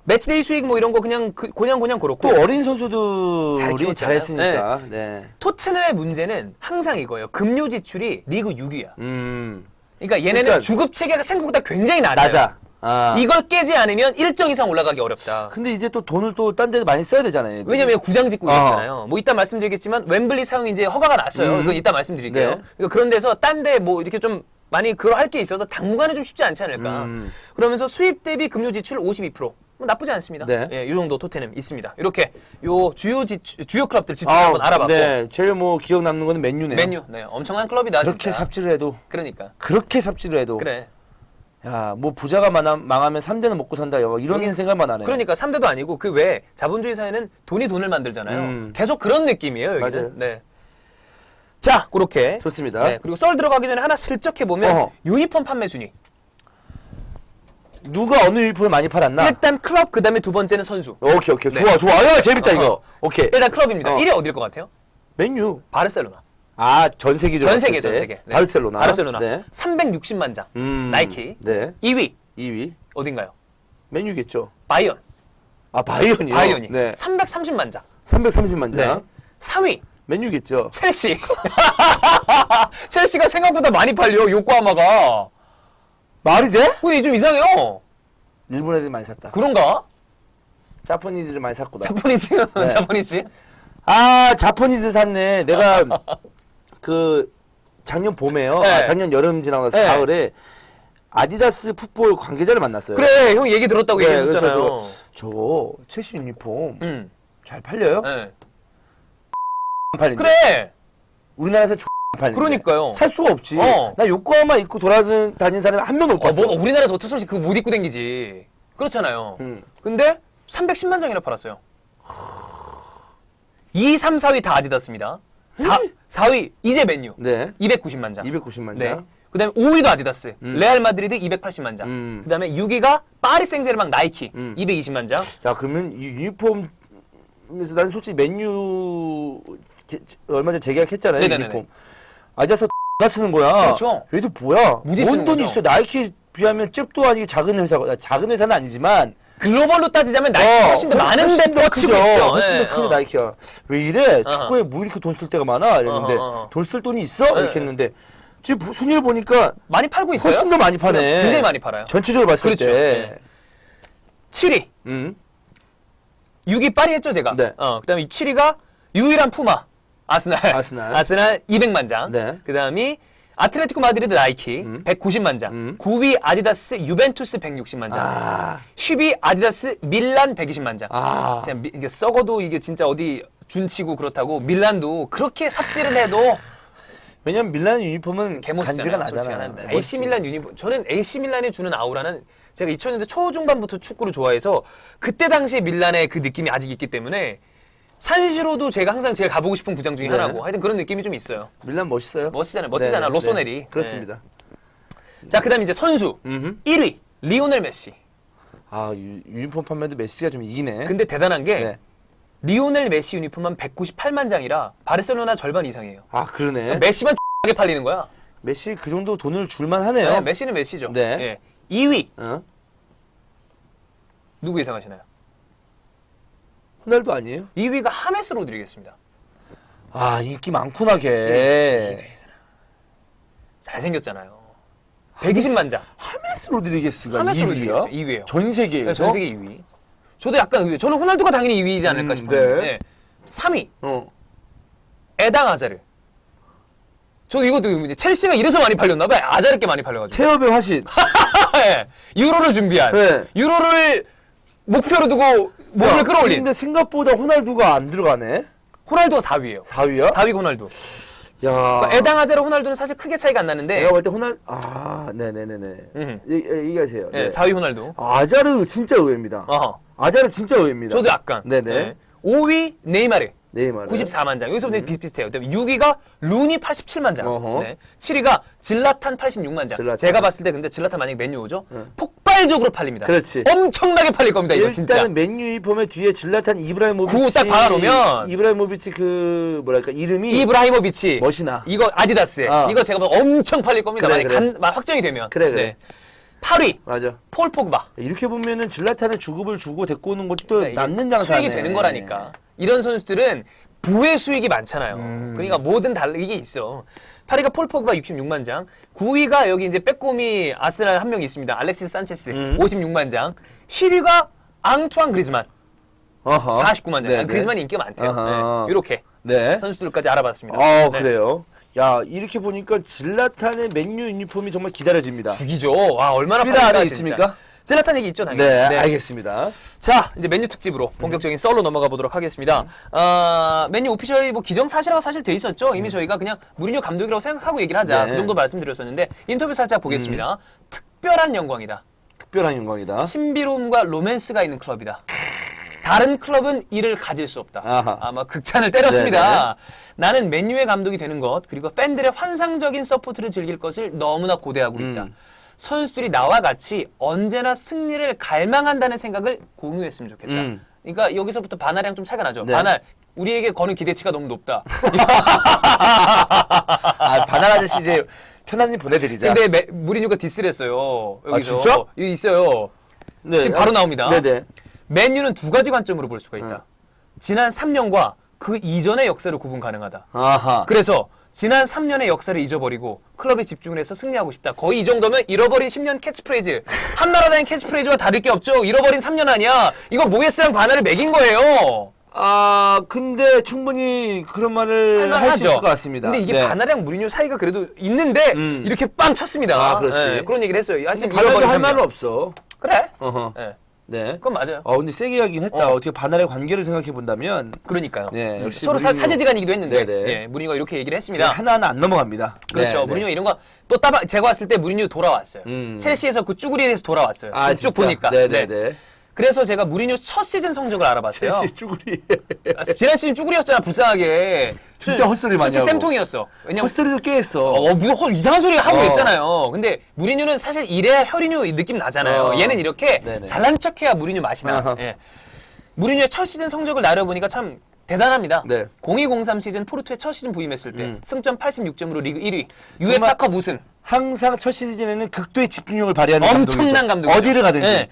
매치데이 수익 뭐 이런 거 그냥 그렇고. 또 어린 선수들이 잘 키웠잖아요. 잘했으니까. 네. 토트넘의 문제는 항상 이거예요. 금료 지출이 리그 6위야. 그러니까 얘네는 그러니까 주급 체계가 생각보다 굉장히 낮아요. 낮아. 이걸 깨지 않으면 일정 이상 올라가기 어렵다. 근데 이제 또 돈을 또 딴 데 많이 써야 되잖아요. 얘들이. 왜냐면 구장 짓고 있잖아요. 뭐 이따 말씀드리겠지만 웸블리 사용이 이제 허가가 났어요. 이건 이따 말씀드릴게요. 네. 그러니까 그런 데서 딴 데 뭐 이렇게 좀 많이 그럴 할 게 있어서 당분간은 좀 쉽지 않지 않을까. 그러면서 수입 대비 금료 지출 52%. 뭐 나쁘지 않습니다. 네. 예, 이 정도 토트넘 있습니다. 이렇게 요 주요 클럽들 지출 한번 알아봤고. 네. 제일 뭐 기억 남는 거는 맨유네요. 맨유, 네, 엄청난 클럽이다. 그렇게 진짜. 삽질을 해도. 그러니까. 그렇게 삽질을 해도. 그래. 야, 뭐 부자가 망하면 3대는 먹고 산다. 이런 생각만 안 해요. 그러니까 3대도 아니고 그 외에 자본주의 사회는 돈이 돈을 만들잖아요. 계속 그런 느낌이에요, 여기는. 맞아요. 네. 자, 그렇게. 좋습니다. 네, 그리고 썰 들어가기 전에 하나 슬쩍 해보면 어허. 유니폼 판매 순위. 누가 어느 유니폼을 많이 팔았나? 일단 클럽, 그 다음에 두 번째는 선수. 오케이. 네. 좋아. 야, 재밌다, 이거. 오케이. 일단 클럽입니다. 어. 1위 어딜 것 같아요? 맨유. 바르셀로나. 아, 전 세계적으로. 전 세계. 네. 네. 바르셀로나. 바르셀로나. 네. 360만 장. 나이키. 네. 2위. 2위. 어딘가요? 맨유겠죠. 바이언. 아, 바이언이요? 바이언이. 네. 330만 장. 330만 장. 네. 3위. 맨유겠죠. 첼시. 첼시가 생각보다 많이 팔려, 요코하마가. 말이 돼? 근데 좀 이상해요. 일본 애들 많이 샀다. 그런가? 자포니즈를 많이 샀구나. 자포니즈. 네. 자포니즈. 아, 자포니즈 샀네. 내가 그 작년 봄에요. 네. 아, 작년 여름 지나고 나서 네. 가을에 아디다스 풋볼 관계자를 만났어요. 그래, 형 얘기 들었다고 네, 얘기했었잖아요. 그래서 저거 첼시 유니폼 잘 팔려요? 네. 안 팔린대. 그래. 우리나라에서 안 팔린대. 그러니까요. 살 수가 없지. 어. 나 요코하마 입고 돌아다니는 사람이 한 명도 못 봤어. 뭐, 우리나라에서 어쩔 수 없이 그거 못 입고 댕기지. 그렇잖아요. 근데 310만 장이나 팔았어요. 2, 3, 4위 다 아디다스입니다. 4위 이제 맨유. 네. 290만 장. 290만 네. 장. 그다음에 5위도 아디다스. 레알 마드리드 280만 장. 그다음에 6위가 파리 생제르맹 나이키 220만 장. 야, 그러면 이 유니폼에서 나는 솔직히 맨유 얼마 전에 재계약했잖아요. 네네네네. 유니폼. 아디다스 나 쓰는 거야. 그렇죠. 얘도 뭐야? 무지 뭔 쓰는 돈이 거죠. 있어? 나이키에 비하면 잽도 아니게 작은 회사가 작은 회사는 아니지만 글로벌로 따지자면 나이키 훨씬 더 많은데 뻗치고 있죠. 훨씬 더 예, 크죠 어. 나이키가. 왜 이래? 축구에 뭐 이렇게 돈 쓸 때가 많아? 이랬는데 어허. 돈 쓸 돈이 있어? 이렇게 했는데 지금 순위를 보니까 많이 팔고 있어요. 훨씬 더 많이 파네. 굉장히 많이 팔아요. 전체적으로 봤을 그렇죠. 때. 예. 7위. 6위 파리 했죠, 제가. 네. 그다음에 7위가 유일한 푸마. 아스날. 아스날. 200만 장. 네. 그다음에 아틀레티코 마드리드 나이키 190만 장. 9위 아디다스 유벤투스 160만 장. 아. 10위 아디다스 밀란 120만 장. 아. 진짜 이게 썩어도 이게 진짜 어디 준치고 그렇다고 밀란도 그렇게 삽질을 해도 왜냐면 밀란 유니폼은 간지가 개멋있잖아요. 나잖아. AC 밀란 유니폼. 저는 AC 밀란이 주는 아우라는 제가 2000년대 초중반부터 축구를 좋아해서 그때 당시에 밀란의 그 느낌이 아직 있기 때문에 산시로도 제가 항상 제가 가보고 싶은 구장 중에 네. 하나고 하여튼 그런 느낌이 좀 있어요. 밀란 멋있어요. 멋지잖아요. 멋지잖아. 네, 로소네리. 네. 그렇습니다. 자, 그다음 이제 선수 1위 리오넬 메시. 아, 유니폼 판매도 메시가 좀 이기네. 근데 대단한 게 네. 리오넬 메시 유니폼만 198만 장이라 바르셀로나 절반 이상이에요. 아, 그러네. 메시만 X하게 팔리는 거야. 메시 그 정도 돈을 줄만 하네요. 네, 메시는 메시죠. 네. 예. 2위 어? 누구 예상하시나요? 호날두 아니에요? 2위가 하메스 로드리게스입니다. 아, 인기 많구나 걔. 잘생겼잖아요. 120만 장. 하메스 로드리게스가 하메스 2위야? 로드리게스 2위예요. 전 세계에서? 네, 전 세계 2위. 저도 약간 의외. 저는 호날두가 당연히 2위이지 않을까 싶었는데. 네. 3위 어. 에당 아자르. 저도 이것도 의문이에요. 첼시가 이래서 많이 팔렸나 봐요. 아자르께 많이 팔려가지고. 체협의 화신. 네. 유로를 준비한. 네. 유로를 목표로 두고 몸을 끌어올린. 근데 생각보다 호날두가 안 들어가네. 호날두가 4위예요. 4위야? 4위가 호날두. 야. 그러니까 에당 아자르 호날두는 사실 크게 차이가 안 나는데. 내가 볼 때 네네네네. 얘기하세요. 네, 4위 호날두. 아자르 진짜 의외입니다. 어허. 아자르 진짜 의외입니다. 저도 약간. 네네. 5위 네이마르. 네이마르. 94만 장. 여기서 비슷비슷해요. 그다음에 6위가 루니 87만 장. 어허. 네. 7위가 질라탄 86만 장. 질라탄. 제가 봤을 때 근데 질라탄 만약에 맨유 오죠? 폭발적으로 팔립니다. 그렇지. 엄청나게 팔릴 겁니다. 이거 진짜. 일단은 맨유 유니폼에 뒤에 질라탄 이브라이모비치 구호 딱 박아놓으면 이브라이모비치 그 뭐랄까 이름이 이브라히모비치. 멋이나. 이거 아디다스에. 아. 이거 제가 보면 엄청 팔릴 겁니다. 그래, 만약에 그래. 확정이 되면. 그래. 8위 맞아. 폴 포그바. 이렇게 보면은 질라탄에 주급을 주고 데리고 오는 것도 그러니까 이게 남는 장사네. 수익이 되는 거라니까. 이런 선수들은 부의 수익이 많잖아요. 그러니까 뭐든 이게 있어. 8위가 폴 포그바 66만 장. 9위가 여기 이제 빼꼼히 아스날 한 명 있습니다. 알렉시스 산체스 56만 장. 10위가 앙투안 그리즈만 어허. 49만 장. 네네. 그리즈만이 인기가 많대요. 어허. 네, 이렇게 네. 선수들까지 알아봤습니다. 아, 네. 그래요. 야, 이렇게 보니까 질라탄의 맨유 유니폼이 정말 기다려집니다. 죽이죠. 와, 얼마나 삐라 안에 팔릴까, 있습니까? 진짜. 질라탄 얘기 있죠, 당연히. 네, 알겠습니다. 자, 이제 맨유 특집으로 본격적인 썰로 넘어가 보도록 하겠습니다. 맨유 오피셜이 뭐 기정사실화가 사실 돼 있었죠. 이미 저희가 그냥 무리뉴 감독이라고 생각하고 얘기를 하자. 네. 그 정도 말씀드렸었는데 인터뷰 살짝 보겠습니다. 특별한 영광이다. 특별한 영광이다. 신비로움과 로맨스가 있는 클럽이다. 다른 클럽은 이를 가질 수 없다. 아하. 아마 극찬을 때렸습니다. 나는 맨유의 감독이 되는 것, 그리고 팬들의 환상적인 서포트를 즐길 것을 너무나 고대하고 있다. 선수들이 나와 같이 언제나 승리를 갈망한다는 생각을 공유했으면 좋겠다. 그러니까 여기서부터 반할이랑 좀 차이가 나죠. 네. 반할, 우리에게 거는 기대치가 너무 높다. 아, 바나 아저씨 이제 편안히 보내드리자. 근데 무리뉴가 디스를 했어요. 여기서. 진짜? 이거 있어요. 네. 지금 바로 나옵니다. 네네. 맨유는 두 가지 관점으로 볼 수가 있다. 지난 3년과 그 이전의 역사를 구분 가능하다. 아하. 그래서 지난 3년의 역사를 잊어버리고 클럽에 집중을 해서 승리하고 싶다. 거의 이 정도면 잃어버린 10년 캐치프레이즈. 한나라당의 캐치프레이즈와 다를 게 없죠. 잃어버린 3년 아니야. 이거 모예스랑 바나를 매긴 거예요. 아, 근데 충분히 그런 말을 할 수 할만하죠. 있을 것 같습니다. 근데 이게 네. 바나랑 무리뉴 사이가 그래도 있는데 이렇게 빵 쳤습니다. 아, 그렇지. 네, 그런 얘기를 했어요. 하여튼 바나도 잃어버린 할 3년. 말은 없어. 그래. 어허. 네, 네. 그건 맞아요. 근데 세게 하긴 했다. 어. 어떻게 바나의 관계를 생각해 본다면 그러니까요. 네, 역시 서로 무리뉴. 사제지간이기도 했는데 네네. 예, 무리뉴가 이렇게 얘기를 했습니다. 하나하나 안 넘어갑니다. 그렇죠. 네, 무리뉴 이런 거 또 따박 제가 왔을 때 무리뉴 돌아왔어요. 첼시에서 그 쭈구리에서 돌아왔어요. 아, 쭉 보니까. 네네네. 네. 그래서 제가 무리뉴 첫 시즌 성적을 알아봤어요. 첼시 쭈구리. 지난 시즌 쭈구리였잖아, 불쌍하게. 진짜 헛소리 많이 솔직히 하고. sem통이었어. 왜냐면 헛소리도 꽤 했어. 무슨 이상한 소리 하고 어. 있잖아요. 근데 무리뉴는 사실 이래야 혈인뉴 느낌 나잖아요. 얘는 이렇게 네네. 잘난 척해야 무리뉴 맛이 나. 아하. 예. 무리뉴의 첫 시즌 성적을 나려보니까 참 대단합니다. 네. 0203 시즌 포르투의 첫 시즌 부임했을 때 승점 86점으로 리그 1위, 정말 유에파컵 우승. 항상 첫 시즌에는 극도의 집중력을 발휘하는 엄청난 감독이죠. 어디를 가든지. 네.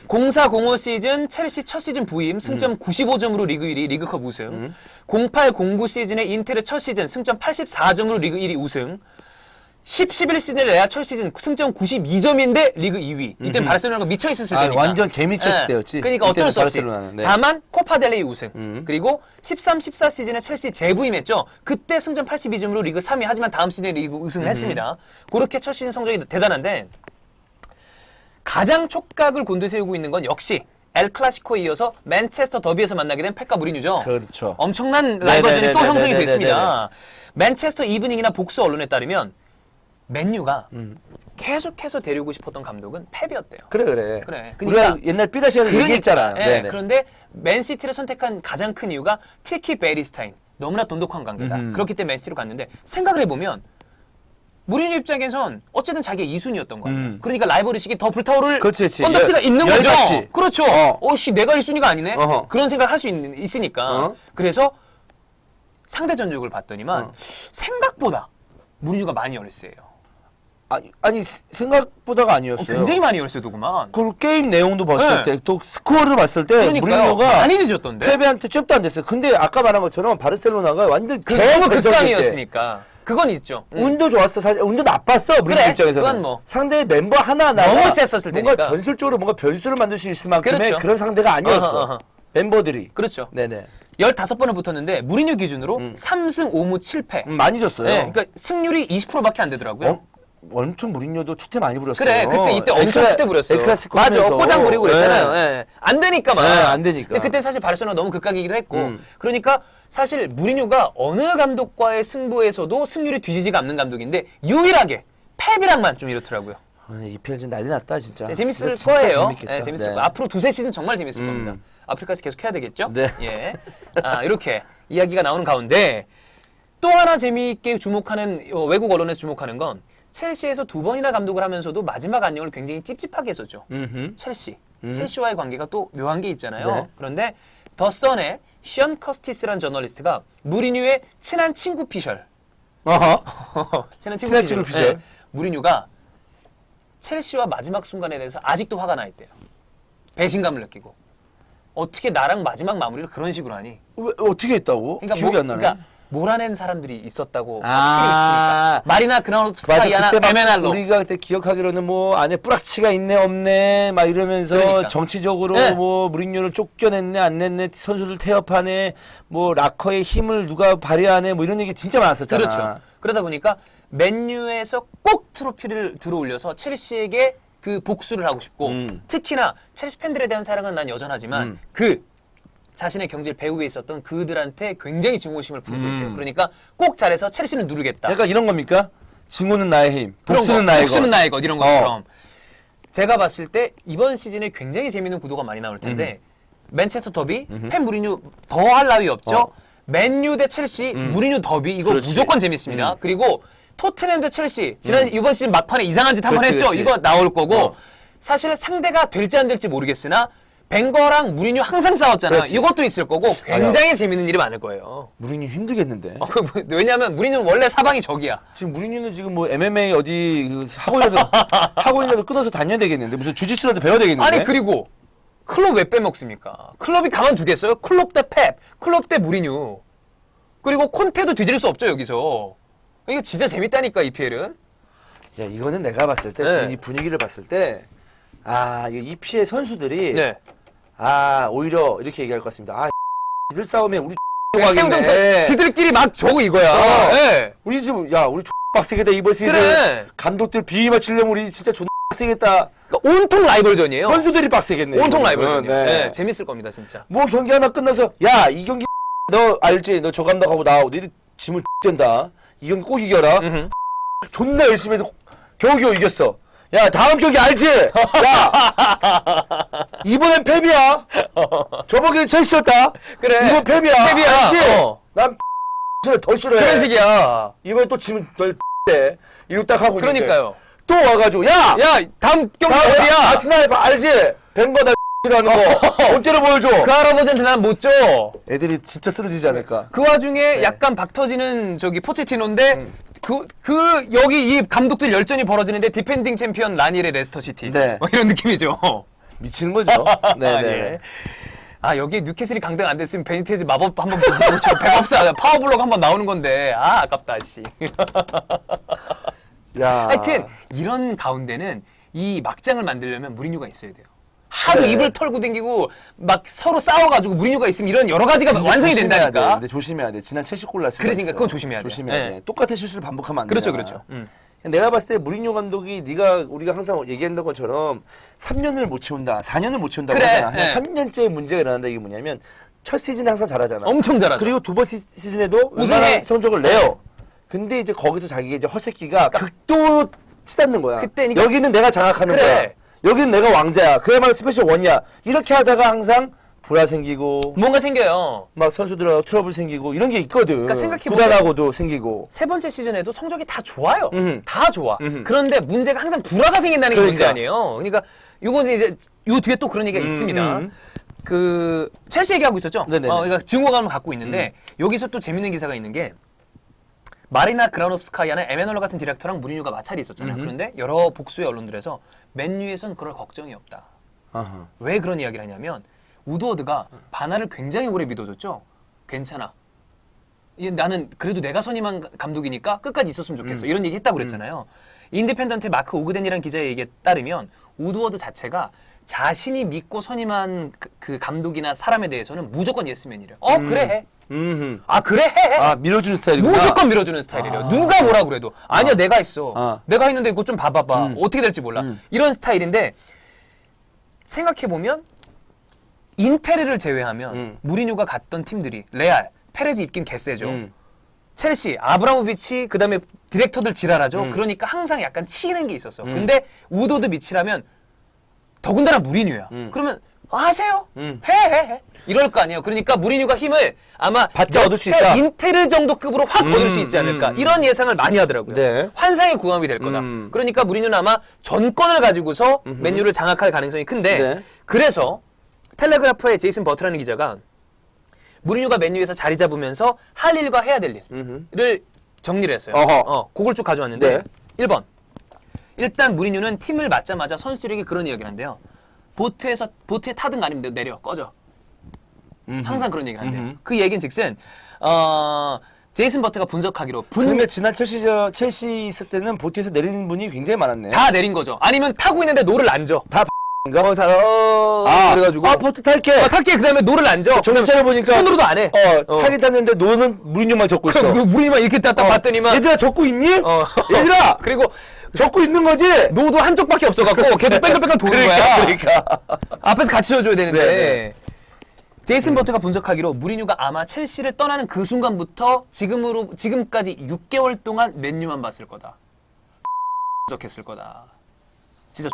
0405 시즌 첼시 첫 시즌 부임 승점 95점으로 리그 1위 리그컵 우승. 0809 시즌의 인테르 첫 시즌 승점 84점으로 리그 1위 우승. 11 시즌의 레아 첫 시즌 승점 92점인데 리그 2위. 이때는 바르셀로나가 미쳐 있었을 때니까. 완전 개미쳤을 네. 때였지. 그러니까 어쩔 이때는 수 없이. 바르셀로나는. 네. 다만 코파델레이 우승. 그리고 13-14 시즌에 첼시 재부임했죠. 그때 승점 82점으로 리그 3위. 하지만 다음 시즌에 리그 우승을 했습니다. 그렇게 첫 시즌 성적이 대단한데 가장 촉각을 곤두세우고 있는 건 역시 엘 클라시코에 이어서 맨체스터 더비에서 만나게 된 펩과 무리뉴죠. 그렇죠. 엄청난 라이벌전이 또 형성이 네네네네네네네. 됐습니다. 맨체스터 이브닝이나 복수 언론에 따르면 맨유가 계속해서 데리고 싶었던 감독은 펩이었대요. 그래. 그래. 우리가 그러니까 옛날 삐다 시간에 얘기했잖아. 예, 네네. 그런데 맨시티를 선택한 가장 큰 이유가 티키 베리스타인. 너무나 돈독한 관계다. 그렇기 때문에 맨시티로 갔는데 생각을 해보면 무리뉴 입장에선 어쨌든 자기가 2순위였던 거 아니야. 그러니까 라이벌 의식이 더 불타오를 그렇지. 건덕지가 있는 거죠. 열받지. 그렇죠. 씨 내가 1순위가 아니네. 어허. 그런 생각을 할 수 있으니까. 어. 그래서 상대 전적을 봤더니만 생각보다 무리뉴가 많이 어렸어요. 아니 생각보다가 아니었어요. 굉장히 많이 어렸어도구만. 그 게임 내용도 봤을 네. 때 또 스코어를 봤을 때 그러니까요. 무리뉴가 많이 늦었던데. 페베한테 잽도 안 됐어요. 근데 아까 말한 것처럼 바르셀로나가 완전 너무 개전적일 때. 극강이었으니까. 그건 있죠. 운도 좋았어. 사실 운도 나빴어. 무리뉴 그래, 입장에서는. 그건 뭐. 상대 멤버 하나하나가 너무 셌었을 뭔가 테니까. 전술적으로 뭔가 변수를 만들 수 있을 만큼의 그렇죠. 그런 상대가 아니었어. 어허. 멤버들이. 그렇죠. 네네. 15번을 붙었는데 무리뉴 기준으로 3승 5무 7패. 많이 졌어요. 네, 그러니까 승률이 20%밖에 안 되더라고요. 엄청 무리뉴도 추태 많이 부렸어요. 그래, 그때 이때 엄청 추대 부렸어. 엘클라시코 맞아, 하면서. 꼬장 부리고 그랬잖아요. 네. 예. 안 되니까 막. 네, 안 되니까. 근데 그때 사실 바르셀로나 너무 극강이기도 했고. 그러니까 사실 무리뉴가 어느 감독과의 승부에서도 승률이 뒤지지가 않는 감독인데 유일하게 펩이랑만 좀 이렇더라고요. EPL 좀 난리 났다 진짜. 재밌을 진짜 거예요. 재밌겠다. 네, 재밌을 네. 거예요. 앞으로 두세 시즌 정말 재밌을 겁니다. 아프리카에서 계속 해야 되겠죠? 네. 예. 이렇게 이야기가 나오는 가운데 또 하나 재미있게 주목하는 외국 언론에서 주목하는 건 첼시에서 2번이나 감독을 하면서도 마지막 안녕을 굉장히 찝찝하게 했었죠. 첼시. 첼시와의 관계가 또 묘한 게 있잖아요. 네. 그런데 더 선의 션 커스티스라는 저널리스트가 무리뉴의 친한 친구 피셜. 어허. 친한 친한 피셜. 친구 피셜. 무리뉴가 첼시와 마지막 순간에 대해서 아직도 화가 나 있대요. 배신감을 느끼고. 어떻게 나랑 마지막 마무리를 그런 식으로 하니? 왜, 어떻게 했다고? 그러니까 기억이 안 나네. 그러니까 몰아낸 사람들이 있었다고 아. 확실히 있으니까. 마리나 맞아. 그나우스카이아나 그때 막 에메날로. 우리가 그때 기억하기로는 뭐 안에 뿌락치가 있네 없네 막 이러면서 그러니까. 정치적으로 네. 뭐 무리뉴를 쫓겨냈네 안 냈네 선수들 태업하네 뭐 락커의 힘을 누가 발휘하네 뭐 이런 얘기 진짜 많았었잖아. 그렇죠. 그러다 보니까 맨유에서 꼭 트로피를 들어올려서 첼시에게 그 복수를 하고 싶고 특히나 첼시 팬들에 대한 사랑은 난 여전하지만 그 자신의 경질 배후에 있었던 그들한테 굉장히 증오심을 품고 있대요. 그러니까 꼭 잘해서 첼시는 누르겠다. 약간 이런 겁니까? 증오는 나의 힘, 그런 복수는 거, 나의 복수는 것. 나의 것 이런 것처럼 제가 봤을 때 이번 시즌에 굉장히 재밌는 구도가 많이 나올 텐데 맨체스터 더비, 팬 무리뉴 더 할 나위 없죠. 맨유 대 첼시, 무리뉴 더비 이거 그렇지. 무조건 재밌습니다. 그리고 토트넘 대 첼시 지난 이번 시즌 막판에 이상한 짓 한 번 그렇지, 했죠. 그렇지. 이거 나올 거고 어. 사실 상대가 될지 안 될지 모르겠으나 벵거랑 무리뉴 항상 싸웠잖아. 그렇지. 이것도 있을 거고 굉장히 재밌는 일이 많을 거예요. 무리뉴 힘들겠는데. 왜냐면 무리뉴는 원래 사방이 적이야. 지금 무리뉴는 지금 뭐 MMA 어디 그 학원이라도 끊어서 다녀야 되겠는데 무슨 주짓수라도 배워야 되겠는데. 아니 그리고 클럽 왜 빼먹습니까? 클럽이 가만두겠어요? 클럽 대 펩, 클럽 대 무리뉴. 그리고 콘테도 뒤질 수 없죠 여기서. 이거 진짜 재밌다니까 EPL은. 야 이거는 내가 봤을 때 네. 지금 이 분위기를 봤을 때 이거 EPL 선수들이 네. 오히려 이렇게 얘기할 것 같습니다. 이들 싸움에 우리 세운동 하겠네. 지들끼리 막 저거 이거야. 네. 우리 지금 우리 빡세겠다 이번 시즌. 그래. 감독들 비위 맞추려면 우리 진짜 빡세겠다. 그러니까 온통 라이벌전이에요. 선수들이 빡세겠네. 온통 이거는. 라이벌전이에요. 네. 네, 재밌을 겁니다 진짜. 뭐 경기 하나 끝나서 이 경기 너 알지? 너 저 감독하고 나 너희들 짐을 된다. 이 경기 꼭 이겨라. 음흠. 존나 열심히 해서 겨우겨우 이겼어. 야 다음 경기 알지? 야 이번엔 패배야. 저번에 첼시였다. 그래. 이번 패배야. 패배야. 알지? 어. 난 더 싫어해. 그런 식이야. 이번에 또 지면 널 때. 이거 딱 하고 있는데 그러니까요. 또 와가지고 야 다음 경기 나 어디야? 아스날 알지? 벵거 나 라는 거 본때로 보여줘. 그 할아버지한테 난 못 줘. 애들이 진짜 쓰러지지 않을까. 그 와중에 네. 약간 박 터지는 저기 포체티노인데 여기 이 감독들 열전이 벌어지는데 디펜딩 챔피언 라니엘의 레스터 시티. 네. 뭐 이런 느낌이죠. 미치는 거죠. 네네. 예. 여기 뉴캐슬이 강등 안 됐으면 베니테즈 마법 한번 부르고 백업사 파워블록 한번 나오는 건데 아깝다 씨. 야. 하여튼 이런 가운데는 이 막장을 만들려면 무리뉴가 있어야 돼요. 하도 네. 입을 털고 댕기고 막 서로 싸워가지고 무리뉴가 있으면 이런 여러 가지가 완성이 조심해야 돼. 된다니까. 근데 조심해야 돼. 지난 첼시 골 났을 그러니까 그건 조심해야 돼요. 조심해야 네. 돼. 똑같은 실수를 반복하면 안 돼. 그렇죠, 그렇죠. 내가 봤을 때 무리뉴 감독이 우리가 항상 얘기했던 것처럼 3년을 못 채운다, 4년을 못 채운다고 그래, 하잖아. 네. 3년째 문제가 일어난다. 이게 뭐냐면 첫 시즌에 항상 잘하잖아. 엄청 잘하죠. 그리고 두 번 시즌에도 우승해. 웬만한 성적을 내요. 근데 이제 거기서 자기가 이제 헛새끼가 극도로 치닫는 거야. 그때니까- 여기는 내가 장악하는 그래. 거야. 여기는 내가 왕자야. 그야말로 스페셜 원이야. 이렇게 하다가 항상 불화 생기고 뭔가 생겨요. 막 선수들하고 트러블 생기고 이런 게 있거든. 그러니까 생각해보면- 구단하고도 생기고. 세 번째 시즌에도 성적이 다 좋아요. 음흠. 다 좋아. 음흠. 그런데 문제가 항상 불화가 생긴다는 게 문제 그러니까. 아니에요. 그러니까 요거는 이제 요 뒤에 또 그런 얘기가 있습니다. 그 첼시 얘기하고 있었죠. 네네네. 그러니까 증오감을 갖고 있는데 여기서 또 재밌는 기사가 있는 게 마리나 그라노프스카야나 에메놀러 같은 디렉터랑 무리뉴가 마찰이 있었잖아요. 그런데 여러 복수의 언론들에서 맨유에선 그럴 걱정이 없다. 아하. 왜 그런 이야기를 하냐면 우드워드가 바나를 굉장히 오래 믿어줬죠. 괜찮아. 나는 그래도 내가 선임한 감독이니까 끝까지 있었으면 좋겠어. 이런 얘기 했다고 그랬잖아요. 인디펜던트의 마크 오그덴이라는 기자의 얘기에 따르면 우드워드 자체가 자신이 믿고 선임한 그 감독이나 사람에 대해서는 무조건 예스맨이래요. 그래 해. 그래 해. 밀어주는 스타일이구나. 무조건 밀어주는 스타일이래요. 누가 뭐라 그래도 아니야 내가 했어. 내가 했는데 이거 좀 봐봐봐. 어떻게 될지 몰라. 이런 스타일인데 생각해보면 인테르를 제외하면 무리뉴가 갔던 팀들이 레알, 페레즈 입긴 개쎄죠. 첼시, 아브라모비치 그다음에 디렉터들 지랄하죠. 그러니까 항상 약간 치이는 게 있었어. 근데 우드워드 미치라면 더군다나 무리뉴야. 그러면 하세요. 해. 이럴 거 아니에요. 그러니까 무리뉴가 힘을 아마 받자 얻을 수 있다. 인테르 정도 급으로 확 얻을 수 있지 않을까. 이런 예상을 많이 하더라고요. 네. 환상의 구함이 될 거다. 그러니까 무리뉴는 아마 전권을 가지고서 맨유를 장악할 가능성이 큰데 네. 그래서 텔레그라프의 제이슨 버트라는 기자가 무리뉴가 맨유에서 자리 잡으면서 할 일과 해야 될 일을 정리를 했어요. 그걸 쭉 가져왔는데 네. 1번. 일단 무리뉴는 팀을 맡자마자 선수들에게 그런 이야기를 한대요. 보트에 타든 아니면 내려 꺼져. 항상 그런 얘기를 한대요. 그 얘기는 즉슨 제이슨 버트가 분석하기로 근데 지난 첼시 있을 때는 보트에서 내리는 분이 굉장히 많았네. 다 내린 거죠. 아니면 타고 있는데 노를 안 줘. 가 그래가지고 보트 탈게. 탈게 그다음에 노를 안 줘. 정신 차려보니까 손으로도 안 해. 타긴 탔는데 노는 무리뉴만 적고 있어. 무리뉴만 이렇게 딱 봤더니만 얘들아 적고 있니? 얘들아 그리고 적고 있는 거지? 노도 한쪽밖에 없어갖고 계속 뺑글뺑글 도는 거야. 그러니까. 앞에서 같이 쳐줘야 되는데. 네. 제이슨 버트가 분석하기로 무리뉴가 아마 첼시를 떠나는 그 순간부터 지금까지 6개월 동안 맨유만 봤을 거다. 분석했을 거다. 진짜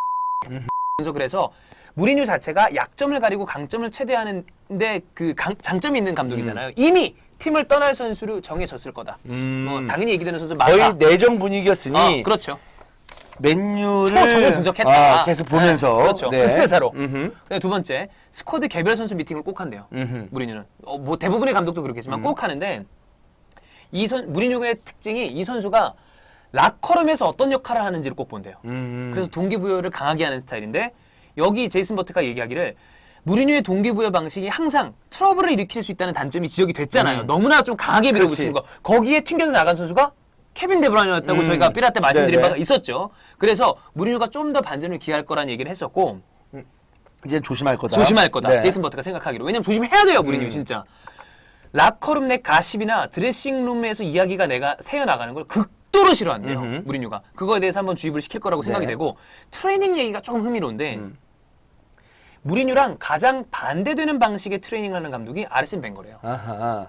분석을 해서 무리뉴 자체가 약점을 가리고 강점을 최대하는데 그 장점이 있는 감독이잖아요. 이미 팀을 떠날 선수로 정해졌을 거다. 뭐 당연히 얘기되는 선수 많다. 거의 내정 분위기였으니 그렇죠. 맨유를 초점을 분석했다. 계속 보면서 그렇죠. 네. 흑세사로. 음흠. 근데 두 번째, 스쿼드 개별 선수 미팅을 꼭 한대요. 음흠. 무리뉴는. 뭐 대부분의 감독도 그렇겠지만 꼭 하는데 무리뉴의 특징이 이 선수가 라커룸에서 어떤 역할을 하는지를 꼭 본대요. 그래서 동기부여를 강하게 하는 스타일인데 여기 제이슨 버트가 얘기하기를 무리뉴의 동기부여 방식이 항상 트러블을 일으킬 수 있다는 단점이 지적이 됐잖아요. 너무나 좀 강하게 밀어붙이는 거. 거기에 튕겨서 나간 선수가 케빈 데브라이너였다고 저희가 삐라 때 말씀드린 네네. 바가 있었죠. 그래서 무리뉴가 좀 더 반전을 기할 거라는 얘기를 했었고 이제 조심할 거다. 조심할 거다. 네. 제이슨 버트가 생각하기로. 왜냐면 조심해야 돼요, 무리뉴 진짜. 라커룸 내 가십이나 드레싱룸에서 이야기가 내가 새어나가는 걸 극도로 싫어한대요, 무리뉴가. 그거에 대해서 한번 주입을 시킬 거라고 생각이 네. 되고 트레이닝 얘기가 조금 흥미로운데 무리뉴랑 가장 반대되는 방식의 트레이닝을 하는 감독이 아르센 벵거래요. 아하.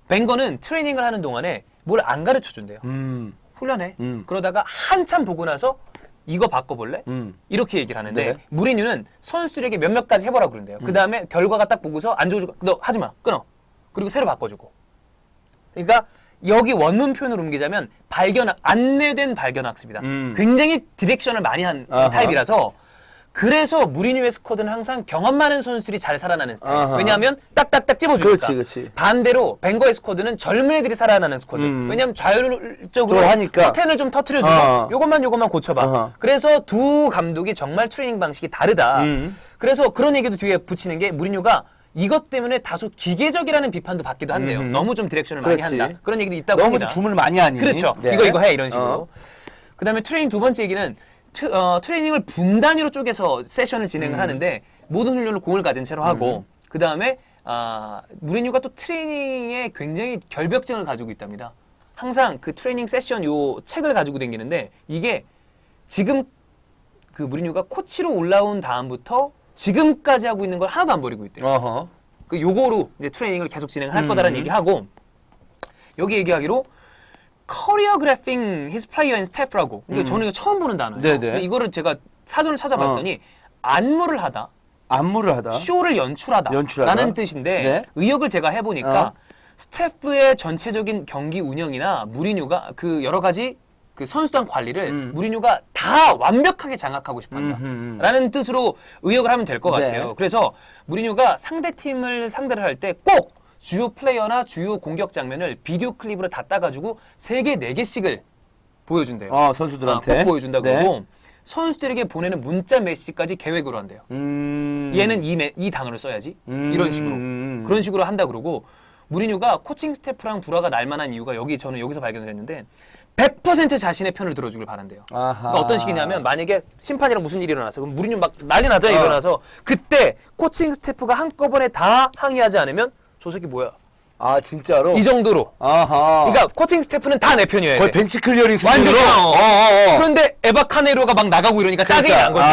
벵거는 트레이닝을 하는 동안에 뭘 안 가르쳐준대요. 훈련해. 그러다가 한참 보고 나서 이거 바꿔볼래? 이렇게 얘기를 하는데 네. 무리뉴는 선수들에게 몇몇 가지 해보라고 그런대요. 그 다음에 결과가 딱 보고서 안 좋아지고 너 하지마 끊어. 그리고 새로 바꿔주고. 그러니까 여기 원문 표현으로 옮기자면 안내된 발견학습이다. 굉장히 디렉션을 많이 한 아하. 타입이라서 그래서 무리뉴의 스쿼드는 항상 경험 많은 선수들이 잘 살아나는 스타일. 아하. 왜냐하면 딱딱딱 찝어주니까. 그렇지. 반대로 벵거의 스쿼드는 젊은 애들이 살아나는 스쿼드. 왜냐하면 좌율적으로 저 하니까. 패턴을 좀 터트려주고 요것만 고쳐봐. 아하. 그래서 두 감독이 정말 트레이닝 방식이 다르다. 그래서 그런 얘기도 뒤에 붙이는 게 무리뉴가 이것 때문에 다소 기계적이라는 비판도 받기도 한대요. 너무 좀 디렉션을 많이 그렇지. 한다. 그런 얘기도 있다고 너무 합니다. 주문을 많이 하니. 그렇죠. 네. 이거 해 이런 식으로. 그다음에 트레이닝 두 번째 얘기는 트레이닝을 분 단위로 쪼개서 세션을 진행을 하는데 모든 훈련을 공을 가진 채로 하고 그 다음에 무리뉴가 또 트레이닝에 굉장히 결벽증을 가지고 있답니다. 항상 그 트레이닝 세션 요 책을 가지고 다니는데 이게 지금 그 무리뉴가 코치로 올라온 다음부터 지금까지 하고 있는 걸 하나도 안 버리고 있대요. 어허. 그 요거로 이제 트레이닝을 계속 진행을 할 거다라는 얘기하고 여기 얘기하기로 커리어그래핑 히스 플레이어 앤 스태프라고. 그러니까 저는 이거 처음 보는 단어예요. 네네. 이거를 제가 사전을 찾아봤더니 안무를 하다, 안무를 하다. 쇼를 연출하다라는 연출하다. 뜻인데 네. 의역을 제가 해보니까 스태프의 전체적인 경기 운영이나 무리뉴가 그 여러 가지 그 선수단 관리를 무리뉴가 다 완벽하게 장악하고 싶어한다라는 뜻으로 의역을 하면 될 것 네. 같아요. 그래서 무리뉴가 상대 팀을 상대를 할 때 꼭 주요 플레이어나 주요 공격 장면을 비디오 클립으로 다 따가지고 3개, 4개씩을 보여준대요. 선수들한테. 꼭 보여준다 네. 그러고 선수들에게 보내는 문자 메시지까지 계획으로 한대요. 얘는 이 단어를 써야지. 이런 식으로. 그런 식으로 한다 그러고 무리뉴가 코칭 스태프랑 불화가 날 만한 이유가 저는 여기서 발견을 했는데 100% 자신의 편을 들어주길 바란대요. 그러니까 어떤 식이냐면 만약에 심판이랑 무슨 일이 일어났어. 그럼 무리뉴 막 난리 나자 일어나서 그때 코칭 스태프가 한꺼번에 다 항의하지 않으면 저 새끼 뭐야. 아 진짜로? 이 정도로. 아하. 그러니까 코칭 스태프는 다 내 편이어야 거의 돼. 벤치 클리어링 완전 수준으로. 그런데 에바 카네로가 막 나가고 이러니까 짜증이 난 거지.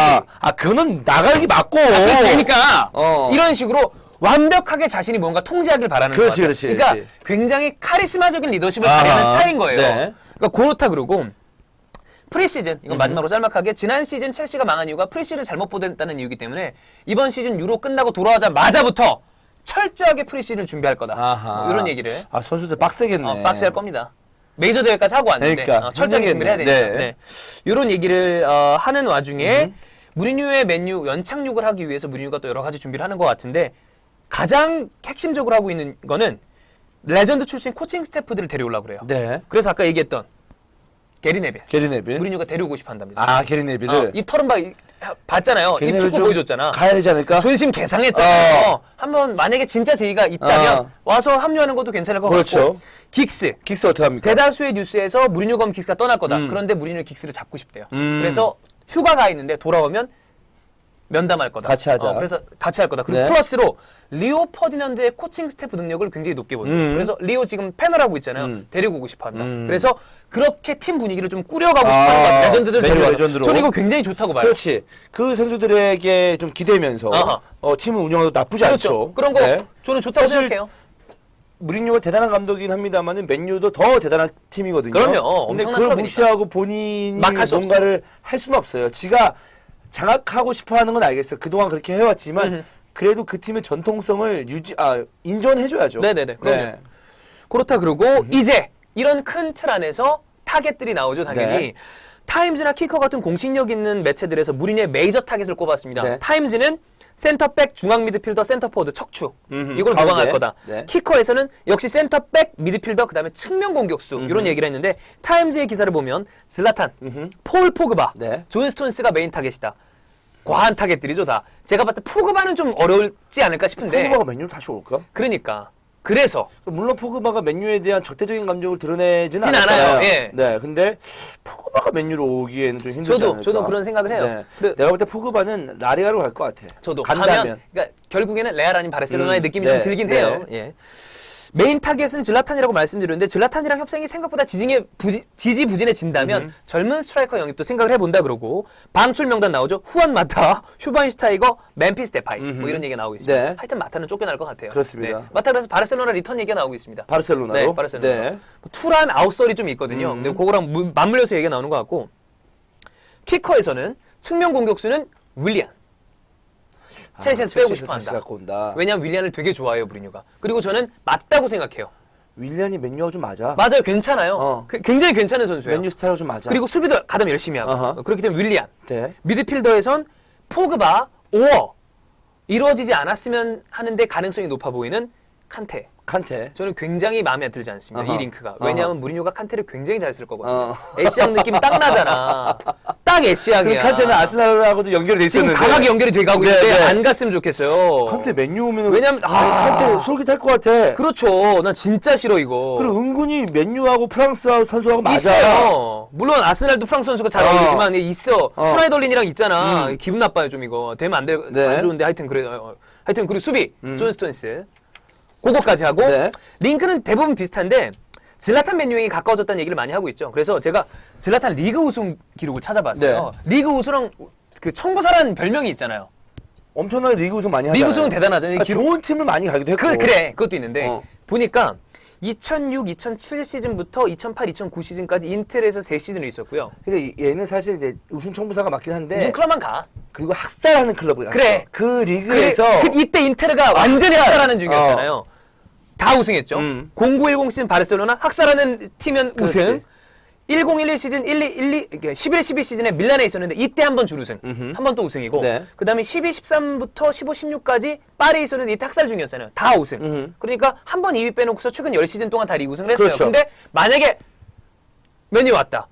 그거는 나가기 맞고. 그렇지. 그러니까 이런 식으로 완벽하게 자신이 뭔가 통제하길 바라는 거예요. 그렇지. 그러니까 굉장히 카리스마적인 리더십을 발휘하는 스타일인 거예요. 네. 그러니까 그렇다 그러고 프리시즌 이건 마지막으로 짤막하게 지난 시즌 첼시가 망한 이유가 프리시즌을 잘못 보냈다는 이유이기 때문에 이번 시즌 유로 끝나고 돌아오자마자부터 철저하게 프리시즌을 준비할 거다. 이런 얘기를 선수들 빡세겠네. 빡세할 겁니다. 메이저 대회까지 하고 왔는데 그러니까, 철저하게 준비를 해야 되니까. 네. 네. 이런 얘기를 하는 와중에 무리뉴의 맨유 연착륙을 하기 위해서 무리뉴가 또 여러 가지 준비를 하는 것 같은데 가장 핵심적으로 하고 있는 거는 레전드 출신 코칭 스태프들을 데려오려고 그래요. 네. 그래서 아까 얘기했던 게리 네빌. 게리 네빌. 무리뉴가 데려오고 싶어 한답니다. 게리 네빌을. 입 털은 봤잖아요. 입 축구 보여줬잖아. 가야 되지 않을까? 존심 개상했잖아요. 한번 만약에 진짜 제의가 있다면 와서 합류하는 것도 괜찮을 것 그렇죠. 같고. 긱스 어떻게 합니까? 대다수의 뉴스에서 무리뉴 검 긱스가 떠날 거다. 그런데 무리뉴 긱스를 잡고 싶대요. 그래서 휴가 가 있는데 돌아오면 면담할 거다. 같이 하자. 그래서 같이 할 거다. 그리고 네. 플러스로 리오 퍼디넌드의 코칭 스태프 능력을 굉장히 높게 본대요. 그래서 리오 지금 패널하고 있잖아요. 데리고 오고 싶어 한다. 그래서 그렇게 팀 분위기를 좀 꾸려가고 싶어 하는 것 같아요. 레전드들 맨유 데려와서. 레전드로. 저는 이거 굉장히 좋다고 봐요. 그렇지. 그 선수들에게 좀 기대면서 팀을 운영해도 나쁘지 그렇죠. 않죠. 그런 거 네. 저는 좋다고 사실 생각해요. 무리뉴가 대단한 감독이긴 합니다만은 맨유도 더 대단한 팀이거든요. 그럼요. 근데 엄청난 그걸 클럽이니까. 무시하고 본인이 막할수 뭔가를 할 수는 없어요. 지가 장악하고 싶어 하는 건 알겠어요. 그동안 그렇게 해왔지만 그래도 그 팀의 전통성을 인정해줘야죠. 네네네. 그럼요. 그렇다 그러고 이제 이런 큰 틀 안에서 타겟들이 나오죠, 당연히. 네. 타임즈나 키커 같은 공신력 있는 매체들에서 무리뉴의 메이저 타겟을 꼽았습니다. 네. 타임즈는 센터백, 중앙 미드필더, 센터포워드, 척추. 이걸 가운데. 보강할 거다. 네. 키커에서는 역시 센터백, 미드필더, 그다음에 측면 공격수 이런 얘기를 했는데 타임즈의 기사를 보면 질라탄, 폴 포그바, 네. 존 스톤스가 메인 타겟이다. 과한 타겟들이죠, 다. 제가 봤을 때 포그바는 좀 어려울지 않을까 싶은데. 포그바가 맨유로 다시 올까? 그러니까. 그래서 물론 포그바가 맨유에 대한 적대적인 감정을 드러내지는 진 않았잖아요. 않아요. 예. 네, 근데 포그바가 맨유로 오기에는 좀 힘들지 않을까? 저도 그런 생각을 해요. 네. 근데 내가 볼 때 포그바는 라리가로 갈 것 같아. 저도 간다면. 가면 그러니까 결국에는 레알 아닌 바르셀로나의 느낌이 네, 좀 들긴 네. 해요. 예. 메인 타겟은 질라탄이라고 말씀드렸는데 질라탄이랑 협상이 생각보다 지지부진해진다면 젊은 스트라이커 영입도 생각을 해본다 그러고 방출 명단 나오죠. 후안 마타, 슈바인슈타이거, 멤피스 데파이 뭐 이런 얘기가 나오고 있습니다. 네. 하여튼 마타는 쫓겨날 것 같아요. 그렇습니다. 네. 마타 그래서 바르셀로나 리턴 얘기가 나오고 있습니다. 바르셀로나로? 네, 바르셀로나. 네. 뭐 투란 아웃설이 좀 있거든요. 근데 그거랑 맞물려서 얘기가 나오는 것 같고 키커에서는 측면 공격수는 윌리안. 첼시에서 빼고 싶어 다시 한다. 갖고 온다. 왜냐하면 윌리안을 되게 좋아해요, 무리뉴가. 그리고 저는 맞다고 생각해요. 윌리안이 맨유하고 좀 맞아. 맞아요, 괜찮아요. 어. 굉장히 괜찮은 선수예요. 맨유 스타일하고 좀 맞아. 그리고 수비도 가담 열심히 하고. 어허. 그렇기 때문에 윌리안. 네. 미드필더에선 포그바, 오어. 이루어지지 않았으면 하는데 가능성이 높아 보이는 칸테. 칸테. 저는 굉장히 마음에 들지 않습니다. 어허. 이 링크가. 왜냐하면 무리뉴가 칸테를 굉장히 잘 쓸 거거든요. 어. 애쉬악 느낌이 딱 나잖아. 딱 그 애쉬악이야. 칸테는 아스날하고도 연결이 돼 지금 있었는데. 강하게 연결이 돼 가고 네, 있는데 네. 안 갔으면 좋겠어요. 칸테 맨유 오면은 왜냐면 칸테 솔깃할 것 같아. 그렇죠. 난 진짜 싫어 이거. 그리고 은근히 맨유하고 프랑스하고 선수하고 맞아. 있어요. 물론 아스날도 프랑스 선수가 잘 어울리지만 있어. 어. 슈나이덜린이랑 있잖아. 기분 나빠요 좀 이거. 되면 안 돼. 네. 안 좋은데 하여튼 그래. 하여튼 그리고 수비 존 스톤스. 그거까지 하고 네. 링크는 대부분 비슷한데 질라탄 맨유에 가까워졌다는 얘기를 많이 하고 있죠. 그래서 제가 질라탄 리그 우승 기록을 찾아봤어요. 리그 우승랑 그 청구사라는 별명이 있잖아요. 엄청나게 리그 우승 많이 하잖아요. 리그 우승은 대단하잖아요. 아, 좋은 팀을 많이 가기도 했고. 그래 그것도 있는데 어. 보니까 2006, 2007 시즌부터 2008, 2009 시즌까지 인텔에서 3시즌을 있었고요. 근데 얘는 사실 이제 우승 청부사가 맞긴 한데 무슨 클럽만 가. 그리고 학살하는 클럽을 갔어. 그래. 그 그래, 리그에서 이때 인테르가 완전히 학살하는 중이었잖아요. 어. 다 우승했죠. 0910 시즌 바르셀로나 학살하는 팀면 그렇지. 우승. 1011 시즌 11, 12 시즌에 밀란에 있었는데 이때 한 번 준우승. 한 번 또 우승이고. 네. 그다음에 12, 13부터 15, 16까지 파리에 있었는데 이때 학살 중이었잖아요. 다 우승. 그러니까 한 번 2위 빼놓고서 최근 10시즌 동안 다 리그 우승을 했어요. 그렇죠. 근데 만약에 맨유 왔다.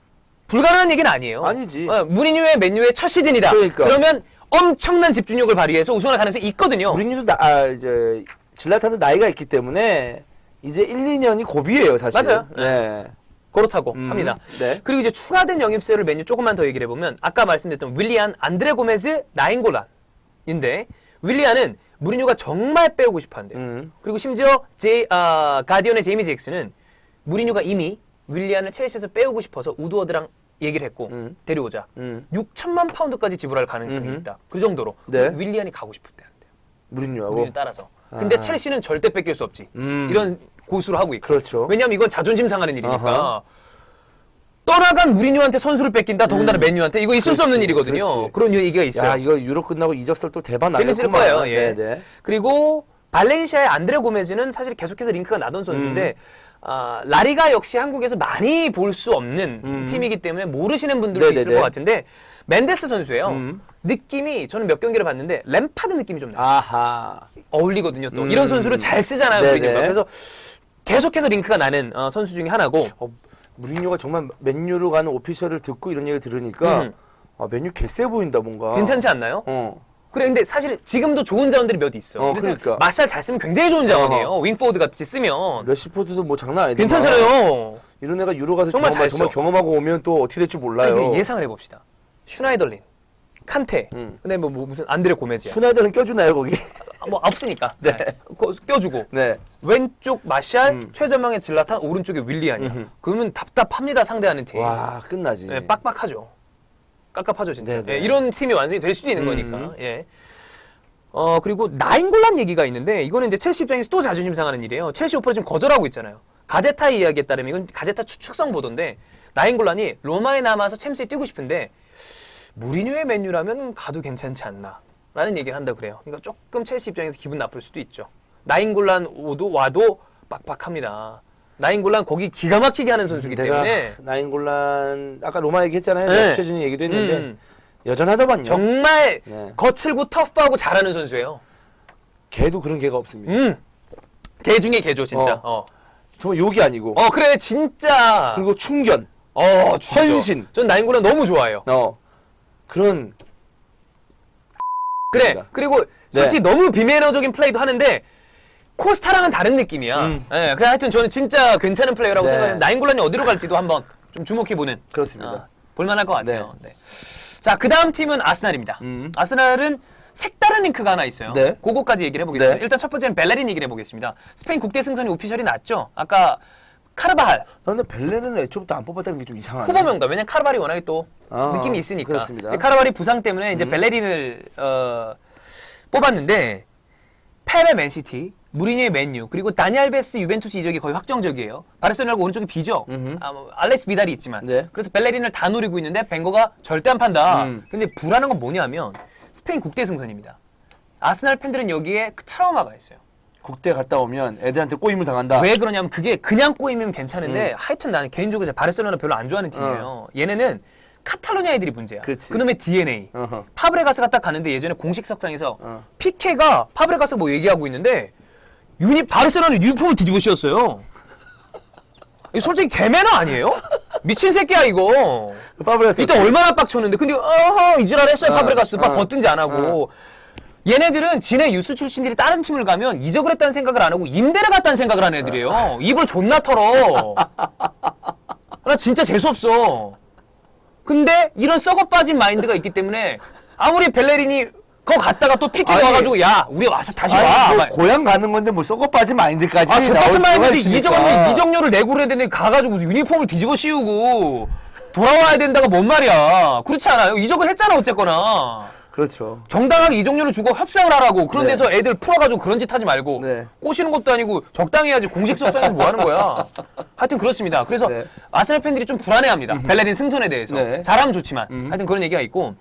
불가능한 얘기는 아니에요. 아니지. 무리뉴의 맨유의 첫 시즌이다. 그러니까. 그러면 엄청난 집중력을 발휘해서 우승할 가능성이 있거든요. 우리님도 이제 질라탄도 나이가 있기 때문에 이제 1, 2년이 고비예요, 사실. 맞아요. 네. 그렇다고 합니다. 네. 그리고 이제 추가된 영입세를 메뉴 조금만 더 얘기를 해보면 아까 말씀드렸던 윌리안, 안드레 고메즈, 나인골란인데 윌리안은 무리뉴가 정말 빼오고 싶어한대요. 그리고 심지어 가디언의 제이미 잭슨은 무리뉴가 이미 윌리안을 첼시에서 빼오고 싶어서 우드워드랑 얘기를 했고 데려오자 6천만 파운드까지 지불할 가능성이 있다. 그 정도로 네. 윌리안이 가고 싶었대. 무리뉴하고. 무리뉴 따라서. 근데 첼시는 절대 뺏길 수 없지. 이런 고수로 하고 있고. 그렇죠. 왜냐하면 이건 자존심 상하는 일이니까. 아하. 떠나간 무리뉴한테 선수를 뺏긴다. 더군다나 맨유한테 이거 있을 수 없는 그렇지, 일이거든요. 그렇지. 그런 얘기가 있어요. 야, 이거 유럽 끝나고 이적설 또 대박 재밌을 나겠구만. 거예요. 예. 네네. 그리고 발렌시아의 안드레 고메즈는 사실 계속해서 링크가 나던 선수인데 라리가 역시 한국에서 많이 볼 수 없는 팀이기 때문에 모르시는 분들도 네네네. 있을 것 같은데 맨데스 선수예요. 느낌이 저는 몇 경기를 봤는데 램파드 느낌이 좀 나요. 아하. 어울리거든요. 또 이런 선수를 잘 쓰잖아요. 네네. 무리뉴가. 그래서 계속해서 링크가 나는 선수 중에 하나고 무리뉴가 정말 맨유로 가는 오피셜을 듣고 이런 얘기 들으니까 맨유 개쎄 보인다 뭔가. 괜찮지 않나요? 어. 그래 근데 사실 지금도 좋은 자원들이 몇 있어. 그러니까. 마샬 잘 쓰면 굉장히 좋은 자원이에요. 윙포워드 같이 쓰면 러시포드도 뭐 장난 아니지. 괜찮잖아요. 이런 애가 유로 가서 정말 정말, 잘 정말 써. 경험하고 오면 또 어떻게 될지 몰라요. 아니, 예상을 해봅시다. 슈나이덜린, 칸테, 근데 뭐 무슨 안드레 고메즈야. 슈나이더는 껴주나요 거기? 뭐 없으니까. 네. 껴주고 네. 왼쪽 마샬, 최전방에 질라탄, 오른쪽에 윌리안이야. 그러면 답답합니다 상대하는 팀. 와 끝나지. 네, 빡빡하죠. 깝깝하죠 진짜. 네네. 예, 이런 팀이 완성이 될 수도 있는 거니까. 예. 그리고 나인골란 얘기가 있는데 이거는 이제 첼시 입장에서 또 자존심 상하는 일이에요. 첼시 오퍼를 지금 거절하고 있잖아요. 가제타의 이야기에 따르면 이건 가제타 추측성 보도인데 나인골란이 로마에 남아서 챔스에 뛰고 싶은데 무리뉴의 맨유라면 가도 괜찮지 않나 라는 얘기를 한다 그래요. 그러니까 조금 첼시 입장에서 기분 나쁠 수도 있죠. 나인골란 와도 빡빡합니다. 나인골란 거기 기가 막히게 하는 선수기 내가 때문에 나인골란 아까 로마 얘기했잖아요. 네. 추천진 얘기도 했는데 음. 여전하더만요. 정말 네. 거칠고 터프하고 잘하는 선수예요. 걔도 그런 걔가 없습니다. 개 중에 개죠 진짜. 정말 욕이 아니고. 그래 진짜. 그리고 충견, 진짜. 헌신. 전 나인골란 너무 좋아해요. 그런 그래. 맞습니다. 그리고 솔직히 너무 비매너적인 플레이도 하는데 코스타랑은 다른 느낌이야. 네, 그래 하여튼 저는 진짜 괜찮은 플레이어라고 네. 생각해서 나인골란이 어디로 갈지도 한번 좀 주목해보는. 그렇습니다. 볼만할 것 같아요. 네. 자, 그 다음 팀은 아스날입니다. 아스날은 색다른 링크가 하나 있어요. 네. 그거까지 얘기를 해보겠습니다. 네. 일단 첫 번째는 벨레린 얘기를 해보겠습니다. 스페인 국대 승선이 오피셜이 났죠. 아까 카르바할 근데 벨레는 애초부터 안 뽑았다는 게 좀 이상하네. 후보 명단. 왜냐면 카르발이 워낙에 또 느낌이 있으니까. 그렇습니다. 근데 카르발이 부상 때문에 이제 벨레린을 뽑았는데 페레 맨시티, 무리뉴의 맨유, 그리고 다니 알베스 유벤투스 이적이 거의 확정적이에요. 바르셀로나가 오른쪽에 비죠. 알렉스 비달이 있지만. 네. 그래서 벨레린을 다 노리고 있는데 벵거가 절대 안 판다. 근데 불안한 건 뭐냐면 스페인 국대 승선입니다. 아스날 팬들은 여기에 트라우마가 있어요. 국대 갔다 오면 애들한테 꼬임을 당한다. 왜 그러냐면 그게 그냥 꼬이면 괜찮은데 하여튼 나는 개인적으로 바르셀로나 별로 안 좋아하는 팀이에요. 얘네는 카탈로니아 애들이 문제야. 그치. 그놈의 DNA. 어허. 파브레가스가 딱 가는데 예전에 공식 석상에서 피케가 파브레가스 뭐 얘기하고 있는데 바르셀로나 유니폼을 뒤집어 씌웠어요. 이거 솔직히 개매너 아니에요? 미친 새끼야 이거. 파브레가스 이때 얼마나 빡쳤는데 근데 이지랄 했어요 파브레가스. 막 버튼지 안 하고. 얘네들은 지네 유스 출신들이 다른 팀을 가면 이적을 했다는 생각을 안 하고 임대를 갔다는 생각을 하는 애들이에요. 입을 존나 털어. 나 진짜 재수없어. 근데 이런 썩어 빠진 마인드가 있기 때문에 아무리 벨레린이 거 갔다가 또 피케 아니, 와가지고 야 우리 와서 다시 와. 아니, 뭐 막. 고향 가는 건데 뭐 썩어 빠진 마인드까지 저 같은 마인드인데 있으니까. 이적하면 이적료를 내고 그래야 되는데 가가지고 무슨 유니폼을 뒤집어 씌우고 돌아와야 된다가 뭔 말이야. 그렇지 않아요? 이적을 했잖아 어쨌거나. 그렇죠. 정당하게 이적료를 주고 협상을 하라고. 그런 네. 데서 애들 풀어가지고 그런 짓 하지 말고 네. 꼬시는 것도 아니고 적당히 해야지. 공식 석상에서 뭐 하는 거야. 하여튼 그렇습니다. 그래서 네. 아스날 팬들이 좀 불안해합니다. 벨레린 승선에 대해서. 네. 잘하면 좋지만 하여튼 그런 얘기가 있고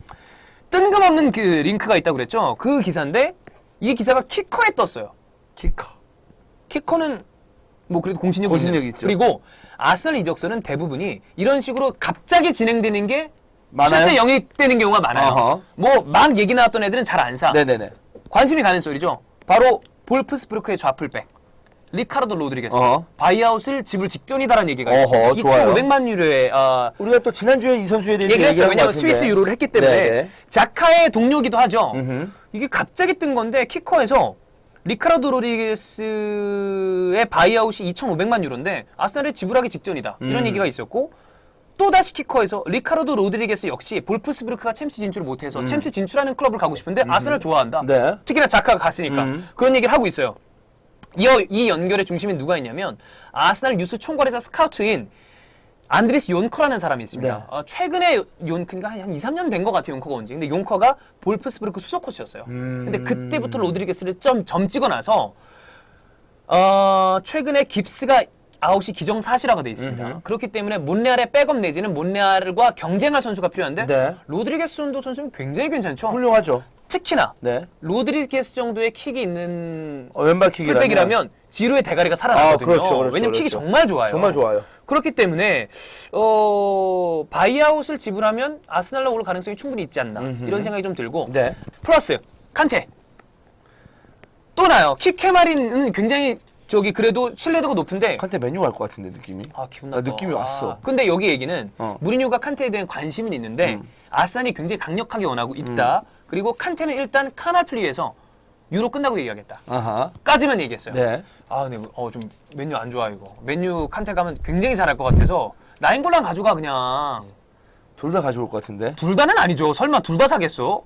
뜬금없는 그 링크가 있다고 그랬죠. 그 기사인데 이 기사가 키커에 떴어요. 키커는 뭐 그래도 공신력이 공신력 있는. 있죠. 그리고 아스날 이적설은 대부분이 이런 식으로 갑자기 진행되는 게 많아요? 실제 영입되는 경우가 많아요. 어허. 뭐 막 얘기 나왔던 애들은 잘 안 사. 네네네. 관심이 가는 소리죠. 바로 볼프스부르크의 좌풀백 리카르도 로드리게스 어허. 바이아웃을 집을 직전이다라는 얘기가 있어요. 어허, 좋아요. 2,500만 유로에 우리가 또 지난주에 이 선수에 대해서 얘기했어요. 얘기한 것 왜냐하면 같은데. 스위스 유로를 했기 때문에 네네. 자카의 동료기도 하죠. 음흠. 이게 갑자기 뜬 건데 키커에서 리카르도 로드리게스의 바이아웃이 2,500만 유로인데 아스날에 지불하기 직전이다. 이런 얘기가 있었고 또다시 키커에서 리카르도 로드리게스 역시 볼프스부르크가 챔스 진출을 못해서 챔스 진출하는 클럽을 가고 싶은데 아스날 좋아한다. 네. 특히나 자카가 갔으니까 그런 얘기를 하고 있어요. 이 연결의 중심에 누가 있냐면 아스날 뉴스 총괄회사 스카우트인 안드리스 용커라는 사람이 있습니다. 네. 최근에 용커가 한 2, 3년 된 것 같아요. 용커가 온지. 근데 용커가 볼프스부르크 수석 코치였어요. 근데 그때부터 로드리게스를 점 찍어 나서 최근에 깁스가 아웃이 기정사실화가 돼 있습니다. 그렇기 때문에 몬레알의 백업 내지는 몬레알과 경쟁할 선수가 필요한데 네. 로드리게스 정도 선수는 굉장히 괜찮죠. 훌륭하죠. 특히나 네. 로드리게스 정도의 킥이 있는 왼발 킥이라면 풀백이라면 지루의 대가리가 살아나거든요. 그렇죠. 왜냐면 킥이 정말 좋아요. 정말 좋아요. 그렇기 때문에 바이아웃을 지불하면 아스날로 올 가능성이 충분히 있지 않나 이런 생각이 좀 들고 네. 플러스 칸테 또 나요. 키케마린은 굉장히 그래도 신뢰도가 높은데 칸테 메뉴 갈 것 같은데 느낌이. 기분 나 나빠. 느낌이 왔어. 근데 여기 얘기는 무리뉴가 칸테에 대한 관심은 있는데 아스날이 굉장히 강력하게 원하고 있다. 그리고 칸테는 일단 카날 플리에서 유로 끝나고 얘기하겠다. 아하. 까지만 얘기했어요. 네. 근데 좀 맨유 안 좋아 이거. 맨유 칸테 가면 굉장히 잘할 것 같아서 나인골랑 가져가 그냥. 둘 다 가져올 것 같은데. 둘 다는 아니죠. 설마 둘 다 사겠어?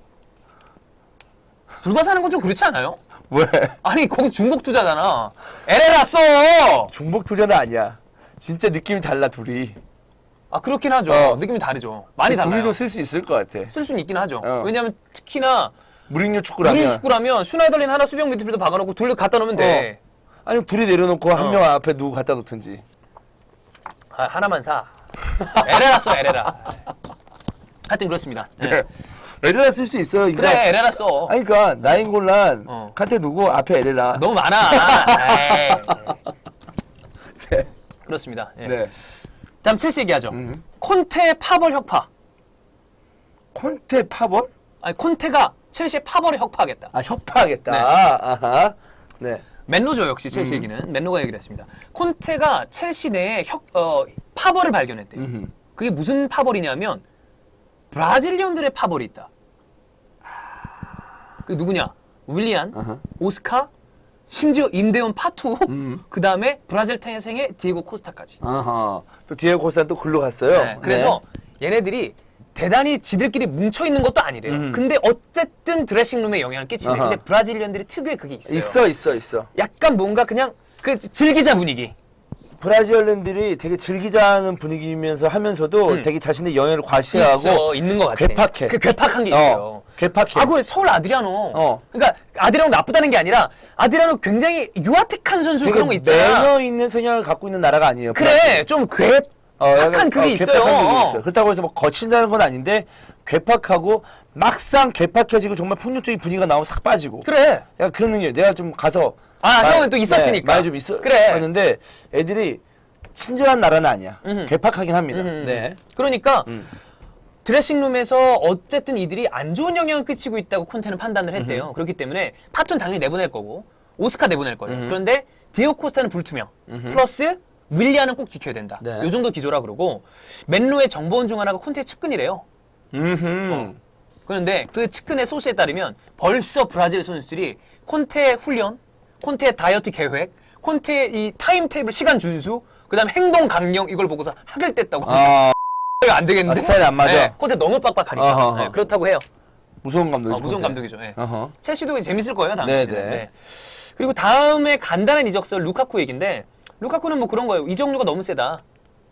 둘 다 사는 건 좀 그렇지 않아요? 왜? 아니 거기 중복 투자잖아. 에레라 써. 중복 투자는 아니야. 진짜 느낌이 달라 둘이. 그렇긴 하죠. 느낌이 다르죠. 많이 달라요. 둘이도 쓸 수 있을 것 같아. 쓸 수는 있긴 하죠. 어. 왜냐하면 특히나 무링요 축구라면. 우리 축구라면 슈나이더린 하나 수비형 미드필더 박아놓고 둘 갖다 놓으면 돼. 아니 둘이 내려놓고 한 명 앞에 누구 갖다 놓든지. 하나만 사. 에레라 써 에레라. 하여튼 그렇습니다. 네. 에레라 쓸 수 있어요. 이거. 그래 에레라 써. 아니 그러니까 나인골란 칸테 누구 앞에 에레라. 너무 많아. 에이. 네. 그렇습니다. 예. 네. 다음 첼시 얘기하죠. 콘테 파벌 혁파. 콘테 파벌? 아니 콘테가 첼시의 파벌을 혁파하겠다. 아, 협파하겠다. 네. 아하. 네. 맨로죠 역시 첼시 얘기는. 맨로가 얘기를 했습니다. 콘테가 첼시 내에 파벌을 발견했대요. 그게 무슨 파벌이냐면 브라질리언들의 파벌이 있다. 그 누구냐? 윌리안, 아하. 오스카, 심지어 임대원 파투, 그 다음에 브라질 태생의 디에고 코스타까지. 아하. 또 디에고 코스타는 또 글로 갔어요. 네, 그래서 얘네들이 대단히 지들끼리 뭉쳐 있는 것도 아니래요. 근데 어쨌든 드레싱룸에 영향을 끼치네. 아하. 근데 브라질리언들이 특유의 그게 있어요. 있어. 약간 뭔가 그냥 그 즐기자 분위기. 브라질리언들이 되게 즐기자는 분위기면서 하면서도 되게 자신의 영향을 과시하고 있는 것 같아. 괴팍해. 그 괴팍한 게 있어요. 괴팍해. 아, 그 서울 아드리아노. 어. 그러니까 아드리아노 나쁘다는 게 아니라 아드리아노 굉장히 유아틱한 선수 되게 그런 거 있잖아. 매너 있는 성향을 갖고 있는 나라가 아니에요. 그래, 좀 괴팍한 그게 있어요. 괴팍한 그게 있어요. 그렇다고 해서 뭐 거친다는 건 아닌데 괴팍하고 막상 괴팍해지고 정말 폭력적인 분위기가 나오면 싹 빠지고. 그래. 약간 그런 능력. 내가 좀 가서 형은 또 있었으니까. 많이 좀 있어. 그래. 했는데 애들이 친절한 나라는 아니야. 괴팍하긴 합니다. 네. 그러니까 드레싱룸에서 어쨌든 이들이 안 좋은 영향을 끼치고 있다고 콘테는 판단을 했대요. 그렇기 때문에 파톤 당연히 내보낼 거고 오스카 내보낼 거예요. 그런데 디에고 코스타는 불투명. 플러스 윌리안은 꼭 지켜야 된다. 네. 요 정도 기조라 그러고 맨로의 정보원 중 하나가 콘테의 측근이래요. 그런데 그 측근의 소스에 따르면 벌써 브라질 선수들이 콘테의 훈련, 콘테의 다이어트 계획, 콘테의 이 타임테이블 시간 준수, 그다음 행동 강령 이걸 보고서 학을 뗐다고. 안 되겠는데? 스타일이 안 맞아. 네, 콘테 너무 빡빡하니까. 어허허. 네, 그렇다고 해요. 무서운 감독이죠. 무서운 콘테. 감독이죠. 네. 어허. 첼시도 재밌을 거예요 다음 네네. 시즌에. 네. 그리고 다음에 간단한 이적설 루카쿠 얘기인데 루카쿠는 뭐 그런 거예요. 이적료가 너무 세다.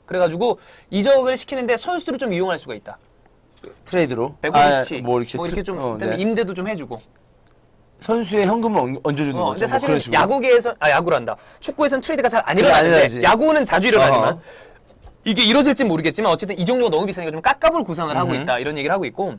그래가지고 이적을 시키는데 선수들을 좀 이용할 수가 있다. 트레이드로. 베고비치 뭐 이렇게, 이렇게 좀 네. 임대도 좀 해주고. 선수의 현금을 얹어주는 거죠. 근데 뭐 사실은 그런 식으로. 야구계에서 야구란다. 축구에선 트레이드가 잘 안 그래, 안 일어나는데 일어나지. 야구는 자주 일어나지만 어허. 이게 이뤄질지 모르겠지만 어쨌든 이적료가 너무 비싸니까 좀 깎아볼 구상을 하고 있다 이런 얘기를 하고 있고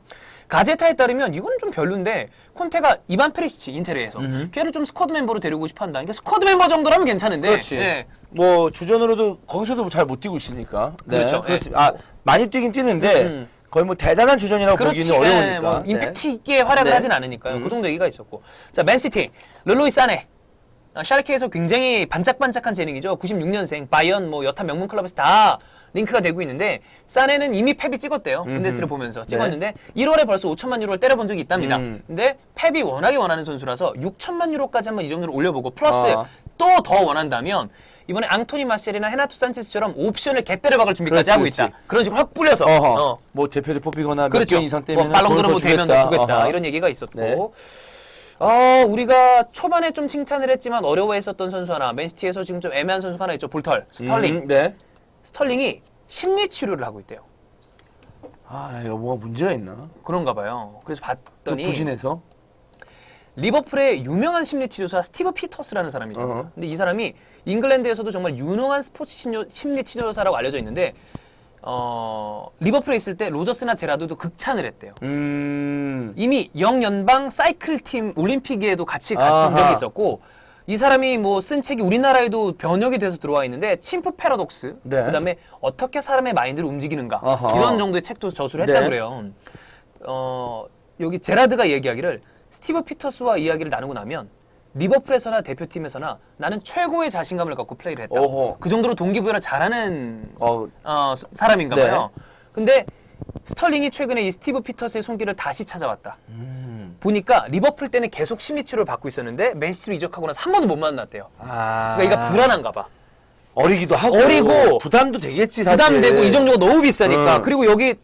가제타에 따르면 이거는 좀 별론데 콘테가 이반 페리시치 인테르에서 걔를 좀 스쿼드 멤버로 데리고 싶어 한다. 그러니까 스쿼드 멤버 정도라면 괜찮은데. 그렇지. 예. 뭐 주전으로도 거기서도 잘 못 뛰고 있으니까. 네, 그렇죠. 그렇습니다. 아, 많이 뛰긴 뛰는데 거의 뭐 대단한 주전이라고 그렇지. 보기는 어려우니까. 뭐 네. 임팩트 있게 활약을 네. 하진 않으니까요. 그 정도 얘기가 있었고. 자, 맨시티 르로이 사네. 샤르케에서 굉장히 반짝반짝한 재능이죠. 96년생 바이언 뭐 여타 명문 클럽에서 다 링크가 되고 있는데 사네는 이미 펩이 찍었대요. 분데스를 보면서 찍었는데 1월에 벌써 5천만 유로를 때려본 적이 있답니다. 근데 펩이 워낙에 원하는 선수라서 6천만 유로까지 한번 이 정도로 올려보고 플러스 또 더 원한다면 이번에 앙토니 마시엘이나 헤나토 산체스처럼 옵션을 개때려 박을 준비까지 그렇지, 하고 그렇지. 있다. 그런 식으로 확 뿌려서 어허. 뭐 대표를 뽑히거나 그렇죠. 몇 개 이상 때문에 뭐 발롱도르 뭐 되면 주겠다. 이런 얘기가 있었고. 네. 우리가 초반에 좀 칭찬을 했지만 어려워했었던 선수 하나, 맨시티에서 지금 좀 애매한 선수가 하나 있죠. 볼털, 스털링. 네. 스털링이 심리 치료를 하고 있대요. 아, 이거 뭐가 문제가 있나? 그런가 봐요. 그래서 또 봤더니 부진해서. 리버풀의 유명한 심리 치료사 스티브 피터스라는 사람이 있거든요. 어허. 근데 이 사람이 잉글랜드에서도 정말 유능한 스포츠 심리 치료사라고 알려져 있는데 리버풀에 있을 때 로저스나 제라드도 극찬을 했대요. 이미 영연방 사이클 팀 올림픽에도 같이 갔던 적이 있었고 이 사람이 뭐 쓴 책이 우리나라에도 번역이 돼서 들어와 있는데 침프 패러독스 네. 그다음에 어떻게 사람의 마인드를 움직이는가 아하. 이런 정도의 책도 저술을 했다 네. 그래요. 여기 제라드가 얘기하기를 스티브 피터스와 이야기를 나누고 나면 리버풀에서나 대표팀에서나 나는 최고의 자신감을 갖고 플레이를 했다. 어허. 그 정도로 동기부여를 잘하는 어, 사람인가 네. 봐요. 근데 스털링이 최근에 이 스티브 피터스의 손길을 다시 찾아왔다. 보니까 리버풀 때는 계속 심리치료를 받고 있었는데 맨시티로 이적하고 나서 한 번도 못 만났대요. 그러니까 얘가 불안한가 봐. 어리기도 하고 어리고 부담도 되겠지 사실. 부담되고 이정도가 너무 비싸니까. 그리고 여기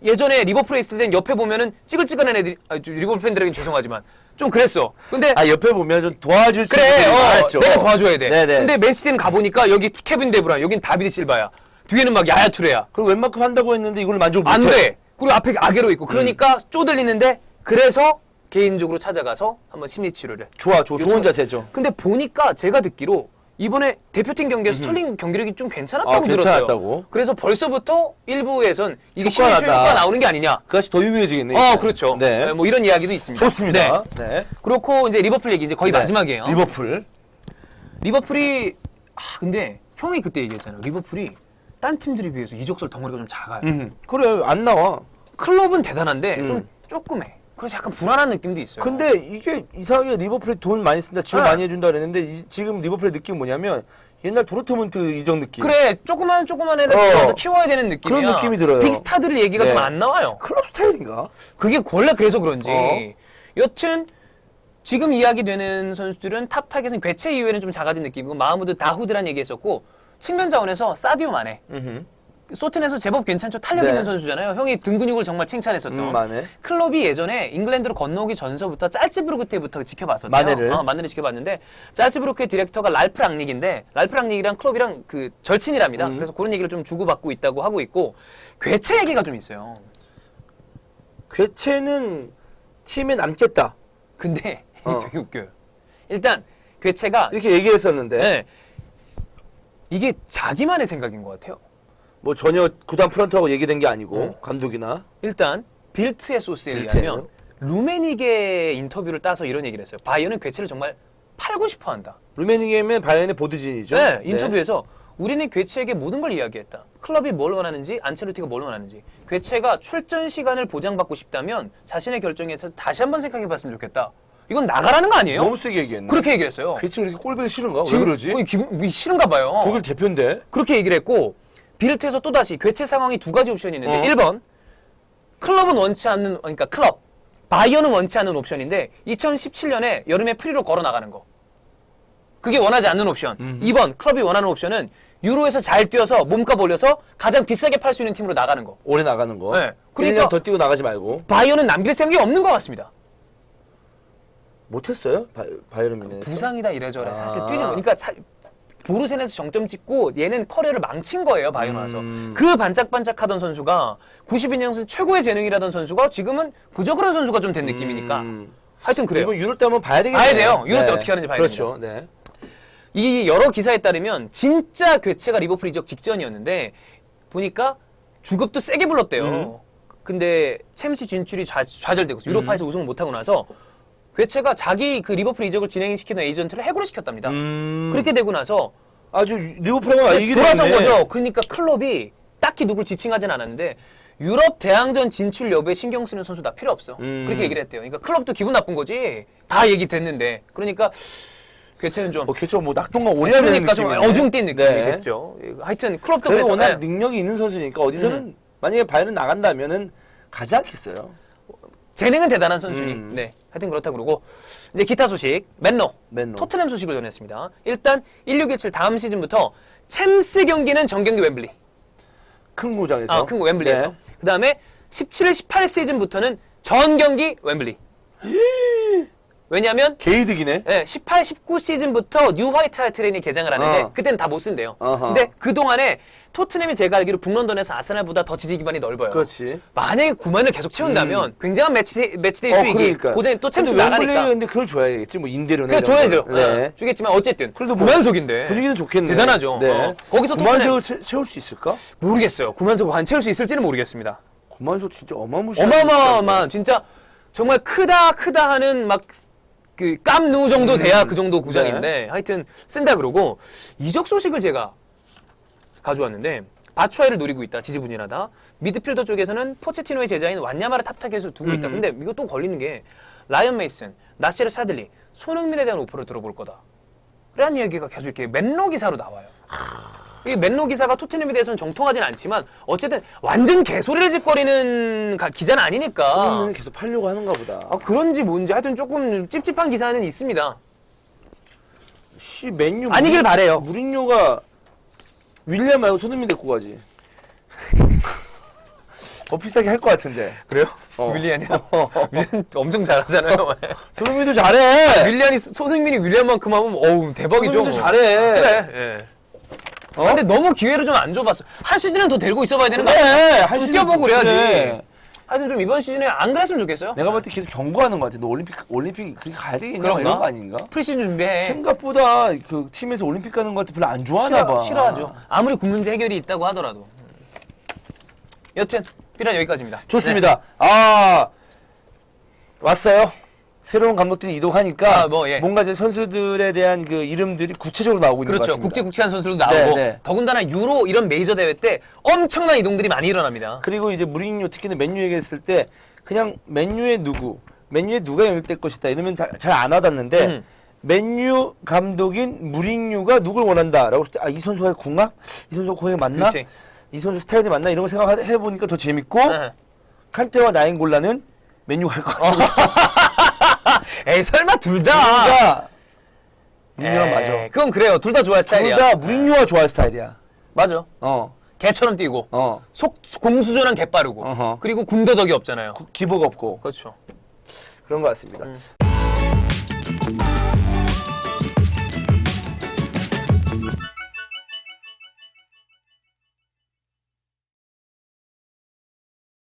예전에 리버풀에 있을 땐 옆에 보면은 찌글찌글한 애들이 리버풀 팬들에겐 죄송하지만 좀 그랬어. 근데 옆에 보면 좀 도와줄 그래, 친구들이 많았죠. 내가 도와줘야 돼. 네네. 근데 맨시티는 가보니까 여기 케빈 데브란, 여긴 다비드 실바야. 뒤에는 막 야야 투레야. 그리고 웬만큼 한다고 했는데 이걸 만족 못해. 안 돼. 그리고 앞에 아게로 있고. 그러니까 쪼들리는데 그래서 개인적으로 찾아가서 한번 심리치료를. 좋은 자세죠. 근데 보니까 제가 듣기로 이번에 대표팀 경기에 스털링 경기력이 좀 괜찮았다고 들었어요. 괜찮았다고? 그래서 벌써부터 일부에선 이게 효과가 심리치료 나다. 효과가 나오는 게 아니냐. 그것이 더 유명해지겠네. 그렇죠. 네. 뭐 이런 이야기도 있습니다. 좋습니다. 네. 네. 그렇고 이제 리버풀 얘기 이제 거의 네. 마지막이에요. 리버풀. 리버풀이 근데 형이 그때 얘기했잖아요. 리버풀이 딴 팀들에 비해서 이적설 덩어리가 좀 작아요. 그래 안 나와. 클럽은 대단한데 좀 조그매. 그래서 약간 불안한 느낌도 있어요. 근데 이게 이상하게 리버풀이 돈 많이 쓴다, 지원 네. 많이 해준다 그랬는데 지금 리버풀의 느낌이 뭐냐면 옛날 도르트문트 이적 느낌. 그래 조그만 애들 키워서 키워야 되는 느낌이야. 그런 느낌이 들어요. 빅스타들 얘기가 네. 좀 안 나와요. 클럽 스타일인가? 그게 원래 그래서 그런지. 어. 여튼 지금 이야기되는 선수들은 탑 타겟은 괴체 이후에는 좀 작아진 느낌이고 마흐무드 다후드란 얘기했었고 측면 자원에서 사디오 마네. 소튼에서 제법 괜찮죠. 탄력 네. 있는 선수잖아요. 형이 등 근육을 정말 칭찬했었던. 마네. 클럽이 예전에 잉글랜드로 건너오기 전서부터 짤츠부르크 때부터 지켜봤었대요. 마네를? 마네를 지켜봤는데 짤츠부르크의 디렉터가 랄프 랑닉인데 랄프 랑닉이랑 클럽이랑 그 절친이랍니다. 그래서 그런 얘기를 좀 주고받고 있다고 하고 있고 괴체 얘기가 좀 있어요. 괴체는 팀에 남겠다. 근데 이게 되게 웃겨요. 일단 괴체가 이렇게 얘기했었는데 네. 이게 자기만의 생각인 것 같아요. 뭐 전혀 구단 프런트하고 얘기된 게 아니고 감독이나 일단 빌트의 소스에 빌트예요? 의하면 루메닉의 인터뷰를 따서 이런 얘기를 했어요. 바이에른은 괴체를 정말 팔고 싶어 한다. 루메니게임은 바이에른의 보드진이죠. 네, 인터뷰에서 우리는 괴체에게 모든 걸 이야기했다. 클럽이 뭘 원하는지, 안첼로티가 뭘 원하는지. 괴체가 출전 시간을 보장받고 싶다면 자신의 결정에서 다시 한번 생각해봤으면 좋겠다. 이건 나가라는 거 아니에요? 너무 세게 얘기했네. 그렇게 얘기했어요. 괴체 그렇게 꼴보기 싫은가? 왜 지금 그러지? 거의 기분 싫은가 봐요. 독일 대표인데. 그렇게 얘기를 했고 빌트에서 또다시 괴체 상황이 두 가지 옵션이 있는데 1번 클럽은 원치 않는 그러니까 클럽 바이어는 원치 않는 옵션인데 2017년에 여름에 프리로 걸어 나가는 거. 그게 원하지 않는 옵션. 2번 클럽이 원하는 옵션은 유로에서 잘 뛰어서 몸값 올려서 가장 비싸게 팔 수 있는 팀으로 나가는 거. 오래 나가는 거. 네. 그러니까 1년 더 뛰고 나가지 말고. 바이어는 남길 생각이 없는 것 같습니다. 못했어요? 바이에른 뮌헨. 부상이다 이래저래 아. 사실 뛰지 못. 그러니까 보르센에서 정점 찍고 얘는 커리어를 망친 거예요. 바이에른 와서. 그 반짝반짝하던 선수가 92년생 최고의 재능이라던 선수가 지금은 그저 그런 선수가 좀 된 느낌이니까. 하여튼 그래요. 이번 유로 때 한번 봐야 되겠네요. 봐야 돼요. 유로 때 어떻게 하는지 봐야 그렇죠. 네. 이 여러 기사에 따르면 진짜 괴체가 리버풀 이적 직전이었는데 보니까 주급도 세게 불렀대요. 근데 챔스 진출이 좌절되고 유로파에서 우승을 못하고 나서 괴체가 자기 그 리버풀 이적을 진행시키는 에이전트를 해고를 시켰답니다. 그렇게 되고 나서 아주 리버풀하고 이기네. 돌아선 거죠. 그러니까 클럽이 딱히 누굴 지칭하진 않았는데 유럽 대항전 진출 여부에 신경 쓰는 선수 다 필요 없어. 그렇게 얘기를 했대요. 그러니까 클럽도 기분 나쁜 거지. 다 얘기 됐는데. 그러니까 괴체는 좀 괴체가 뭐 낙동강 오리야 되는 그러니까 좀 느낌이네. 어중뛴 느낌이 네. 됐죠. 하여튼 클럽도 그래도 그래서 워낙 능력이 있는 선수니까 어디서는 만약에 바이에른 나간다면은 가지 않겠어요. 재능은 대단한 선수니. 네. 하여튼 그렇다 그러고 이제 기타 소식 맨로 토트넘 소식을 전했습니다. 일단 1617 다음 시즌부터 챔스 경기는 정경기 웸블리. 큰 구장에서. 큰 웸블리에서. 네. 그다음에 17, 18 시즌부터는 전 경기 웸블리. 왜냐면 개이득이네. 18, 19 시즌부터 뉴 화이트 하트 레인이 개장을 하는데 그때는 다 못 쓴대요. 근데 그동안에 토트넘이 제가 알기로 북런던에서 아스날보다 더 지지 기반이 넓어요. 그렇지. 만약에 9만을 계속 채운다면 굉장한 매치데이 수익이 그러니까. 고전에 또 챔스 근데 나가니까. 웸블리 근데 그걸 줘야겠지. 뭐 임대료나 그래 이런 줘야죠. 거를. 네. 주겠지만 어쨌든 그래도 뭐 9만석인데 분위기는 좋겠네. 대단하죠. 네. 거기서 9만석 채울 수 있을까? 모르겠어요. 9만석 한 채울 수 있을지는 모르겠습니다. 9만석 진짜 어마무시한. 어마어마한 진짜 정말 크다 하는 막 그 깜누 정도 돼야 그 정도 구장인데 하여튼 쓴다 그러고 이적 소식을 제가 가져왔는데 바추아이를 노리고 있다. 지지분이하다. 미드필더 쪽에서는 포체티노의 제자인 완야마를 탑타겟으로 두고 있다. 근데 이거 또 걸리는 게 라이언 메이슨, 나시르 사들리, 손흥민에 대한 오퍼를 들어볼 거다. 라는 얘기가 계속 이렇게 맨로 기사로 나와요. 이 맨로 기사가 토트넘에 대해서는 정통하진 않지만 어쨌든 완전 개소리를 짓거리는 기자는 아니니까 그러면 계속 팔려고 하는가 보다. 그런지 뭔지 하여튼 조금 찝찝한 기사는 있습니다. 맨유 아니길 바래요. 무린요가 윌리엄 말고 손흥민 데리고 가지. 더 비싸게 할 것 같은데. 그래요? 윌리안이요? 윌리안 엄청 잘하잖아요. 손흥민도 잘해. 윌리안이 손흥민이 윌리안만큼 하면 어우 대박이죠. 손흥민도 잘해. 그래. 예. 근데 너무 기회를 좀 안 줘봤어. 한 시즌은 더 데리고 있어봐야 되는 거 그래, 아니야? 한 좀 시즌 뛰어보고 그래야지. 그래. 하여튼 좀 이번 시즌에 안 그랬으면 좋겠어요. 내가 볼 때 계속 경고하는 것 같아. 너 올림픽 그렇게 가야 되겠냐? 그런가? 이런 거 아닌가? 프리시즌 준비해. 생각보다 그 팀에서 올림픽 가는 것 같아 별로 안 좋아하나 봐. 싫어하죠. 아무리 군 문제 해결이 있다고 하더라도. 여튼 필요한 여기까지입니다. 좋습니다. 아 왔어요. 새로운 감독들이 이동하니까 아, 뭐, 예. 뭔가 이제 선수들에 대한 그 이름들이 구체적으로 나오고 있는 것 그렇죠. 같습니다. 국제한 선수들도 나오고 네, 네. 더군다나 유로 이런 메이저 대회 때 엄청난 이동들이 많이 일어납니다. 그리고 이제 무리뉴 특히는 맨유 얘기했을 때 그냥 맨유에 누가 영입될 것이다 이러면 잘 안 와닿는데 맨유 감독인 무리뉴가 누굴 원한다라고 했을 때 아, 이 선수가 궁합? 이 선수가 궁합이 맞나? 그렇지. 이 선수 스타일이 맞나? 이런 거 생각해 보니까 더 재밌고 네. 칸테와 나인골라는 맨유 갈 것 같습니다. 에이 설마 둘 다. 둘다 무리뉴가 맞아. 그건 그래요. 둘 다 좋아할 스타일이야. 둘 다 무리뉴가 좋아할 스타일이야. 맞아. 어. 개처럼 뛰고 어. 공수전은 개 빠르고 어허. 그리고 군더더기 없잖아요. 기복 없고 그렇죠. 그런 것 같습니다.